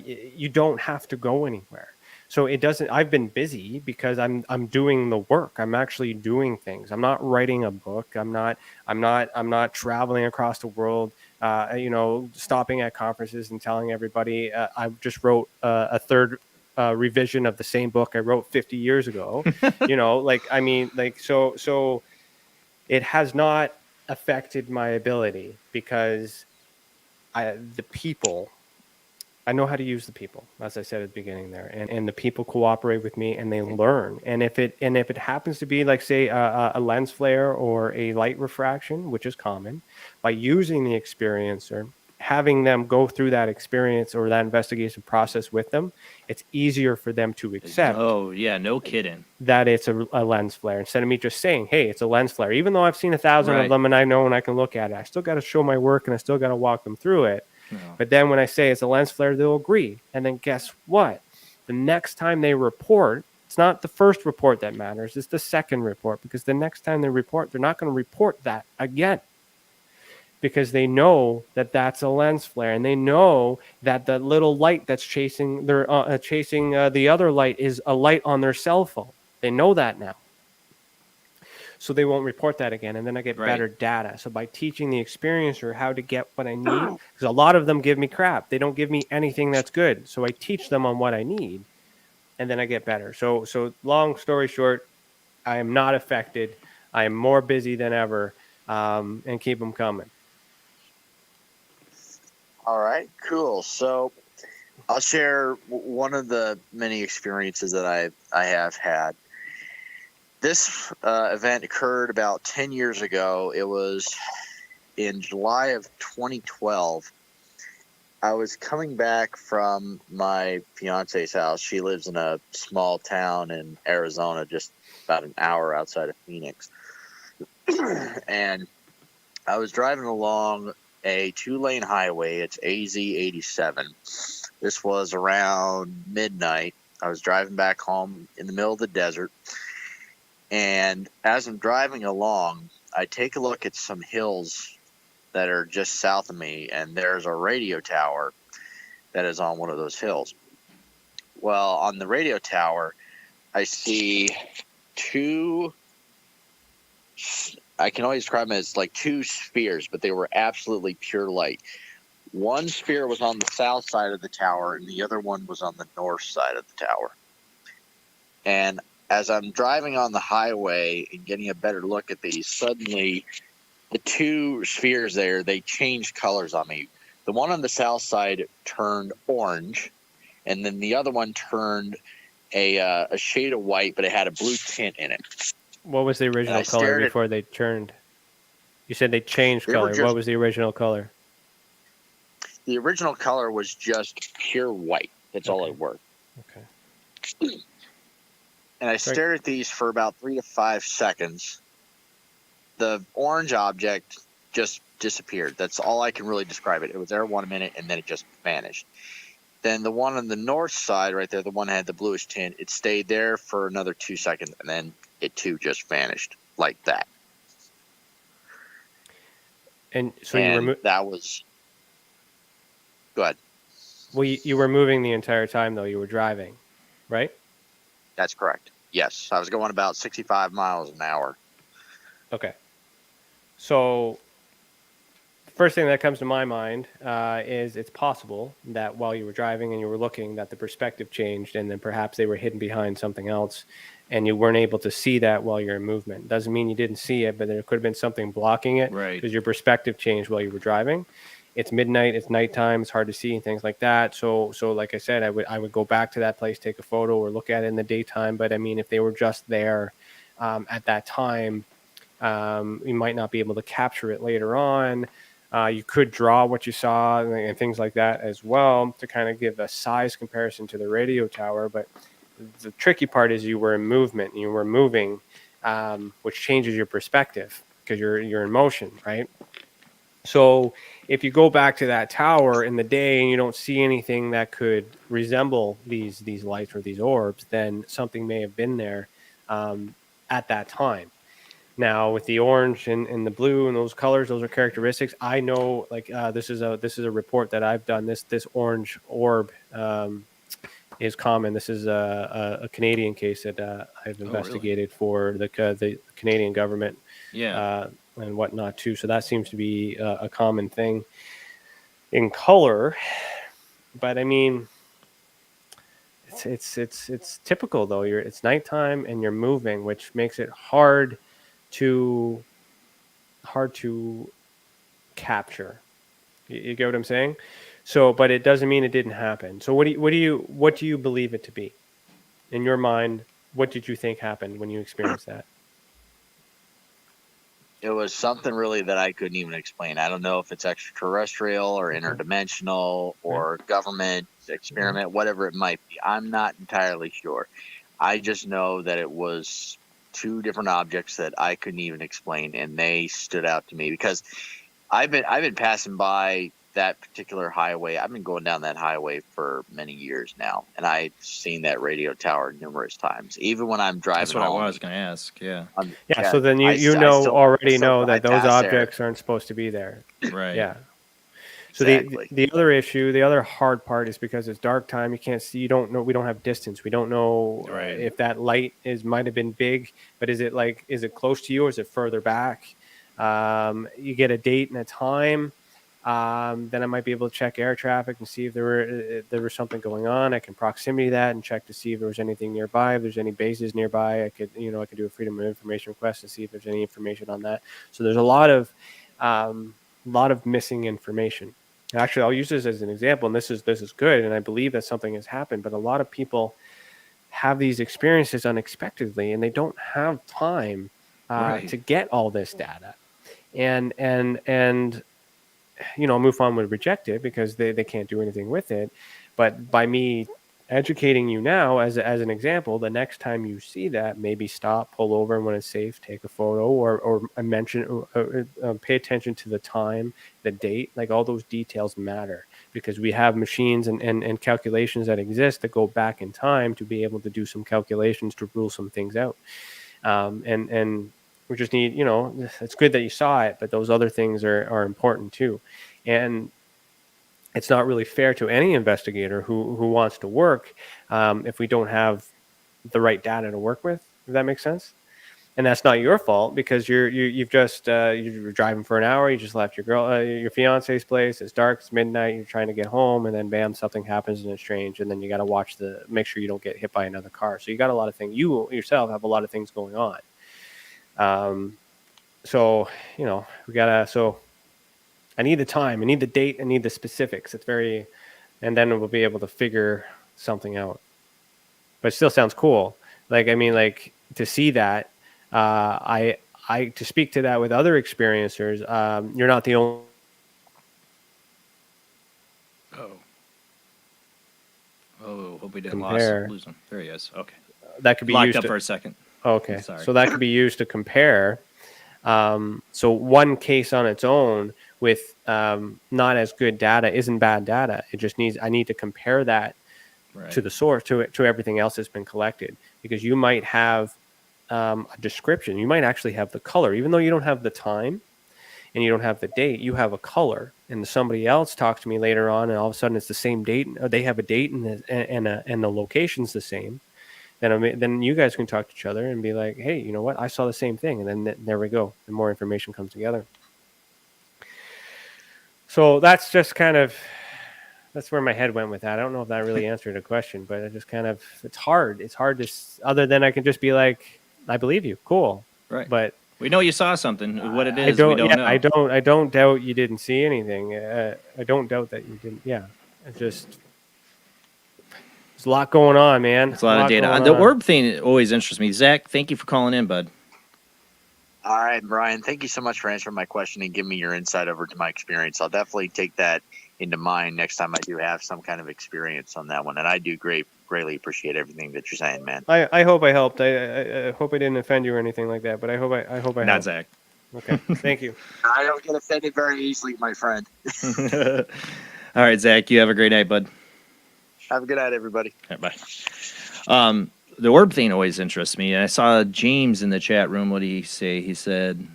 you don't have to go anywhere. So it doesn't. I've been busy because I'm doing the work. I'm actually doing things. I'm not writing a book. I'm not traveling across the world. Stopping at conferences and telling everybody I just wrote a third revision of the same book I wrote 50 years ago. So it has not affected my ability because I know how to use the people, as I said at the beginning there, and the people cooperate with me and they learn. And if it happens to be like, say, a lens flare or a light refraction, which is common, by using the experiencer, having them go through that experience or that investigation process with them, it's easier for them to accept. Oh, yeah, no kidding. That it's a lens flare instead of me just saying, hey, it's a lens flare. Even though I've seen 1,000 of them and I know and I can look at it, I still got to show my work and I still got to walk them through it. No. But then when I say it's a lens flare, they'll agree. And then guess what? The next time they report, it's not the first report that matters. It's the second report, because the next time they report, they're not going to report that again, because they know that that's a lens flare, and they know that the little light that's chasing the other light is a light on their cell phone. They know that now. So they won't report that again, and then I get better data. So by teaching the experiencer how to get what I need, because a lot of them give me crap. They don't give me anything that's good. So I teach them on what I need, and then I get better. So long story short, I am not affected. I am more busy than ever, and keep them coming. All right, cool. So I'll share one of the many experiences that I have had. This event occurred about 10 years ago. It was in July of 2012. I was coming back from my fiance's house. She lives in a small town in Arizona, just about an hour outside of Phoenix. And I was driving along a 2-lane highway. It's AZ 87. This was around midnight. I was driving back home in the middle of the desert. And as I'm driving along, I take a look at some hills that are just south of me, and there's a radio tower that is on one of those hills. Well, on the radio tower, I see I can only describe them as like two spheres, but they were absolutely pure light. One sphere was on the south side of the tower, and the other one was on the north side of the tower. And as I'm driving on the highway and getting a better look at these, suddenly the two spheres there, they changed colors on me. The one on the south side turned orange, and then the other one turned a shade of white, but it had a blue tint in it. What was the original color before they turned? You said they changed color. What was the original color? The original color was just pure white. That's all it were. Okay. And I stared at these for about 3 to 5 seconds. The orange object just disappeared. That's all I can really describe it. It was there 1 minute, and then it just vanished. Then the one on the north side right there, the one that had the bluish tint, it stayed there for another 2 seconds, and then it too just vanished like that. And so that was... Go ahead. Well, you were moving the entire time, though. You were driving, right? That's correct. Yes. I was going about 65 miles an hour. Okay. So the first thing that comes to my mind is it's possible that while you were driving and you were looking, that the perspective changed, and then perhaps they were hidden behind something else, and you weren't able to see that while you're in movement. Doesn't mean you didn't see it, but there could have been something blocking it because your perspective changed while you were driving. It's midnight, it's nighttime, it's hard to see and things like that. So like I said, I would go back to that place, take a photo or look at it in the daytime. But I mean, if they were just there at that time, You might not be able to capture it later on. You could draw what you saw and things like that as well to kind of give a size comparison to the radio tower. But the tricky part is you were in movement, you were moving, which changes your perspective because you're in motion, right? So if you go back to that tower in the day and you don't see anything that could resemble these lights or these orbs, then something may have been there at that time. Now with the orange and the blue and those colors, those are characteristics. I know, like this is a report that I've done. This orange orb is common. This is a Canadian case that I've investigated for the Canadian government. Yeah. And whatnot too. So that seems to be a common thing in color. But I mean, it's typical though. It's nighttime and you're moving, which makes it hard to capture. You get what I'm saying? So, but it doesn't mean it didn't happen. So what do you believe it to be? In your mind, what did you think happened when you experienced that? It was something really that I couldn't even explain. I don't know if it's extraterrestrial or interdimensional or government experiment, whatever it might be. I'm not entirely sure. I just know that it was two different objects that I couldn't even explain, and they stood out to me because I've been passing by that particular highway. I've been going down that highway for many years now, and I've seen that radio tower numerous times. Even when I'm driving That's what home, I was going to ask. Yeah. Yeah. So then you already know that those objects aren't supposed to be there. Right. Yeah. So exactly. the other issue, the other hard part is because it's dark time. You can't see. You don't know. We don't have distance. We don't know if that light might have been big, but is it close to you or is it further back? You get a date and a time. Then I might be able to check air traffic and see if there was something going on. I can proximity that and check to see if there was anything nearby. If there's any bases nearby, I could do a Freedom of Information request to see if there's any information on that. So there's a lot of missing information. Actually, I'll use this as an example, and this is good, and I believe that something has happened. But a lot of people have these experiences unexpectedly, and they don't have time to get all this data, and MUFON would reject it because they can't do anything with it. But by me educating you now as an example, the next time you see that, maybe stop, pull over, and when it's safe, take a photo or mention, pay attention to the time, the date. Like all those details matter because we have machines and calculations that exist that go back in time to be able to do some calculations to rule some things out. And we just need, it's good that you saw it, but those other things are important too. And it's not really fair to any investigator who wants to work if we don't have the right data to work with, if that makes sense. And that's not your fault because you're driving for an hour. You just left your fiance's place. It's dark. It's midnight. You're trying to get home, and then bam, something happens and it's strange. And then you got to make sure you don't get hit by another car. So you got a lot of things. You yourself have a lot of things going on. So I need the time, I need the date, I need the specifics. And then we'll be able to figure something out. But it still sounds cool. To see that, to speak to that with other experiencers, you're not the only. Oh, hope we didn't lose him. There he is. Okay. That could be locked used up for a second. Okay. Sorry. So that could be used to compare. So one case on its own with not as good data isn't bad data. It just I need to compare that to the source, to everything else that's been collected, because you might have a description. You might actually have the color, even though you don't have the time and you don't have the date, you have a color. And somebody else talks to me later on and all of a sudden it's the same date. Or they have a date and the location's the same. Then you guys can talk to each other and be like, hey, you know what? I saw the same thing. And then there we go. And more information comes together. So that's just that's where my head went with that. I don't know if that really answered a question, but it's hard. It's hard to, other than I can just be like, I believe you. Cool. Right. But we know you saw something. What it is, we don't know. I don't doubt you didn't see anything. I don't doubt that you didn't. Yeah. It's just, there's a lot going on, man. There's a lot of data. The orb thing always interests me. Zach, thank you for calling in, bud. All right, Brian, thank you so much for answering my question and giving me your insight over to my experience. I'll definitely take that into mind next time I do have some kind of experience on that one. And I do greatly appreciate everything that you're saying, man. I hope I helped. I hope I didn't offend you or anything like that, but I hope I Not helped. Zach. Okay, thank you. I don't get offended very easily, my friend. All right, Zach, you have a great night, bud. Have a good night, everybody. All right, bye. The orb thing always interests me. I saw James in the chat room. What did he say? He said,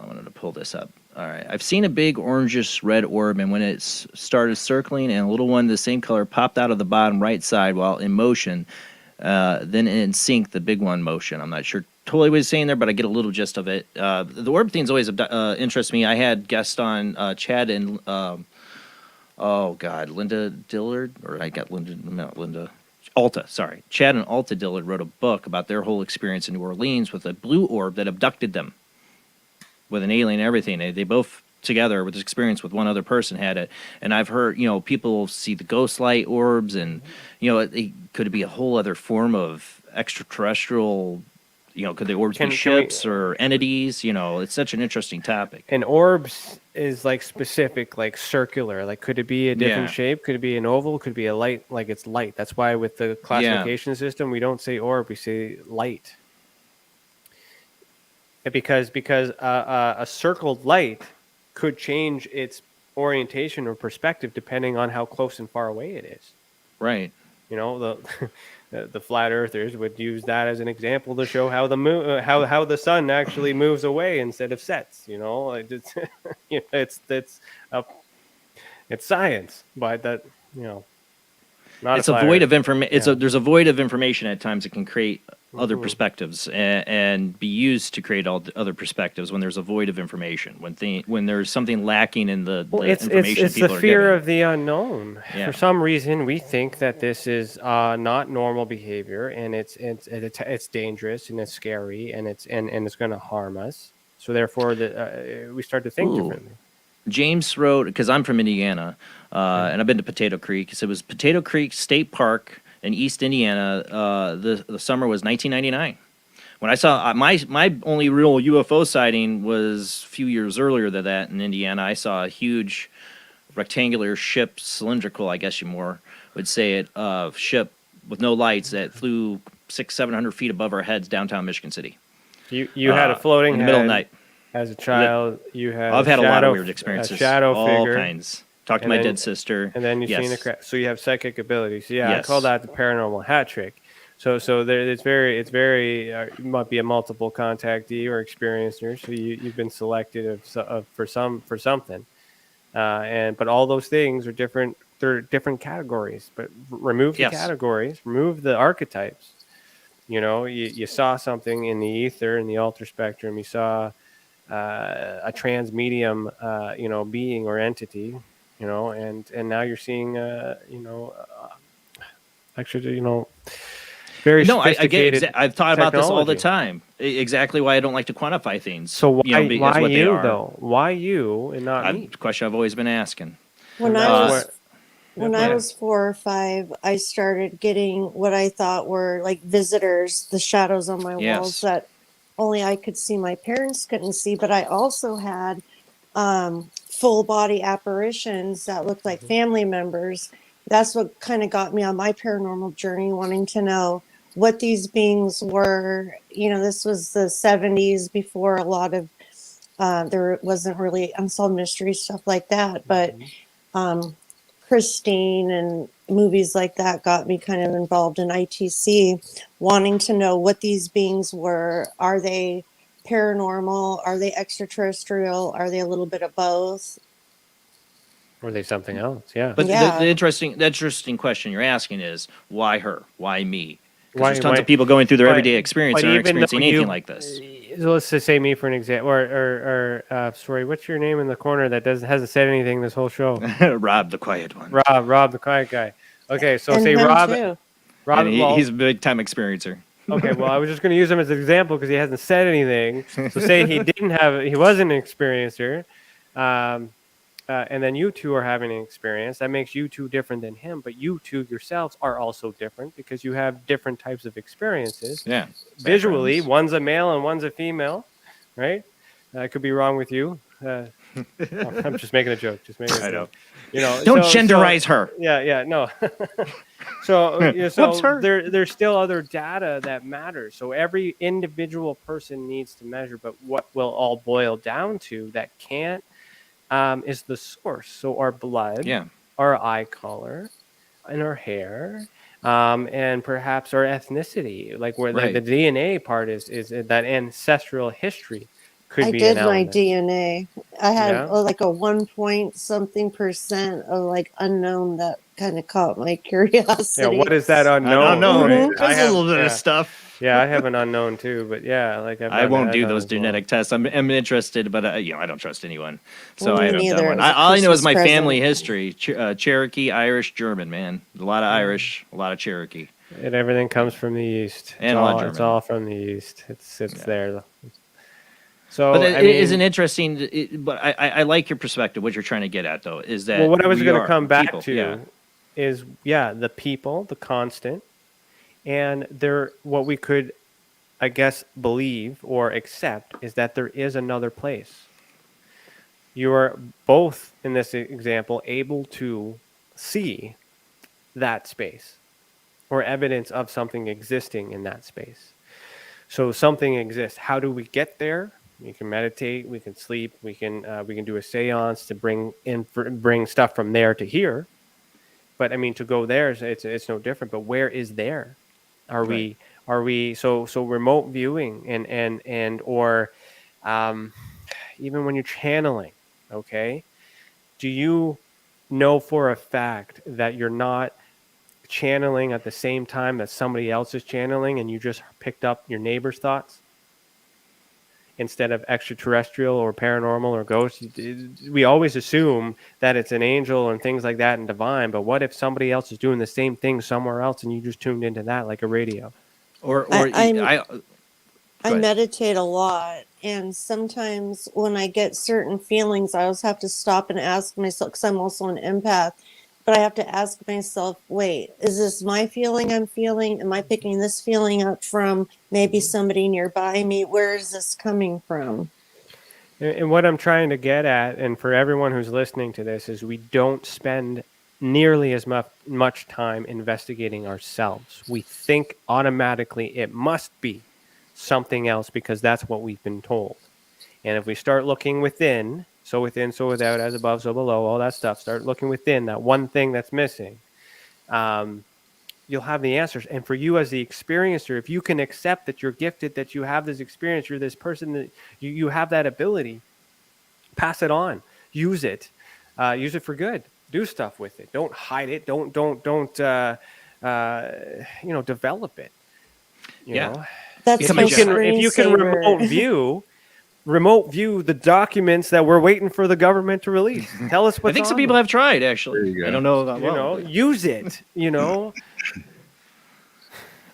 I wanted to pull this up. All right. I've seen a big orangish red orb, and when it started circling and a little one the same color popped out of the bottom right side while in motion, then in sync, the big one motion. I'm not sure totally what he's saying there, but I get a little gist of it. The orb thing's always interests me. I had guests on Chad and, Linda Dillard, or I got Linda. Alta, sorry. Chad and Alta Dillard wrote a book about their whole experience in New Orleans with a blue orb that abducted them with an alien and everything. They both together with this experience with one other person had it. And I've heard, people see the ghost light orbs and, it could be a whole other form of extraterrestrial, could the orbs be ships or entities? It's such an interesting topic. And orbs is like specific, like circular. Like, could it be a different shape? Could it be an oval? Could it be a light? Like, it's light. That's why with the classification system, we don't say orb, we say light. Because a circled light could change its orientation or perspective depending on how close and far away it is. Right. The flat earthers would use that as an example to show how the moon, how the sun actually moves away instead of sets. It's science, but that not it's a void of information. There's a void of information at times that can create other perspectives and be used to create all the other perspectives when there's a void of information, when there's something lacking in the information. It's the fear of the unknown. Yeah. For some reason, we think that this is not normal behavior, and it's dangerous and it's scary and it's going to harm us. So therefore, we start to think differently. James wrote, because I'm from Indiana, and I've been to Potato Creek. So it was Potato Creek State Park in East Indiana. The summer was 1999. When I saw my only real UFO sighting was a few years earlier than that in Indiana. I saw a huge rectangular ship, cylindrical, I guess you more would say it, ship with no lights that flew 600-700 feet above our heads downtown Michigan City. You had a floating in the middle of the night. As a child, you had. I've had a lot of weird experiences. A shadow all figure. Kinds. Talked to my dead sister. And then you've seen the crap. So you have psychic abilities. Yeah, yes. I call that the paranormal hat trick. So there, it's very. It might be a multiple contactee or experiencer. So you've been selected for something, but all those things are different. They're different categories. But remove the categories. Remove the archetypes. You saw something in the ether, in the alter spectrum. You saw a trans medium, being or entity, and now you're seeing, very sophisticated. I've thought about this all the time. Exactly why I don't like to quantify things. So why you though? Why you and not me? The question I've always been asking. When I was 4 or 5, I started getting what I thought were like visitors, the shadows on my walls that only I could see, my parents couldn't see, but I also had full body apparitions that looked like family members. That's what kind of got me on my paranormal journey, wanting to know what these beings were. This was the 70s, before a lot of, there wasn't really unsolved mystery stuff like that, but Christine and movies like that got me kind of involved in ITC, wanting to know what these beings were. Are they paranormal? Are they extraterrestrial? Are they a little bit of both? Or are they something else? Yeah. But the interesting question you're asking is, why her? Why me? Because there's tons of people going through their everyday experience and aren't experiencing anything like this. So let's just say me for an example, or sorry, what's your name in the corner that hasn't said anything this whole show? Rob, the quiet one. Rob, the quiet guy. Okay, so and say Rob. Too. Rob, he's a big time experiencer. Okay, well, I was just going to use him as an example because he hasn't said anything. So say he wasn't an experiencer, and then you two are having an experience. That makes you two different than him, but you two yourselves are also different because you have different types of experiences. Yeah. Visually, one's a male and one's a female, right? I could be wrong with you. I'm just making a joke. Just making a joke. You know, Don't genderize her. Yeah, no. So, Whoops, her. there's still other data that matters. So every individual person needs to measure, but what will all boil down to that can't is the source. So our blood, our eye color, and our hair, and perhaps our ethnicity, like where the DNA part is that ancestral history could I be an did my element. DNA. I had Yeah. like a 1 point something percent of like unknown that kind of caught my curiosity. Yeah, what is that unknown? Unknown. Right? There's a little bit of stuff. Yeah, I have an unknown too, but yeah, like I won't do done those as well. genetic tests. I'm interested, but I don't trust anyone, so Me I haven't done neither. one. It was a All I know is Christmas my present. family history: Cherokee, Irish, German. Man, a lot of Irish, a lot of Cherokee, And everything comes from the east. and a lot of It's German. all from the east. It's there. So But I it mean, is an interesting. But I like your perspective. What you're trying to get at, though, is that well, what I was we going to are come back people, to is the people, the constant, and what we could, I guess, believe or accept is that there is another place. You are both in this example able to see that space or evidence of something existing in that space. So something exists. How do we get there? We can meditate. We can sleep. We can do a séance to bring stuff from there to here. But I mean, to go there, it's no different. But where is there? Are we so remote viewing and or even when you're channeling? Okay, do you know for a fact that you're not channeling at the same time that somebody else is channeling, and you just picked up your neighbor's thoughts instead of extraterrestrial or paranormal or ghosts? We always assume that it's an angel and things like that and divine, but what if somebody else is doing the same thing somewhere else and you just tuned into that like a radio? I meditate a lot, and sometimes when I get certain feelings, I always have to stop and ask myself, because I'm also an empath, but I have to ask myself, wait, is this my feeling I'm feeling? Am I picking this feeling up from maybe somebody nearby me? Where is this coming from? And what I'm trying to get at, and for everyone who's listening to this, is we don't spend nearly as much time investigating ourselves. We think automatically it must be something else because that's what we've been told. And if we start looking within, so without, as above, so below, all that stuff, start looking within that one thing that's missing, you'll have the answers. And for you as the experiencer, if you can accept that you're gifted, that you have this experience, you're this person, that you have that ability, pass it on, use it for good, do stuff with it. Don't hide it. Don't develop it. You know? That's if you can remote view the documents that we're waiting for the government to release. Tell us what I think some people have tried, actually. I don't know that well. Use it,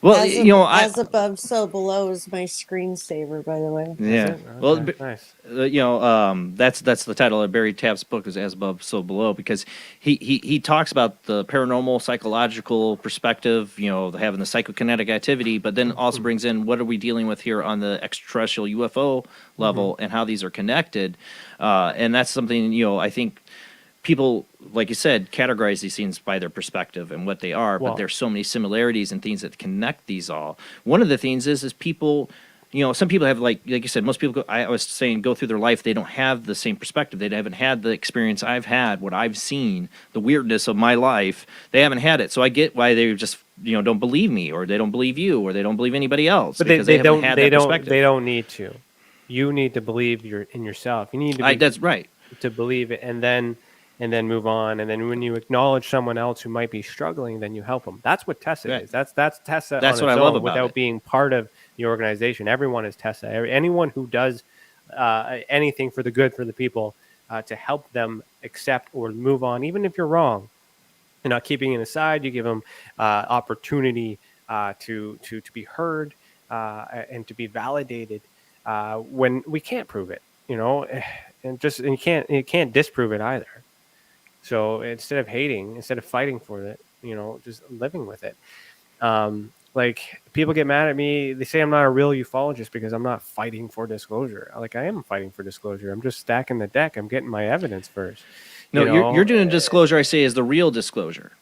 Well, as above, so below is my screensaver, by the way. Yeah. Well, nice. That's the title of Barry Tapp's book, is As Above, So Below, because he talks about the paranormal psychological perspective, having the psychokinetic activity, but then also brings in what are we dealing with here on the extraterrestrial UFO level and how these are connected. And that's something, I think people, like you said, categorize these things by their perspective and what they are, but there's so many similarities and things that connect these all. One of the things is people, some people have, like you said, most people, I was saying, go through their life, they don't have the same perspective. They haven't had the experience I've had, what I've seen, the weirdness of my life. They haven't had it. So I get why they just, don't believe me, or they don't believe you, or they don't believe anybody else. But because they haven't don't, had they that don't, perspective. they don't need to. You need to believe in yourself. You need to be, that's right. To believe it, and then move on. And then when you acknowledge someone else who might be struggling, then you help them. That's what TESA is. That's TESA. That's on what its I love own, about without it. being part of the organization. Everyone is TESA. Anyone who does anything for the good for the people to help them accept or move on, even if you're wrong, you're not keeping it aside. You give them opportunity to be heard and to be validated when we can't prove it. And you can't disprove it either. So instead of hating, instead of fighting for it, just living with it. Like, people get mad at me. They say I'm not a real ufologist because I'm not fighting for disclosure. Like, I am fighting for disclosure. I'm just stacking the deck. I'm getting my evidence first. No, you're doing disclosure. I say is the real disclosure.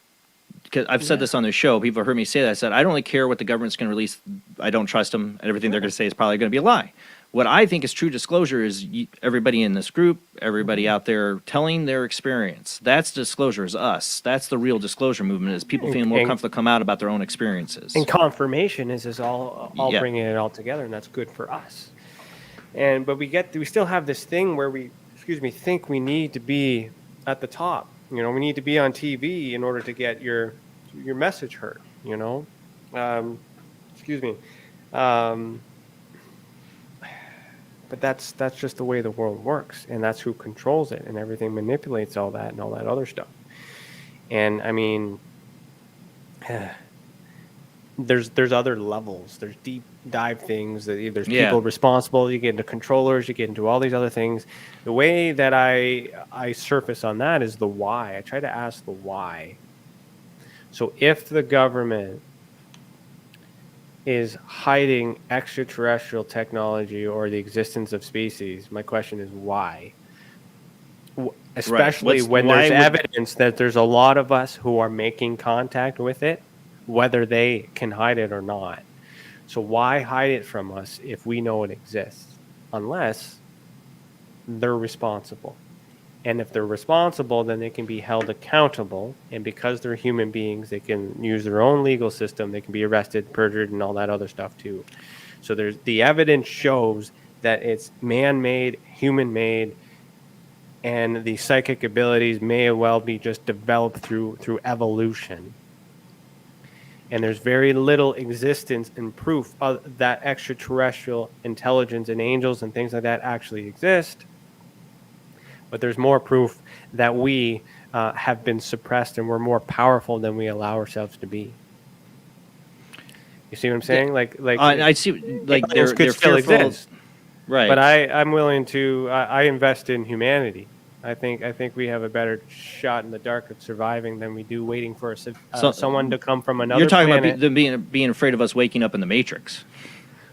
Because I've said this on the show. People have heard me say that. I said I don't really care what the government's going to release. I don't trust them. And everything they're going to say is probably going to be a lie. What I think is true disclosure is everybody in this group, everybody out there telling their experience. That's disclosure, is us. That's the real disclosure movement, is people feeling more comfortable to come out about their own experiences. And confirmation is all bringing it all together, and that's good for us. But we still have this thing where we think we need to be at the top. We need to be on TV in order to get your message heard. But that's just the way the world works, and that's who controls it, and everything manipulates all that and all that other stuff. And I mean, there's other levels. There's deep dive things. There's people responsible. You get into controllers. You get into all these other things. The way that I surface on that is the why. I try to ask the why. So if the government is hiding extraterrestrial technology or the existence of species, my question is why? Especially when there's evidence that there's a lot of us who are making contact with it, whether they can hide it or not. So why hide it from us if we know it exists? Unless they're responsible. And if they're responsible, then they can be held accountable. And because they're human beings, they can use their own legal system. They can be arrested, perjured, and all that other stuff too. So the evidence shows that it's man-made, human-made, and the psychic abilities may well be just developed through evolution. And there's very little existence and proof of that extraterrestrial intelligence and angels and things like that actually exist. But there's more proof that we have been suppressed and we're more powerful than we allow ourselves to be. You see what I'm saying? Like I see. Like they're still fearful, exist, right? But I'm willing to. I invest in humanity. I think we have a better shot in the dark of surviving than we do waiting for someone to come from another. You're talking planet. about them being afraid of us waking up in the Matrix.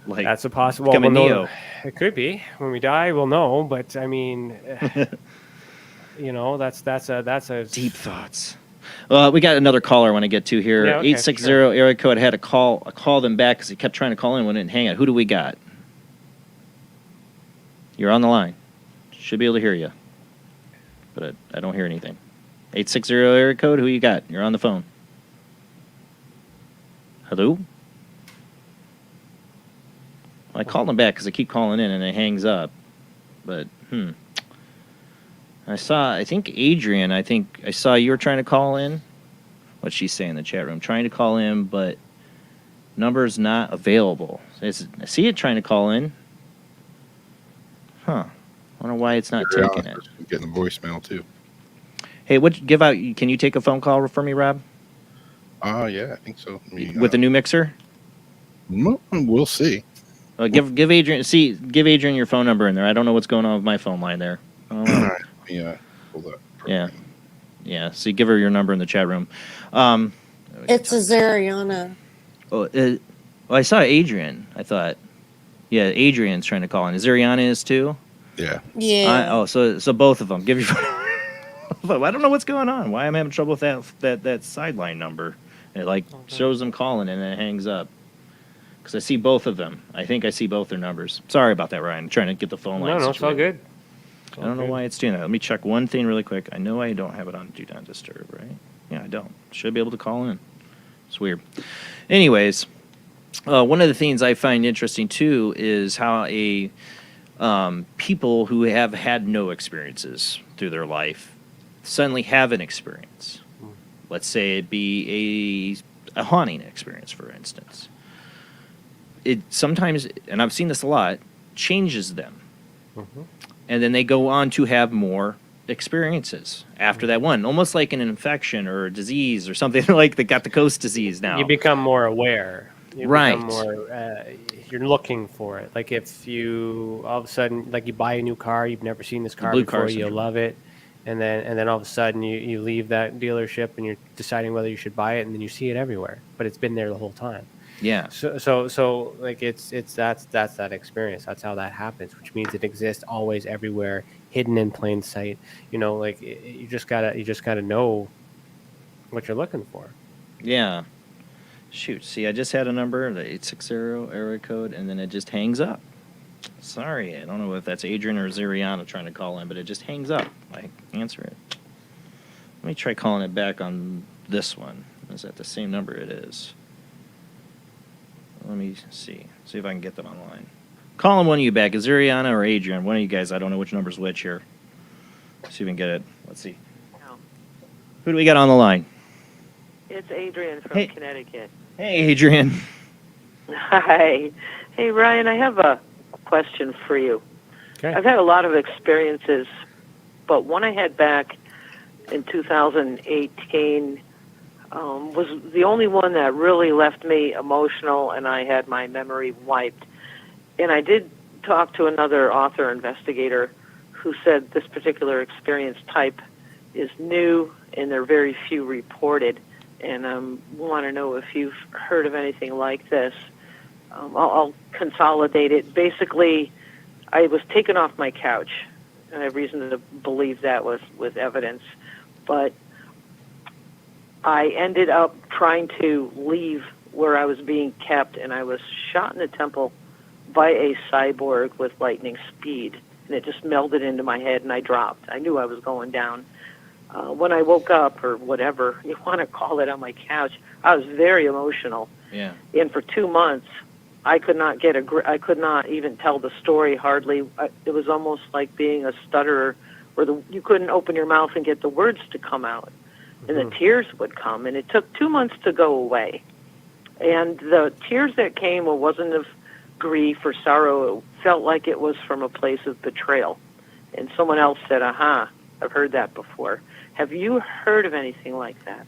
Like that's a possible. Become a Neo. It could be when we die. We'll know. But I mean, that's a deep thoughts. We got another caller I want to get to here. 860 area code. I had to call them back because he kept trying to call in when it didn't hang out. Who do we got? You're on the line. Should be able to hear you, but I don't hear anything. 860 area code. Who you got? You're on the phone. Hello? I called him back because I keep calling in and it hangs up. But, I think Adrian, I saw you were trying to call in. What's she saying in the chat room? Trying to call in, but number's not available. I see it trying to call in. I wonder why it's not taking it. I'm getting the voicemail, too. Hey, can you take a phone call for me, Rob? Yeah, I think so. With the new mixer? We'll see. Give Adrian your phone number in there. I don't know what's going on with my phone line there. All right. Hold up. Yeah. So give her your number in the chat room. It's a Zariana. I saw Adrian. I thought, Adrian's trying to call in. Zariana is too. Yeah. Yeah. So both of them. Give your. I don't know what's going on. Why I'm having trouble with that sideline number. It shows them calling and then it hangs up. Because I see both of them. I think I see both their numbers. Sorry about that, Ryan. I'm trying to get the phone line. No, it's all good. I don't know why it's doing that. Let me check one thing really quick. I know I don't have it on Do Not Disturb, right? Yeah, I don't. Should be able to call in. It's weird. Anyways, one of the things I find interesting, too, is how people who have had no experiences through their life suddenly have an experience. Let's say it be a haunting experience, for instance. It sometimes, and I've seen this a lot, changes them. Mm-hmm. And then they go on to have more experiences after that one, almost like an infection or a disease or something like they got the coast disease now. You become more aware. Right. You're looking for it. Like if you all of a sudden, like you buy a new car, you've never seen this car before, you'll love it. And then all of a sudden you leave that dealership and you're deciding whether you should buy it, and then you see it everywhere, but it's been there the whole time. Yeah. So like it's that's that experience. That's how that happens, which means it exists always, everywhere, hidden in plain sight. Like you just gotta know what you're looking for. Yeah. Shoot. See, I just had a number, the 860 area code, and then it just hangs up. Sorry, I don't know if that's Adrian or Ziriana trying to call in, but it just hangs up. I answer it. Let me try calling it back on this one. Is that the same number? It is. Let me see if I can get them online. Calling one of you back. Is Ziriana or Adrian? One of you guys. I don't know which number's which here. See if we can get it. Let's see. Who do we got on the line? It's Adrian from Connecticut. Hey, Adrian. Hi. Hey, Ryan, I have a question for you. Okay. I've had a lot of experiences, but one I had back in 2018 was the only one that really left me emotional, and I had my memory wiped. And I did talk to another author investigator who said this particular experience type is new and there are very few reported. And I want to know if you've heard of anything like this. I'll consolidate it. Basically, I was taken off my couch, and I have reason to believe that was with evidence. But I ended up trying to leave where I was being kept, and I was shot in the temple by a cyborg with lightning speed, and it just melded into my head, and I dropped. I knew I was going down. When I woke up, or whatever you want to call it, on my couch, I was very emotional. Yeah. And for 2 months, I could not I could not even tell the story hardly. It was almost like being a stutterer, where you couldn't open your mouth and get the words to come out, and the tears would come. And it took 2 months to go away. And the tears that came wasn't of grief or sorrow. It felt like it was from a place of betrayal. And someone else said, "Aha, I've heard that before." Have you heard of anything like that?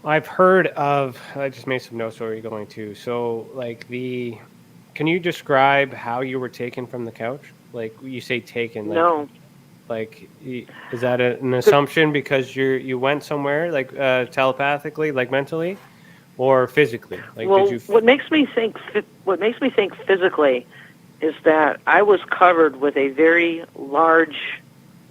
I've heard of. I just made some notes where you're going to. So, can you describe how you were taken from the couch? Like you say, taken. No. Is that an assumption because you went somewhere, telepathically, mentally, or physically? What makes me think physically is that I was covered with a very large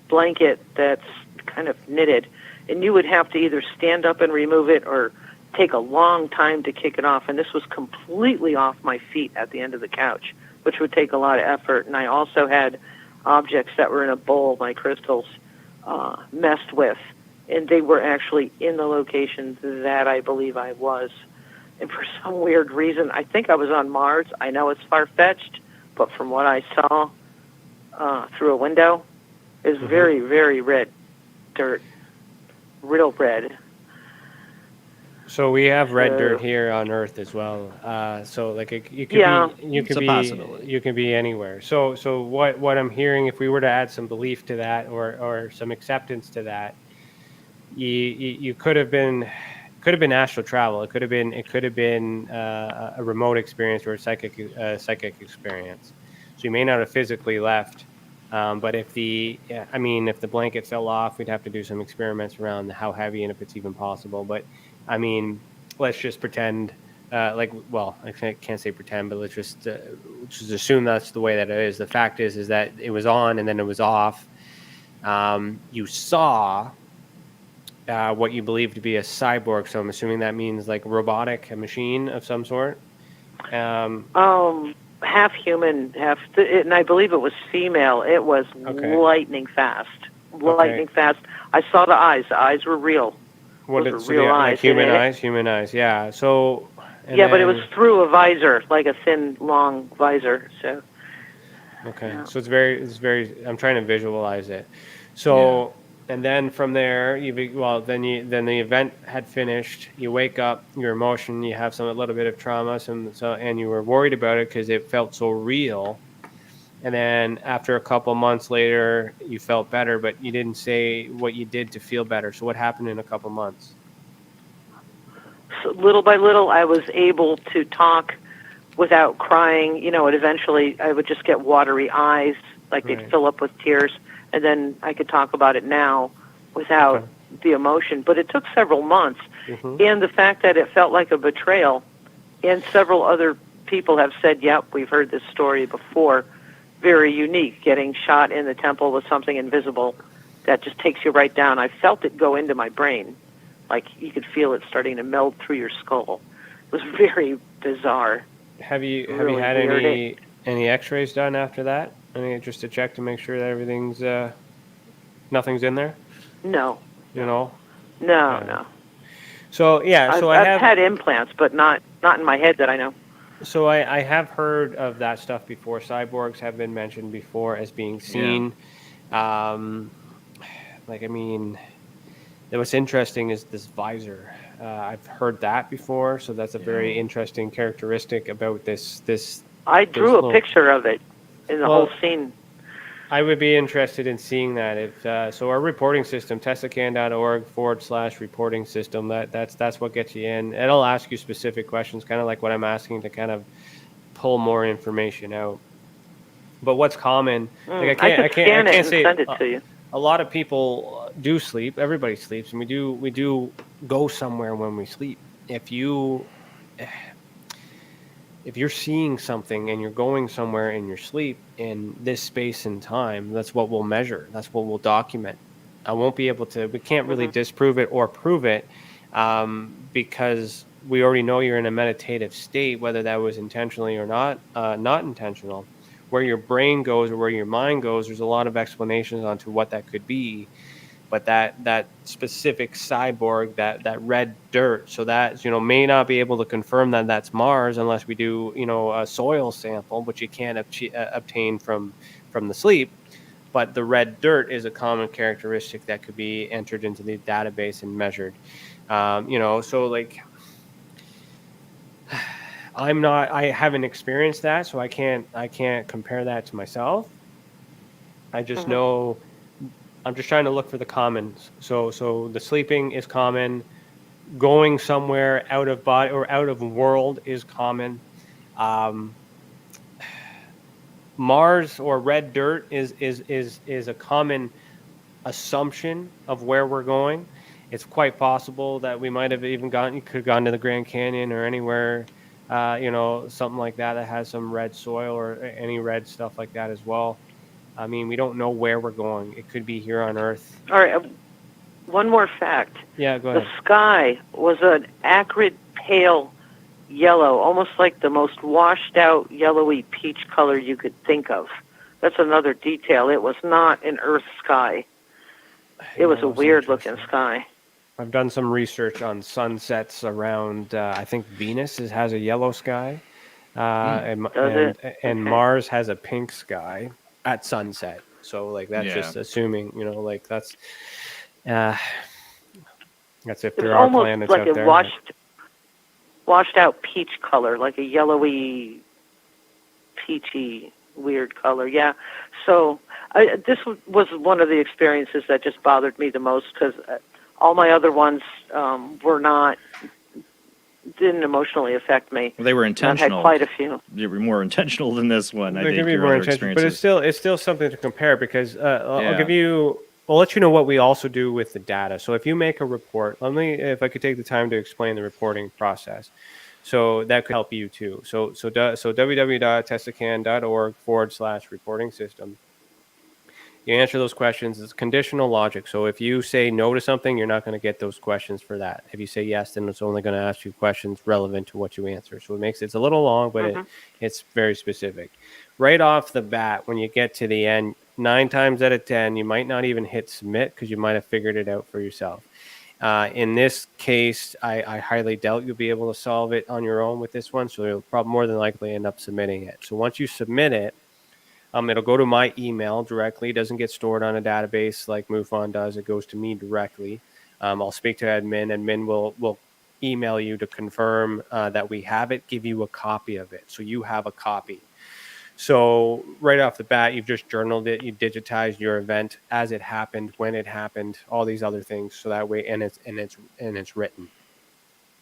blanket that's kind of knitted, and you would have to either stand up and remove it or take a long time to kick it off. And this was completely off my feet at the end of the couch, which would take a lot of effort. And I also had objects that were in a bowl, my crystals, messed with, and they were actually in the location that I believe I was. And for some weird reason, I think I was on Mars. I know it's far-fetched, but from what I saw through a window, it was very, very red dirt, real red. So we have red dirt here on Earth as well. You can be anywhere. So what I'm hearing, if we were to add some belief to that or some acceptance to that, you could have been astral travel. It could have been a remote experience or a psychic experience. So you may not have physically left. But if the blanket fell off, we'd have to do some experiments around how heavy and if it's even possible. But let's just pretend, I can't say pretend, but let's just assume that's the way that it is. The fact is that it was on and then it was off. You saw what you believe to be a cyborg, so I'm assuming that means like a machine of some sort. Half human, and I believe it was female. It was lightning fast. Lightning fast. I saw the eyes. The eyes were real. Those were real eyes. Human eyes, yeah. So. But it was through a visor, like a thin, long visor. So. Okay, so it's very. I'm trying to visualize it. So. Yeah. And then from there, then the event had finished. You wake up, your emotion, you have a little bit of trauma, and you were worried about it because it felt so real. And then after a couple months later, you felt better, but you didn't say what you did to feel better. So what happened in a couple months? So little by little, I was able to talk without crying. And eventually I would just get watery eyes, they'd fill up with tears. And then I could talk about it now without the emotion. But it took several months. And the fact that it felt like a betrayal And several other people have said, yep, we've heard this story before. Very unique, getting shot in the temple with something invisible that just takes you right down. I felt it go into my brain. Like you could feel it starting to meld through your skull. It was very bizarre. Have you Really had weird. any X-rays done after that? Any just to check to make sure that everything's nothing's in there? No. You know? No, Yeah. no. So yeah, so I've had implants, but not in my head that I know. So I have heard of that stuff before. Cyborgs have been mentioned before as being seen. Like, I mean, what's interesting is this visor. I've heard that before, so that's a very interesting characteristic about this. I drew a picture of it in the whole scene. I would be interested in seeing that. If so, our reporting system, tesacan.org/reporting system. That's what gets you in. It'll ask you specific questions, kind of like what I'm asking, to kind of pull more information out. But what's common? Like I can't say send it to you. A lot of people do sleep. Everybody sleeps, and we do go somewhere when we sleep. If you're seeing something and you're going somewhere in your sleep in this space and time, that's what we'll measure. That's what we'll document. We can't really disprove it or prove it because we already know you're in a meditative state, whether that was intentionally or not intentional. Where your brain goes or where your mind goes, there's a lot of explanations onto what that could be. But that specific cyborg, that red dirt, so that may not be able to confirm that that's Mars unless we do a soil sample, which you can't obtain from the sleep. But the red dirt is a common characteristic that could be entered into the database and measured. So like I haven't experienced that, so I can't compare that to myself. I just know. I'm just trying to look for the commons. So the sleeping is common. Going somewhere out of body or out of world is common. Mars or red dirt is a common assumption of where we're going. It's quite possible that we might have even could have gone to the Grand Canyon or anywhere, something like that has some red soil or any red stuff like that as well. I mean, we don't know where we're going. It could be here on Earth. All right. One more fact. Yeah, go ahead. The sky was an acrid pale yellow, almost like the most washed out yellowy peach color you could think of. That's another detail. It was not an Earth sky. It was a weird looking sky. I've done some research on sunsets around, I think Venus has a yellow sky. And Mars has a pink sky at sunset. So like that's just assuming, that's if there are planets like out there. Almost like a washed out peach color, like a yellowy, peachy, weird color. Yeah. So this was one of the experiences that just bothered me the most because all my other ones didn't emotionally affect me. Well, they were intentional. I've had quite a few. They were more intentional than this one. They can be more intentional, but it's still something to compare because I'll let you know what we also do with the data. So if you make a report, if I could take the time to explain the reporting process, so that could help you too. So www.tesacan.org/reporting system. You answer those questions. It's conditional logic. So if you say no to something, you're not going to get those questions for that. If you say yes, then it's only going to ask you questions relevant to what you answer. So it's a little long, but it's very specific. Right off the bat, when you get to the end, 9 times out of 10, you might not even hit submit because you might have figured it out for yourself. In this case, I highly doubt you'll be able to solve it on your own with this one. So you'll probably more than likely end up submitting it. So once you submit it, it'll go to my email directly. It doesn't get stored on a database like MUFON does. It goes to me directly. I'll speak to admin. Admin will email you to confirm that we have it, give you a copy of it. So you have a copy. So right off the bat, you've just journaled it. You digitized your event as it happened, when it happened, all these other things. So that way, and it's written.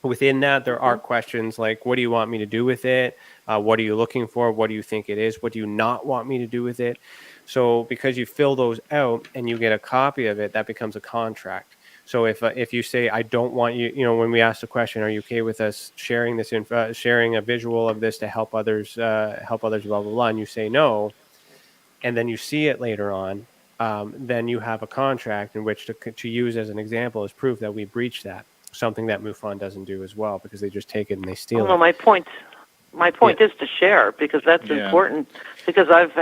Within that, there are questions like, what do you want me to do with it? What are you looking for? What do you think it is? What do you not want me to do with it? So because you fill those out and you get a copy of it, that becomes a contract. So if you say, I don't want you, when we ask the question, are you okay with us sharing this sharing a visual of this to help others, blah, blah, blah, and you say no, and then you see it later on, then you have a contract in which to use as an example as proof that we breached that. Something that MUFON doesn't do as well, because they just take it and they steal it. Well, my point is to share, because that's important. Because I've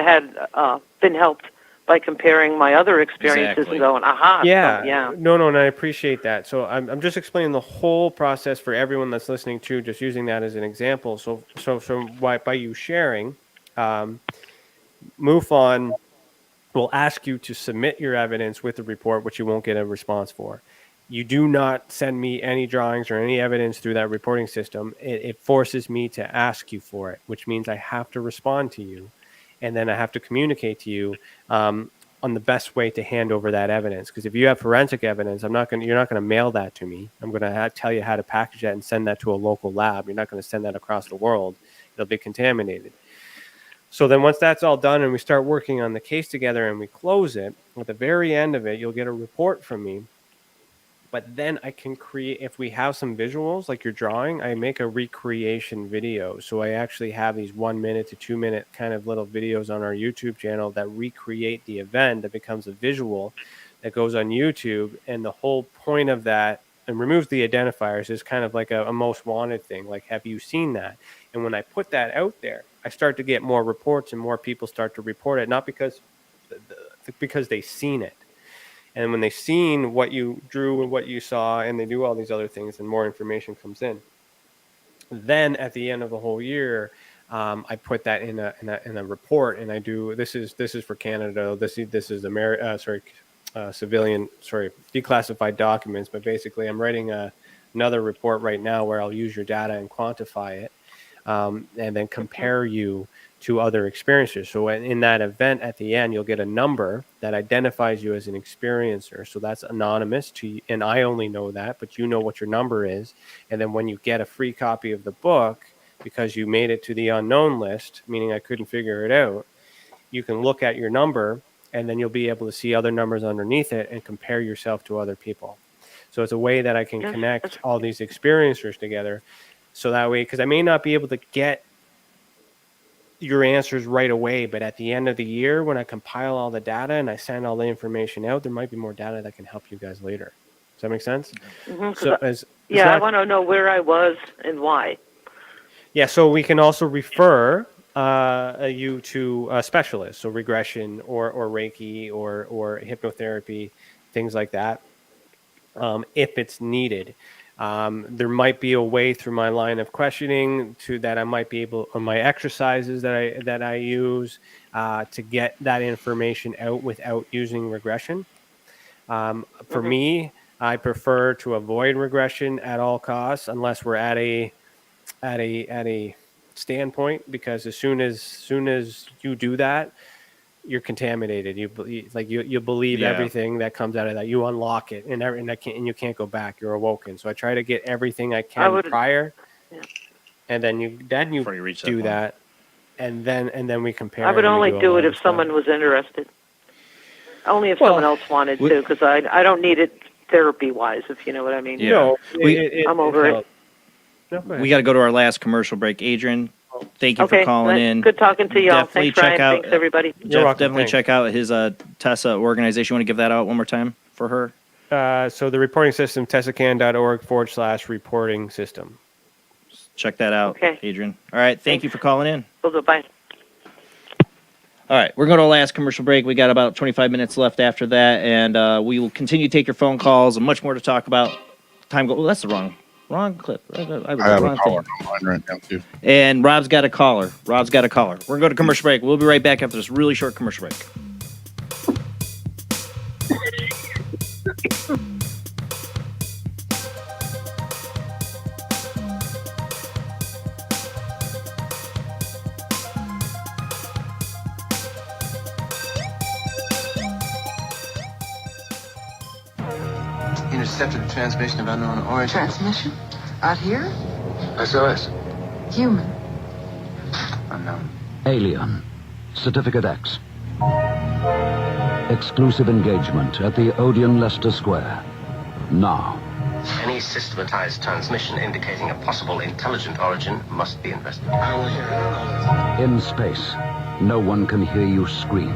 been helped by comparing my other experiences and going, aha. Yeah. No, and I appreciate that. So I'm just explaining the whole process for everyone that's listening to, just using that as an example. So by you sharing, MUFON will ask you to submit your evidence with the report, which you won't get a response for. You do not send me any drawings or any evidence through that reporting system. It forces me to ask you for it, which means I have to respond to you, and then I have to communicate to you on the best way to hand over that evidence. Because if you have forensic evidence, you're not going to mail that to me. I'm going to tell you how to package that and send that to a local lab. You're not going to send that across the world. It'll be contaminated. So then once that's all done and we start working on the case together and we close it, at the very end of it, you'll get a report from me. But then I can create, if we have some visuals like you're drawing, I make a recreation video. So I actually have these 1 minute to 2 minute kind of little videos on our YouTube channel that recreate the event that becomes a visual that goes on YouTube. And the whole point of that, and removes the identifiers, is kind of like a most wanted thing. Like, have you seen that? And when I put that out there, I start to get more reports and more people start to report it, not because they've seen it. And when they've seen what you drew and what you saw, and they do all these other things, and more information comes in. Then at the end of the whole year, I put that in a report, and I do. This is for Canada. This is civilian, declassified documents. But basically, I'm writing another report right now where I'll use your data and quantify it, and then compare you to other experiencers. So in that event, at the end, you'll get a number that identifies you as an experiencer. So that's anonymous to you, and I only know that, but you know what your number is. And then when you get a free copy of the book, because you made it to the unknown list, meaning I couldn't figure it out, you can look at your number, and then you'll be able to see other numbers underneath it and compare yourself to other people. So it's a way that I can connect all these experiencers together. So that way, because I may not be able to get your answers right away, but at the end of the year, when I compile all the data and I send all the information out, there might be more data that can help you guys later. Does that make sense? Mm-hmm. So I want to know where I was and why. Yeah, so we can also refer you to a specialist, so regression or Reiki or hypnotherapy, things like that, if it's needed. There might be a way through my line of questioning that I might be able, or my exercises that I use to get that information out without using regression. For me, I prefer to avoid regression at all costs, unless we're at a standpoint, because as soon as you do that, you're contaminated. You believe everything that comes out of that. You unlock it, and you can't go back. You're awoken. So I try to get everything I can prior, and then you do that, and then we compare. I would only do it if someone was interested. Only if someone else wanted to, because I don't need it therapy-wise, if you know what I mean. Yeah. I'm over it. We got to go to our last commercial break. Adrian, thank you for calling in. Good talking to y'all. Definitely Thanks, Ryan. Thanks, everybody. Definitely check out his TESA organization. You want to give that out one more time for her? So the reporting system, tesacan.org/reporting system. Check that out, Adrian. All right. Thank you for calling in. Bye. All right. We're going to our last commercial break. We got about 25 minutes left after that, and we will continue to take your phone calls and much more to talk about. Time go. Oh, that's the wrong clip. I have a caller on mine right now, too. And Rob's got a caller. We're going to go to commercial break. We'll be right back after this really short commercial break. Intercepted the transmission of unknown origin. Transmission? Out here? SOS. Human. Unknown. Alien. Certificate X. Exclusive engagement at the Odeon Leicester Square. now. Any systematized transmission indicating a possible intelligent origin must be investigated. In space, no one can hear you scream.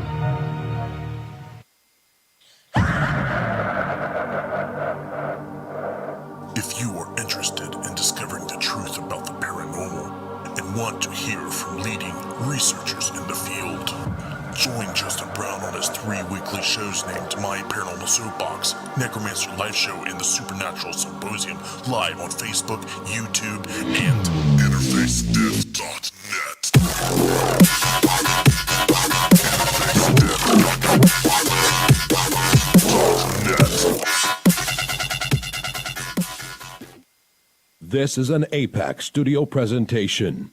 If you are interested in discovering the truth about the paranormal and want to hear from leading researchers in the field, join Justin Brown on his 3 weekly shows named My Paranormal Soapbox, Necromancer Live Show, and the Supernatural Symposium, live on Facebook, YouTube, and InterfaceDeath.net. This is an APAC studio presentation.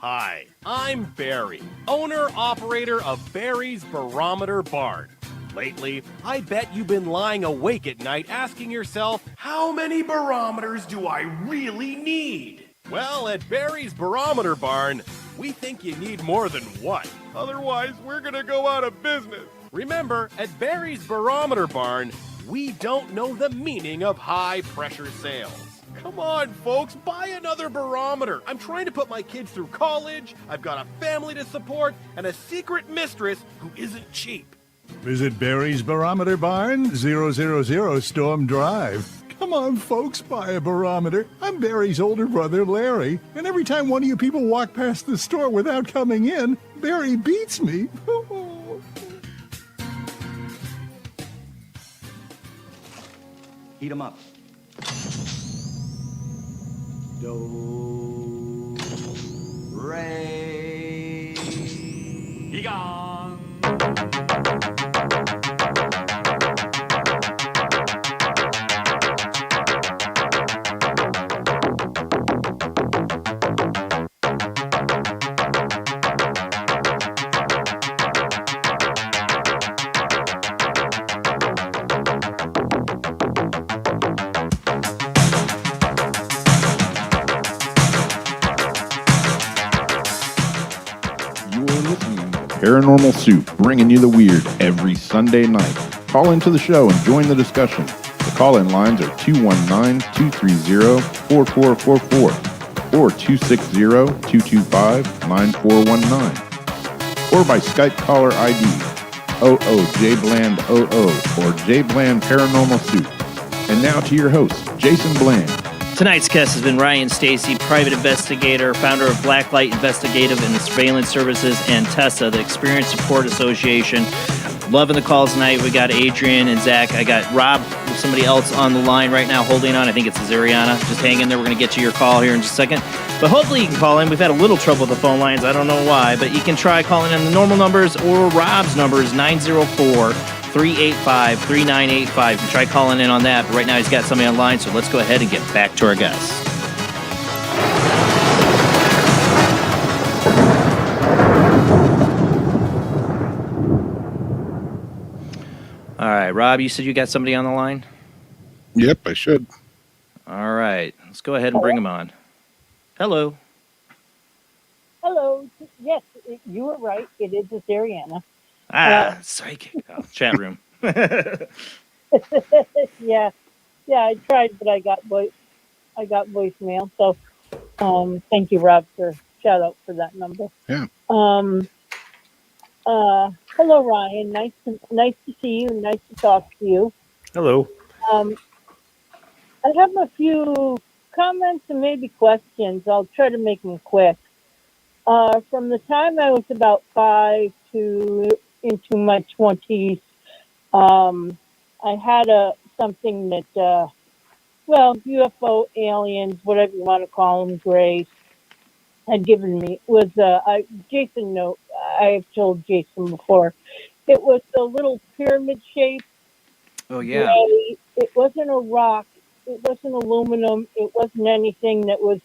Hi, I'm Barry, owner-operator of Barry's Barometer Barn. Lately, I bet you've been lying awake at night asking yourself, how many barometers do I really need? Well, at Barry's Barometer Barn, we think you need more than one. Otherwise, we're gonna go out of business. Remember, at Barry's Barometer Barn, we don't know the meaning of high-pressure sales. Come on, folks, buy another barometer. I'm trying to put my kids through college, I've got a family to support, and a secret mistress who isn't cheap. Visit Barry's Barometer Barn, 000 Storm Drive. Come on, folks, buy a barometer. I'm Barry's older brother, Larry, and every time one of you people walk past the store without coming in, Barry beats me. Heat 'em up. Do, re, he gone. Paranormal Soup, bringing you the weird every Sunday night. Call into the show and join the discussion. The call-in lines are 219-230-4444 or 260-225-9419 or by Skype caller ID OOJBland00 or JBland Paranormal Soup. And now to your host, Jason Bland. Tonight's guest has been Ryan Stacey, private investigator, founder of Blacklight Investigative and the Surveillance Services, and TESA, the Experience Support Association. Loving the calls tonight. We got Adrian and Zach. I got Rob, somebody else on the line right now holding on. I think it's Zariana. Just hang in there. We're going to get to your call here in just a second. But hopefully you can call in. We've had a little trouble with the phone lines. I don't know why. But you can try calling in the normal numbers, or Rob's number is 904-385-3985. You can try calling in on that. But right now he's got somebody online, so let's go ahead and get back to our guest. All right, Rob, you said you got somebody on the line? Yep, I should. All right, let's go ahead and bring him on. Hello. Hello. Yes, you were right. It is a Ariana. Psychic. Oh, chat room. Yeah, I tried, but I got voicemail. So, thank you, Rob, for shout out for that number. Yeah. Hello, Ryan. Nice to see you. Nice to talk to you. Hello. I have a few comments and maybe questions. I'll try to make them quick. From the time I was about 5 to into my 20s, I had something that, UFO, aliens, whatever you want to call them, grays, had given me was Jason. No, I have told Jason before. It was a little pyramid shape. Oh yeah. Gray. It wasn't a rock. It wasn't aluminum. It wasn't anything that was.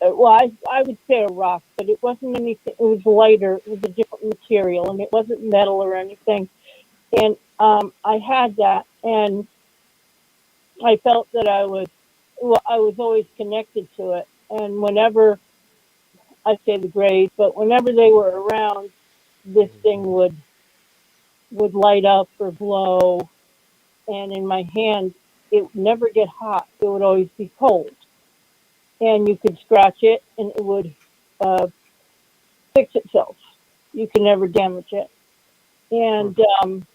I would say a rock, but it wasn't anything. It was lighter. It was a different material, and it wasn't metal or anything. And I had that, and I felt that I was always connected to it. And whenever I say the Greys, but whenever they were around, this thing would light up or glow. and in my hand, it would never get hot. It would always be cold. And you could scratch it and it would uh, fix itself. You can never damage it. And so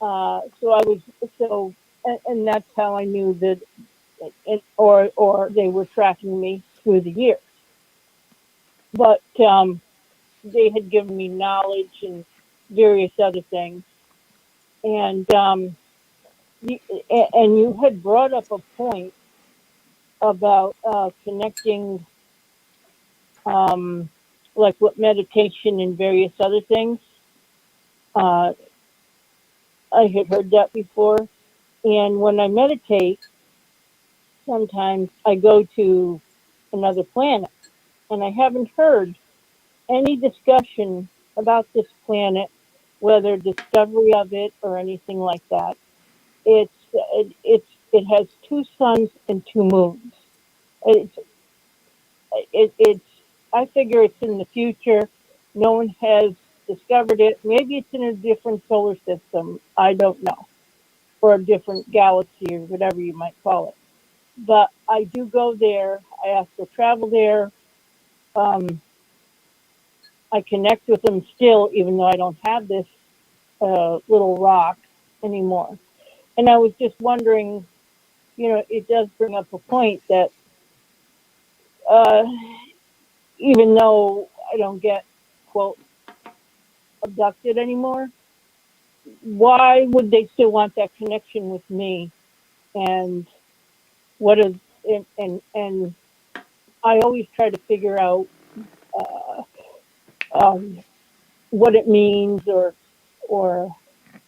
I was, so, and that's how I knew that, or they were tracking me through the years. But they had given me knowledge and various other things. And and you had brought up a point about connecting, um, like with meditation and various other things. Uh, I had heard that before. And when I meditate, sometimes I go to another planet, and I haven't heard any discussion about this planet, whether discovery of it or anything like that. It has two suns and two moons. It's it's I figure it's in the future. No one has discovered it. Maybe it's in a different solar system. I don't know, or a different galaxy or whatever you might call it. But I do go there. I have to travel there. Um, I connect with them still, even though I don't have this little rock anymore. And I was just wondering, it does bring up a point that uh, even though I don't get, quote, abducted anymore, why would they still want that connection with me? And what is, and I always try to figure out uh, um, what it means, or, or,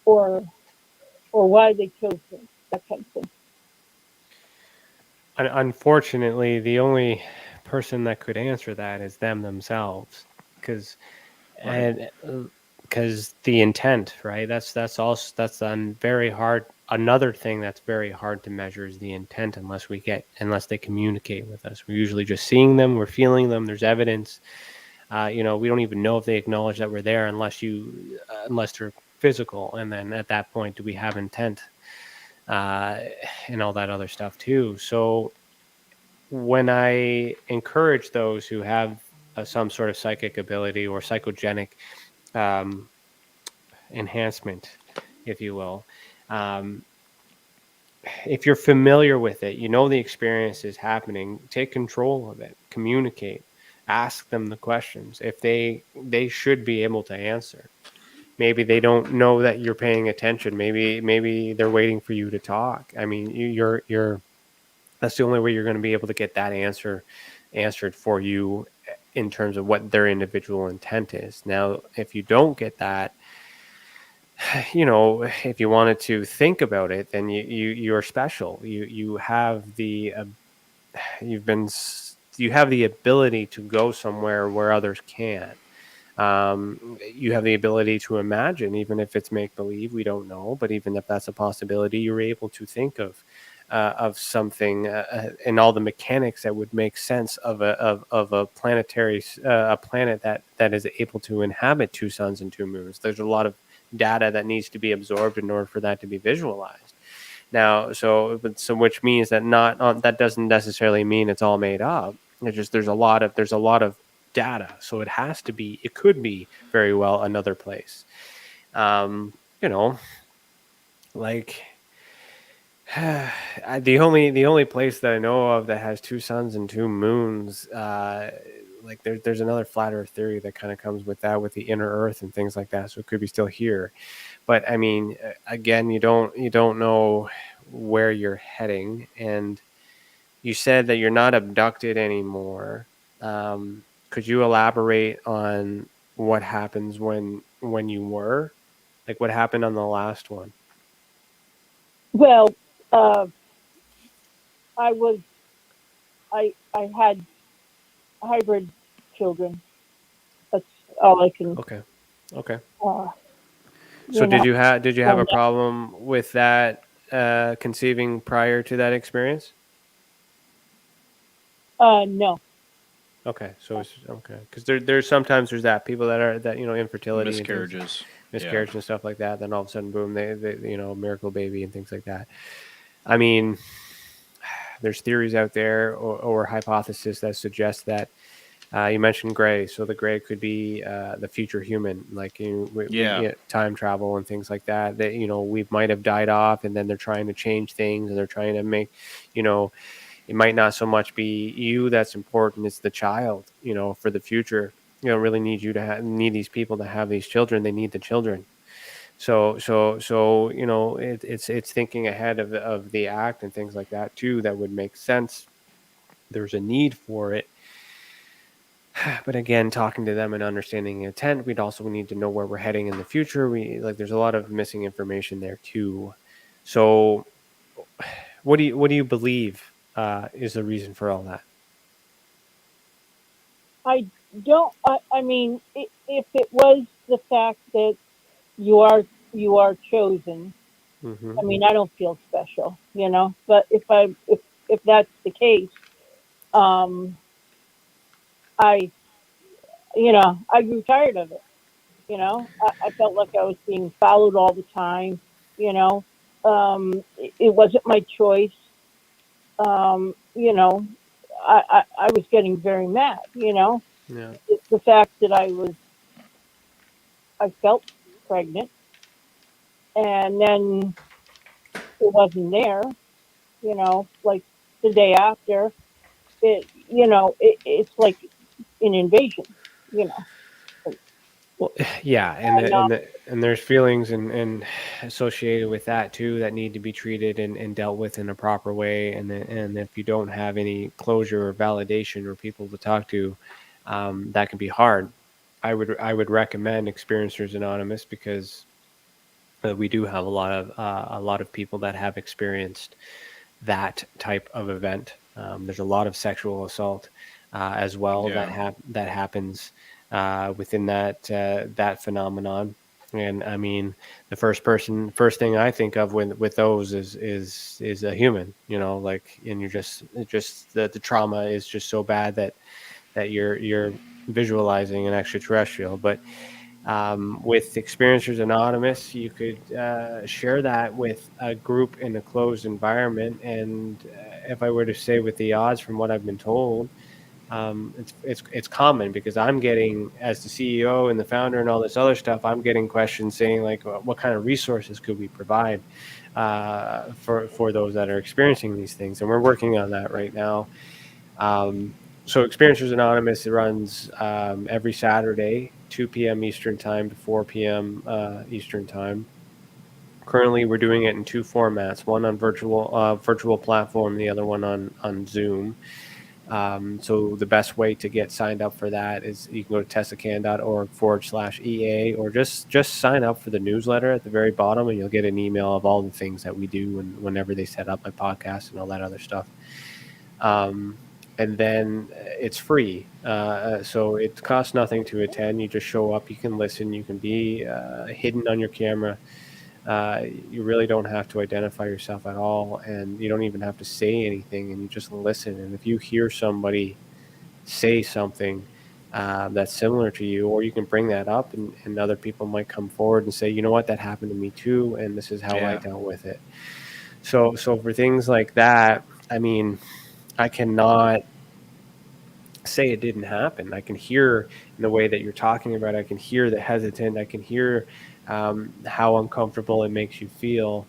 or why they chose me, that kind of thing. Unfortunately, the only person that could answer that is them themselves, because and because the intent, right? That's also very hard. Another thing that's very hard to measure is the intent, unless they communicate with us. We're usually just seeing them, we're feeling them. There's evidence. We don't even know if they acknowledge that we're there unless they're physical, and then at that point, do we have intent? And all that other stuff too. So when I encourage those who have some sort of psychic ability or psychogenic um, enhancement, if you will, um, if you're familiar with it, the experience is happening, take control of it, communicate, ask them the questions. If they should be able to answer. Maybe they don't know that you're paying attention. Maybe they're waiting for you to talk. I mean, you're that's the only way you're going to be able to get that answered for you in terms of what their individual intent is. Now, if you don't get that, if you wanted to think about it, then you're special. You have you have the ability to go somewhere where others can't. You have the ability to imagine, even if it's make believe, we don't know, but even if that's a possibility, you're able to think of something and all the mechanics that would make sense of a planetary a planet that is able to inhabit two suns and two moons. There's a lot of data that needs to be absorbed in order for that to be visualized. Now, so which means that that doesn't necessarily mean it's all made up. It's just there's a lot of data, so it could be very well another place. You know, like the only place that I know of that has two suns and two moons, like there's another flat Earth theory that kind of comes with that, with the inner Earth and things like that. So it could be still here, but I mean, again, you don't know where you're heading, and you said that you're not abducted anymore. Could you elaborate on what happens when you were, like what happened on the last one? Well, uh, I was I had hybrid children. That's all I can. Okay. Okay. Uh, So you know, did you have a problem with that conceiving prior to that experience? no, Okay, so it's okay because there's sometimes there's that people that infertility and miscarriage and stuff like that. Then all of a sudden, boom, they miracle baby and things like that. I mean, there's theories out there or hypotheses that suggest that you mentioned gray, so the gray could be the future human, like time travel and things like that. That we might have died off, and then they're trying to change things, and they're trying to make it might not so much be you that's important, it's the child, for the future. Really need you to need these people to have these children. They need the children. So it's thinking ahead of the act and things like that too. That would make sense. There's a need for it. But again, talking to them and understanding the intent, we'd also need to know where we're heading in the future. There's a lot of missing information there too. So what do you believe is the reason for all that? I don't. I mean, if it was the fact that you are chosen, Mm-hmm. I mean, I don't feel special, But if that's the case, I I grew tired of it. I felt like I was being followed all the time. It wasn't my choice. I was getting very mad. Yeah. The fact that I felt pregnant, and then it wasn't there. Like the day after, it's like an invasion. You know, Well, yeah, and there's feelings and associated with that too that need to be treated and dealt with in a proper way. And if you don't have any closure or validation or people to talk to, that can be hard. I would recommend Experiencers Anonymous because we do have a lot of people that have experienced that type of event. There's a lot of sexual assault as well that happens within that phenomenon. And I mean, the first thing I think of with those is a human, and just the trauma is just so bad that you're visualizing an extraterrestrial. But with Experiencers Anonymous, you could share that with a group in a closed environment. And if I were to say with the odds from what I've been told, it's common because I'm getting, as the CEO and the founder and all this other stuff, I'm getting questions saying like, what kind of resources could we provide for those that are experiencing these things? And we're working on that right now. So Experiencers Anonymous, it runs every Saturday, 2 p.m. Eastern time to 4 p.m. Eastern time. Currently, we're doing it in two formats: one on virtual platform, the other one on Zoom. So the best way to get signed up for that is you can go to tesacan.org/EA, or just sign up for the newsletter at the very bottom, and you'll get an email of all the things that we do and whenever they set up my podcast and all that other stuff. And then it's free. So it costs nothing to attend. You just show up, you can listen, you can be hidden on your camera. You really don't have to identify yourself at all, and you don't even have to say anything, and you just listen. And if you hear somebody say something that's similar to you, or you can bring that up, and other people might come forward and say, you know what, that happened to me too, and this is how I dealt with it. So for things like that, I mean, I cannot say it didn't happen. I can hear in the way that you're talking about it, I can hear the hesitant, I can hear how uncomfortable it makes you feel.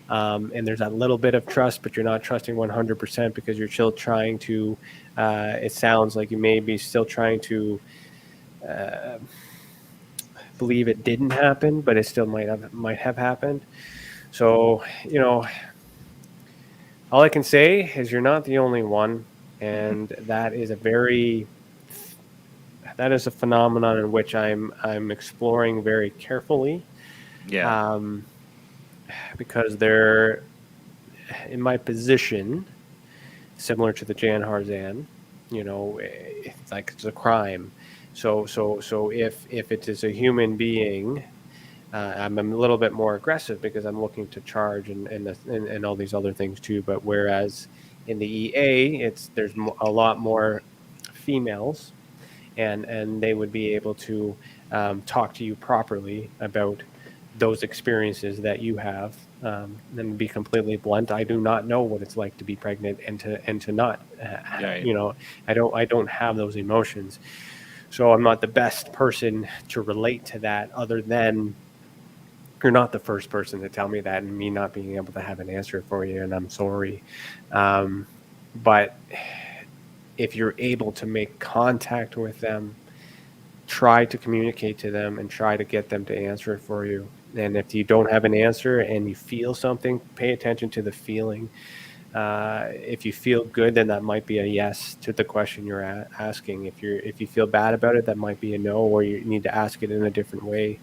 And there's that little bit of trust, but you're not trusting 100% because you're still trying to, it sounds like you may be still trying to believe it didn't happen, but it still might have happened. So, all I can say is you're not the only one. And that is a phenomenon in which I'm exploring very carefully. Because they're in my position, similar to the Jan Harzan, it's like it's a crime. So if it is a human being, I'm a little bit more aggressive because I'm looking to charge and all these other things too. But whereas in the EA, there's a lot more females, and they would be able to talk to you properly about those experiences that you have. And to be completely blunt, I do not know what it's like to be pregnant and to not, Right. you know, I don't have those emotions. So I'm not the best person to relate to that, other than you're not the first person to tell me that, and me not being able to have an answer for you, and I'm sorry. But if you're able to make contact with them, try to communicate to them and try to get them to answer it for you. And if you don't have an answer and you feel something, pay attention to the feeling. If you feel good, then that might be a yes to the question you're asking. If you feel bad about it, that might be a no, or you need to ask it in a different way.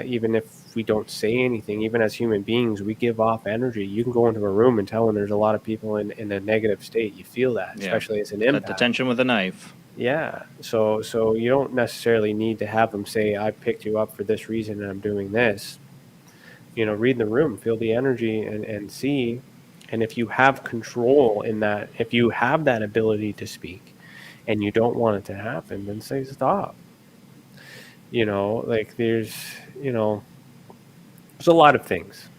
Even if we don't say anything, even as human beings, we give off energy. You can go into a room and tell when there's a lot of people in a negative state. You feel that, especially as an Cut empath. the tension with a knife. Yeah. So you don't necessarily need to have them say, I picked you up for this reason and I'm doing this. Read the room, feel the energy, and see. And if you have control in that, if you have that ability to speak and you don't want it to happen, then say stop. Like there's a lot of things.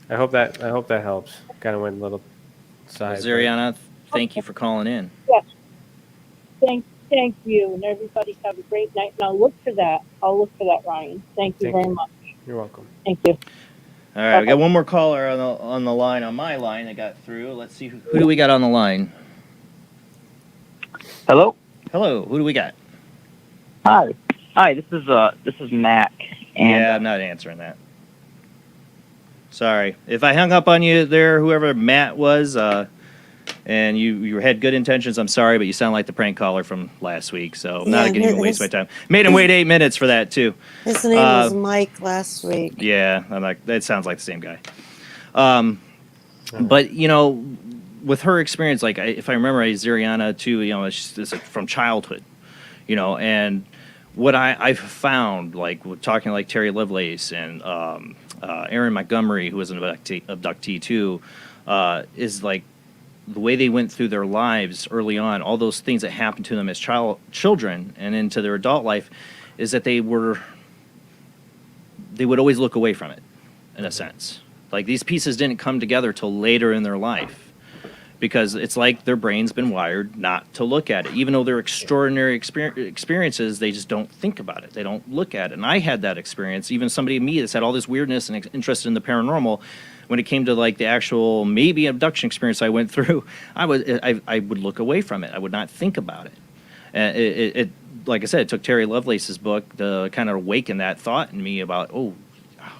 I hope that helps. Kind of went a little Well, side. Ziriana, thank you for calling in. Yes. Thank you, and everybody have a great night. And I'll look for that, Ryan. Thank you very much. You're welcome. Thank you. All right, we got one more caller on the line, on my line that got through. Let's see, who do we got on the line? Hello? Hello, who do we got? Hi, this is Mac. And, I'm not answering that. Sorry. If I hung up on you there, whoever Matt was, and you had good intentions, I'm sorry, but you sound like the prank caller from last week, so I'm not going to even waste my time. Made him wait 8 minutes for that, too. His name was Mike last week. Yeah, that sounds like the same guy. But, with her experience, like, if I remember right, Ziriana, too, it's from childhood, and what I've found, like, with talking like Terry Lovelace and Aaron Montgomery, who was an abductee too, is like the way they went through their lives early on, all those things that happened to them as children and into their adult life, is that they would always look away from it, in a sense. Like, these pieces didn't come together till later in their life, because it's like their brain's been wired not to look at it. Even though they're extraordinary experiences, they just don't think about it. They don't look at it. And I had that experience. Even somebody in me that's had all this weirdness and interest in the paranormal, when it came to like the actual maybe abduction experience I went through, I would look away from it. I would not think about it. And it like I said, it took Terry Lovelace's book to kind of awaken that thought in me about, oh,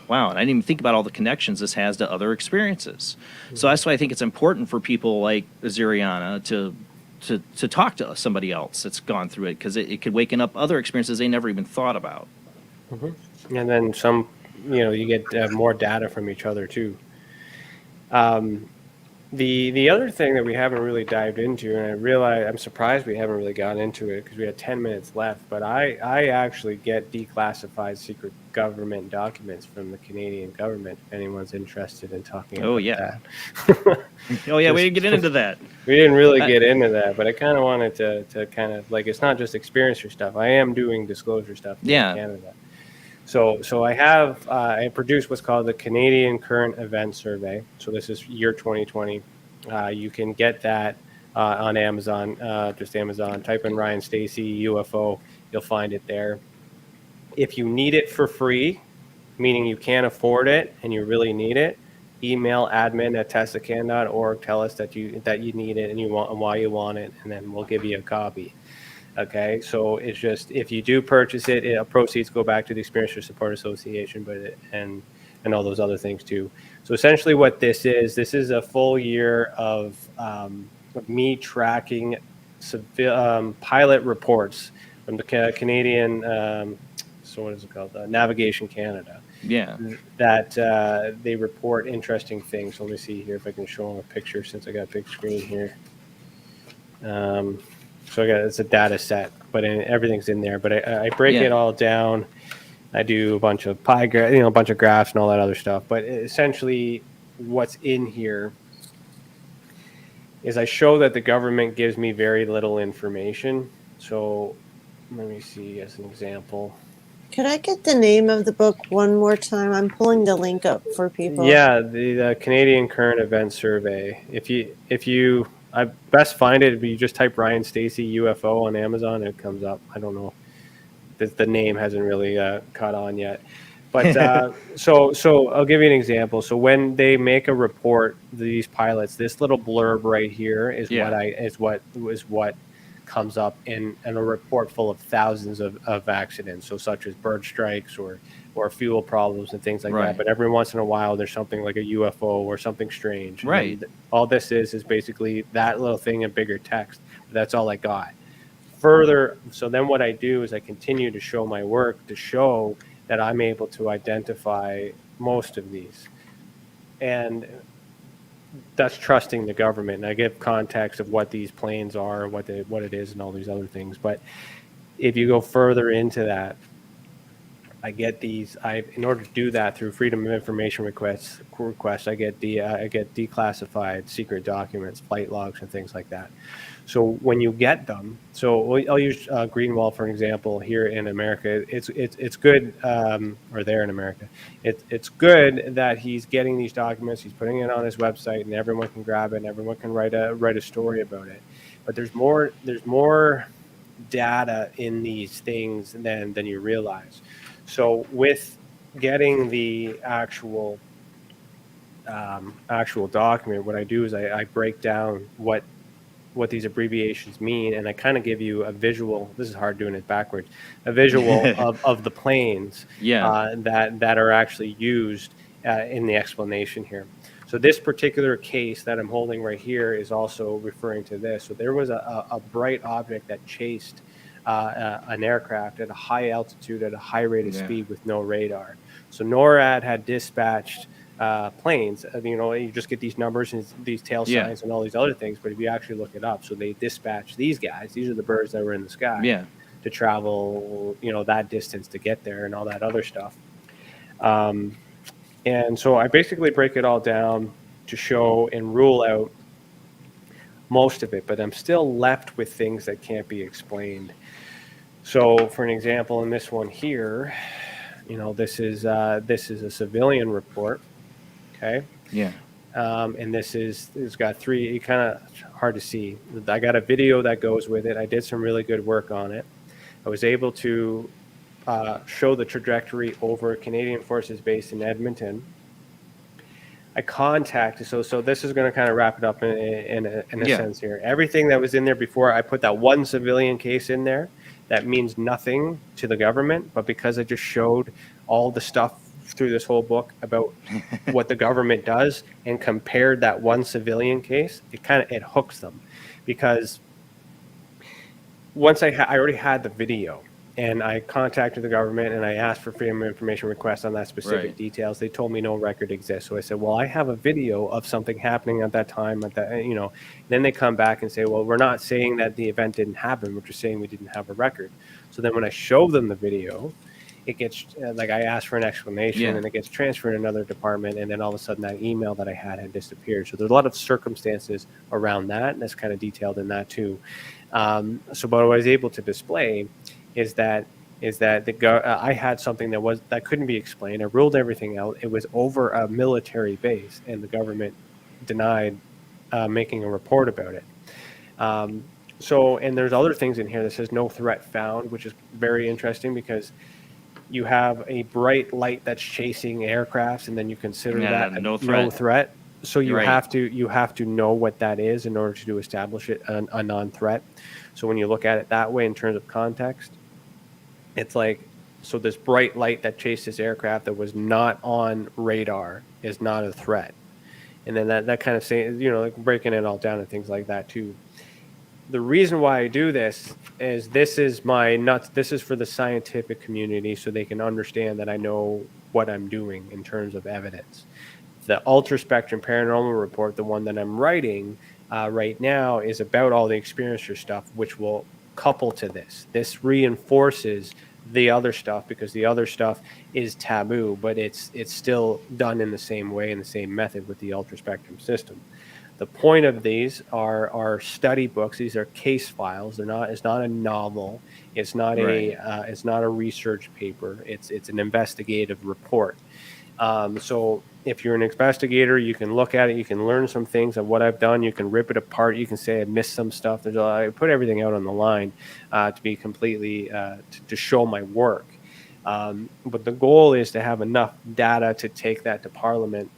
wow, and I didn't even think about all the connections this has to other experiences. Mm-hmm. So that's why I think it's important for people like Ziriana to talk to somebody else that's gone through it, because it could waken up other experiences they never even thought about. Mm-hmm. And then some, you get more data from each other too. The other thing that we haven't really dived into, and I'm surprised we haven't really gotten into it because we had 10 minutes left, but I actually get declassified secret government documents from the Canadian government, if anyone's interested in talking about that. Oh, yeah, we didn't get into that. We didn't really get into that, but I kind of wanted to kind of, like, it's not just experiencer stuff. I am doing disclosure stuff in Canada. So I produced what's called the Canadian Current Event Survey. So this is year 2020. You can get that on Amazon, just Amazon. Type in Ryan Stacey UFO. You'll find it there. If you need it for free, meaning you can't afford it and you really need it, email admin@tesacan.org. Tell us that you need it and why you want it, and then we'll give you a copy. Okay, so it's just, if you do purchase it, proceeds go back to the Experiencer Support Association, and all those other things too. So essentially what this is a full year of me tracking pilot reports from the Canadian, so what is it called? Navigation Canada. Yeah. That they report interesting things. So let me see here if I can show them a picture, since I got a big screen here. So it's a data set, but everything's in there. But I break it all down. I do a bunch of a bunch of graphs and all that other stuff. But essentially, what's in here is I show that the government gives me very little information. So let me see as an example. Could I get the name of the book one more time? I'm pulling the link up for people. Yeah, the Canadian Current Event Survey. I best find it if you just type Ryan Stacey UFO on Amazon, it comes up. I don't know. The name hasn't really caught on yet. But so I'll give you an example. So when they make a report, these pilots, this little blurb right here is what comes up in a report full of thousands of accidents. So such as bird strikes or fuel problems and things like Right. that. But every once in a while, there's something like a UFO or something strange. Right. And all this is basically that little thing in bigger text. That's all I got. Further, so then what I do is I continue to show my work to show that I'm able to identify most of these. And that's trusting the government. And I give context of what these planes are, what it is, and all these other things. But if you go further into that, I get these. In order to do that through Freedom of Information requests, I get declassified secret documents, flight logs, and things like that. So when you get them, so I'll use Greenwald for an example here in America. It's good, or there in America. It's good that he's getting these documents. He's putting it on his website, and everyone can grab it, and everyone can write a story about it. But there's more data in these things than you realize. So with getting the actual document, what I do is I break down what these abbreviations mean, and I kind of give you a visual. This is hard doing it backwards. A visual of the planes that are actually used in the explanation here. So this particular case that I'm holding right here is also referring to this. So there was a bright object that chased an aircraft at a high altitude at a high rate of speed with no radar. So NORAD had dispatched planes. You just get these numbers and these tail signs and all these other things, but if you actually look it up, so they dispatched these guys. These are the birds that were in the sky to travel, that distance to get there and all that other stuff. And so I basically break it all down to show and rule out most of it, but I'm still left with things that can't be explained. So for an example, in this one here, this is a civilian report. Okay. Yeah. And it's got three, kind of hard to see. I got a video that goes with it. I did some really good work on it. I was able to show the trajectory over Canadian Forces Base in Edmonton. I contacted, so this is going to kind of wrap it up in a sense here. Everything that was in there before, I put that one civilian case in there. That means nothing to the government, but because I just showed all the stuff through this whole book about what the government does and compared that one civilian case, it hooks them, because once I already had the video and I contacted the government and I asked for freedom of information requests on that specific details. They told me no record exists. So I said, well, I have a video of something happening at that time then they come back and say, well, we're not saying that the event didn't happen. We're just saying we didn't have a record. So then when I show them the video, it gets I asked for an explanation and it gets transferred to another department. And then all of a sudden that email that I had disappeared. So there's a lot of circumstances around that. And that's kind of detailed in that too. So what I was able to display is that I had something that couldn't be explained. I ruled everything out. It was over a military base, and the government denied making a report about it. And there's other things in here that says no threat found, which is very interesting because you have a bright light that's chasing aircrafts, and then you consider that no threat. So you have to know what that is in order to establish it a non-threat. So when you look at it that way in terms of context, it's so this bright light that chased this aircraft that was not on radar is not a threat. And then that kind of saying, breaking it all down and things like that too. The reason why I do this is this is for the scientific community so they can understand that I know what I'm doing in terms of evidence. The Ultra Spectrum Paranormal Report, the one that I'm writing right now, is about all the experiencer stuff, which will couple to this. This reinforces the other stuff because the other stuff is taboo, but it's still done in the same way, in the same method with the Ultra Spectrum system. The point of these are study books. These are case files. It's not a novel. It's not it's not a research paper. It's an investigative report. So if you're an investigator, you can look at it. You can learn some things of what I've done. You can rip it apart. You can say I missed some stuff. I put everything out on the line to be completely to show my work. But the goal is to have enough data to take that to Parliament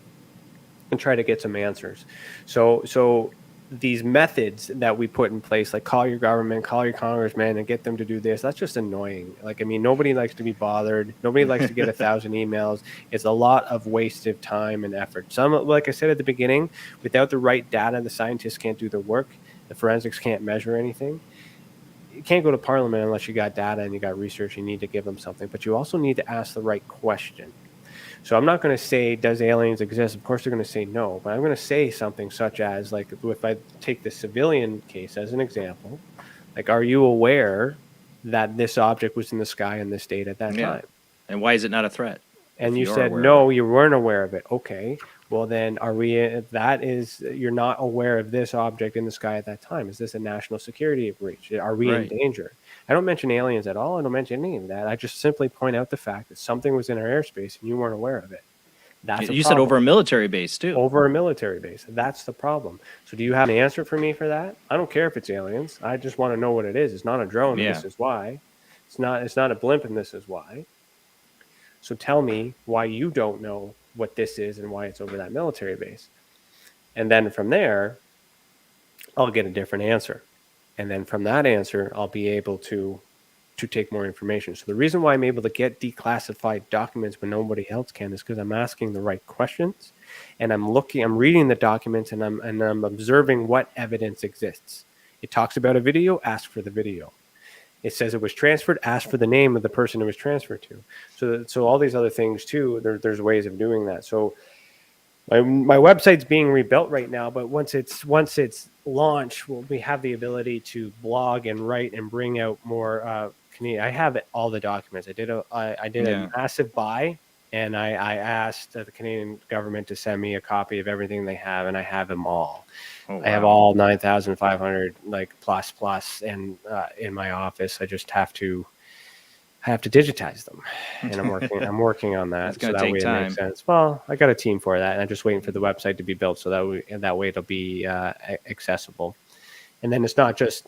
and try to get some answers. So these methods that we put in place, like call your government, call your congressman and get them to do this, that's just annoying. Like, I mean, nobody likes to be bothered. Nobody likes to get 1,000 emails. It's a lot of wasted time and effort. Some, like I said at the beginning, without the right data, the scientists can't do their work. The forensics can't measure anything. You can't go to Parliament unless you got data and you got research. You need to give them something, but you also need to ask the right question. So I'm not going to say, does aliens exist? Of course, they're going to say no, but I'm going to say something such as, like, if I take the civilian case as an example, like, are you aware that this object was in the sky on this date at that time? And why is it not a threat? And you said, no, you weren't aware of it. Okay. Well, then you're not aware of this object in the sky at that time. Is this a national security breach? Are we in danger? I don't mention aliens at all. I don't mention any of that. I just simply point out the fact that something was in our airspace and you weren't aware of it. That's you said over a military base too. Over a military base. That's the problem. So do you have an answer for me for that? I don't care if it's aliens. I just want to know what it is. It's not a drone. And this is why. It's not a blimp, and this is why. So tell me why you don't know what this is and why it's over that military base. And then from there, I'll get a different answer. And then from that answer, I'll be able to take more information. So the reason why I'm able to get declassified documents when nobody else can is because I'm asking the right questions, and I'm reading the documents, and I'm observing what evidence exists. It talks about a video, ask for the video. It says it was transferred, ask for the name of the person it was transferred to. So all these other things too, there's ways of doing that. So my website's being rebuilt right now, but once it's launched, we have the ability to blog and write and bring out more Canadian. I have all the documents. I did a massive buy, and I asked the Canadian government to send me a copy of everything they have, and I have them all. Oh, wow. I have all 9,500 plus and in my office. I just have to digitize them, and I'm working on that. It's going to take time. It makes sense. Well, I got a team for that, and I'm just waiting for the website to be built so that way it'll be accessible. And then it's not just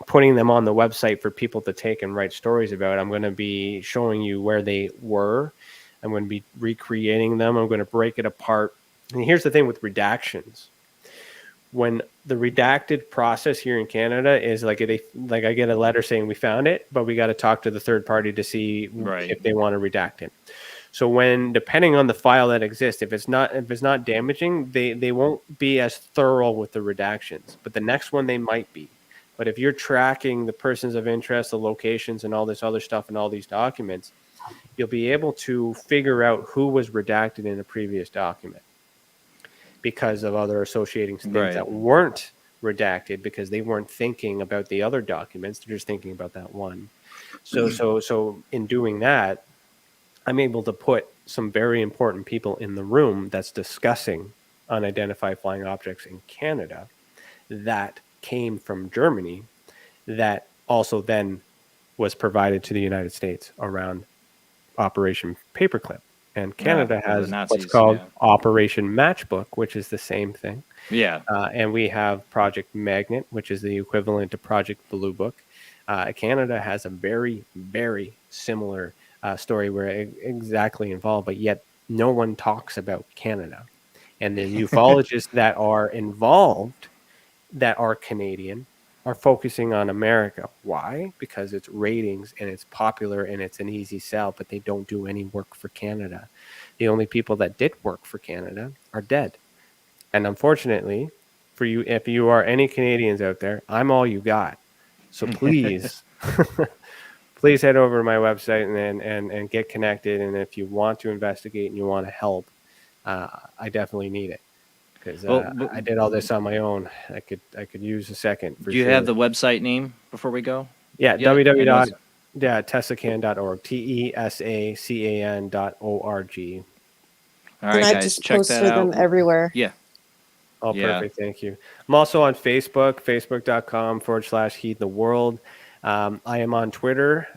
putting them on the website for people to take and write stories about. I'm going to be showing you where they were. I'm going to be recreating them. I'm going to break it apart. And here's the thing with redactions. When the redacted process here in Canada is like I get a letter saying we found it, but we got to talk to the third party to see if they want to redact it. So depending on the file that exists, if it's not damaging, they won't be as thorough with the redactions, but the next one they might be. But if you're tracking the persons of interest, the locations, and all this other stuff in all these documents, you'll be able to figure out who was redacted in a previous document because of other associating things that weren't redacted because they weren't thinking about the other documents. They're just thinking about that one. So in doing that, I'm able to put some very important people in the room that's discussing unidentified flying objects in Canada that came from Germany that also then was provided to the United States around Operation Paperclip. And Canada has what's called Operation Matchbook, which is the same thing. Yeah. And we have Project Magnet, which is the equivalent to Project Blue Book. Canada has a very, very similar story where it exactly involved, but yet no one talks about Canada. And the ufologists that are involved that are Canadian are focusing on America. Why? Because it's ratings and it's popular and it's an easy sell, but they don't do any work for Canada. The only people that did work for Canada are dead. And unfortunately, for you, if you are any Canadians out there, I'm all you got. So please, please head over to my website and get connected. And if you want to investigate and you want to help, I definitely need it. Because I did all this on my own. I could use a second. Do you have the website name before we go? Yeah, www.tesacan.org. TESACAN.org. All right, and I guys, just check post that for out. them everywhere. Yeah. Oh, Yeah. perfect. Thank you. I'm also on Facebook, facebook.com/Heed the World. I am on Twitter,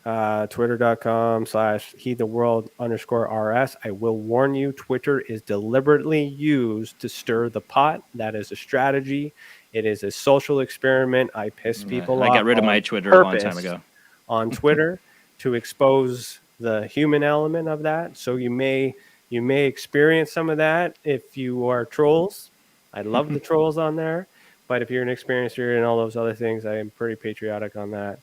twitter.com/HeedTheWorld_RS. I will warn you, Twitter is deliberately used to stir the pot. That is a strategy. It is a social experiment. I piss people I off got rid of my on Twitter a long time purpose ago. on Twitter to expose the human element of that. So you may experience some of that if you are trolls. I love the trolls on there, but if you're an experiencer and all those other things, I am pretty patriotic on that.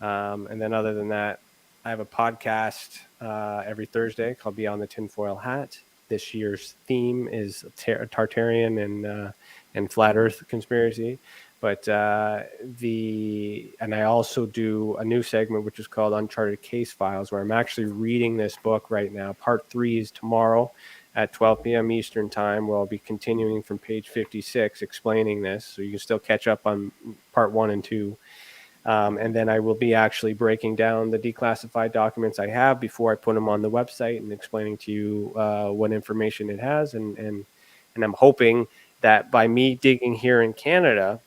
And then other than that, I have a podcast every Thursday called Beyond the Tinfoil Hat. This year's theme is Tartarian and flat Earth conspiracy. But and I also do a new segment which is called Uncharted Case Files, where I'm actually reading this book right now. Part 3 is tomorrow at 12 p.m. Eastern time, where I'll be continuing from page 56, explaining this, so you can still catch up on part 1 and 2. And then I will be actually breaking down the declassified documents I have before I put them on the website and explaining to you what information it has. And I'm hoping that by me digging here in Canada,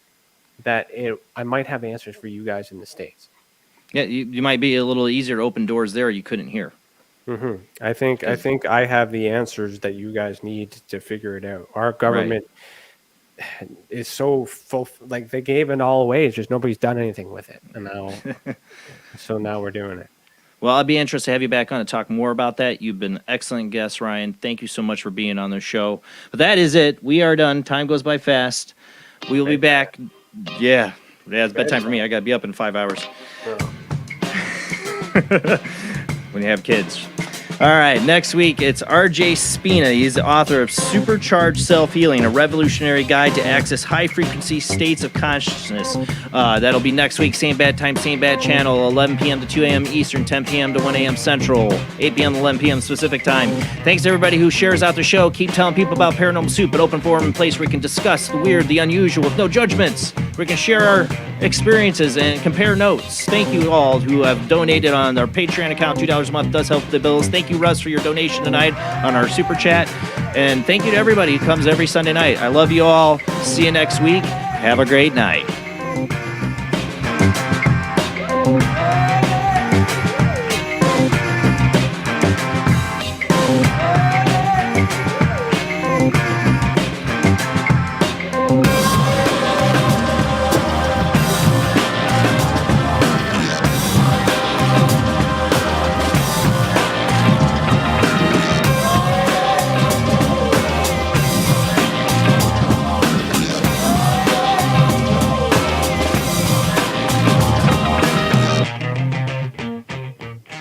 that I might have answers for you guys in the States. Yeah, you might be a little easier to open doors there you couldn't hear. Mm-hmm. I think I have the answers that you guys need to figure it out. Our government is so full, like they gave it all away. It's just nobody's done anything with it, and now, so now we're doing it. Well, I'd be interested to have you back on to talk more about that. You've been an excellent guest, Ryan. Thank you so much for being on the show. But that is it. We are done. Time goes by fast. We will be back. Yeah, it's bedtime for me. I got to be up in 5 hours. When you have kids. All right, next week, it's R.J. Spina. He's the author of Supercharged Self-Healing, a revolutionary guide to access high-frequency states of consciousness. That'll be next week, same bad time, same bad channel, 11 p.m. to 2 a.m. Eastern, 10 p.m. to 1 a.m. Central, 8 p.m. to 11 p.m. Pacific time. Thanks to everybody who shares out the show. Keep telling people about Paranormal Soup, an open forum and place where we can discuss the weird, the unusual, with no judgments. We can share our experiences and compare notes. Thank you all who have donated on our Patreon account. $2 a month does help the bills. Thank you, Russ, for your donation tonight on our Super Chat. And thank you to everybody who comes every Sunday night. I love you all. See you next week. Have a great night.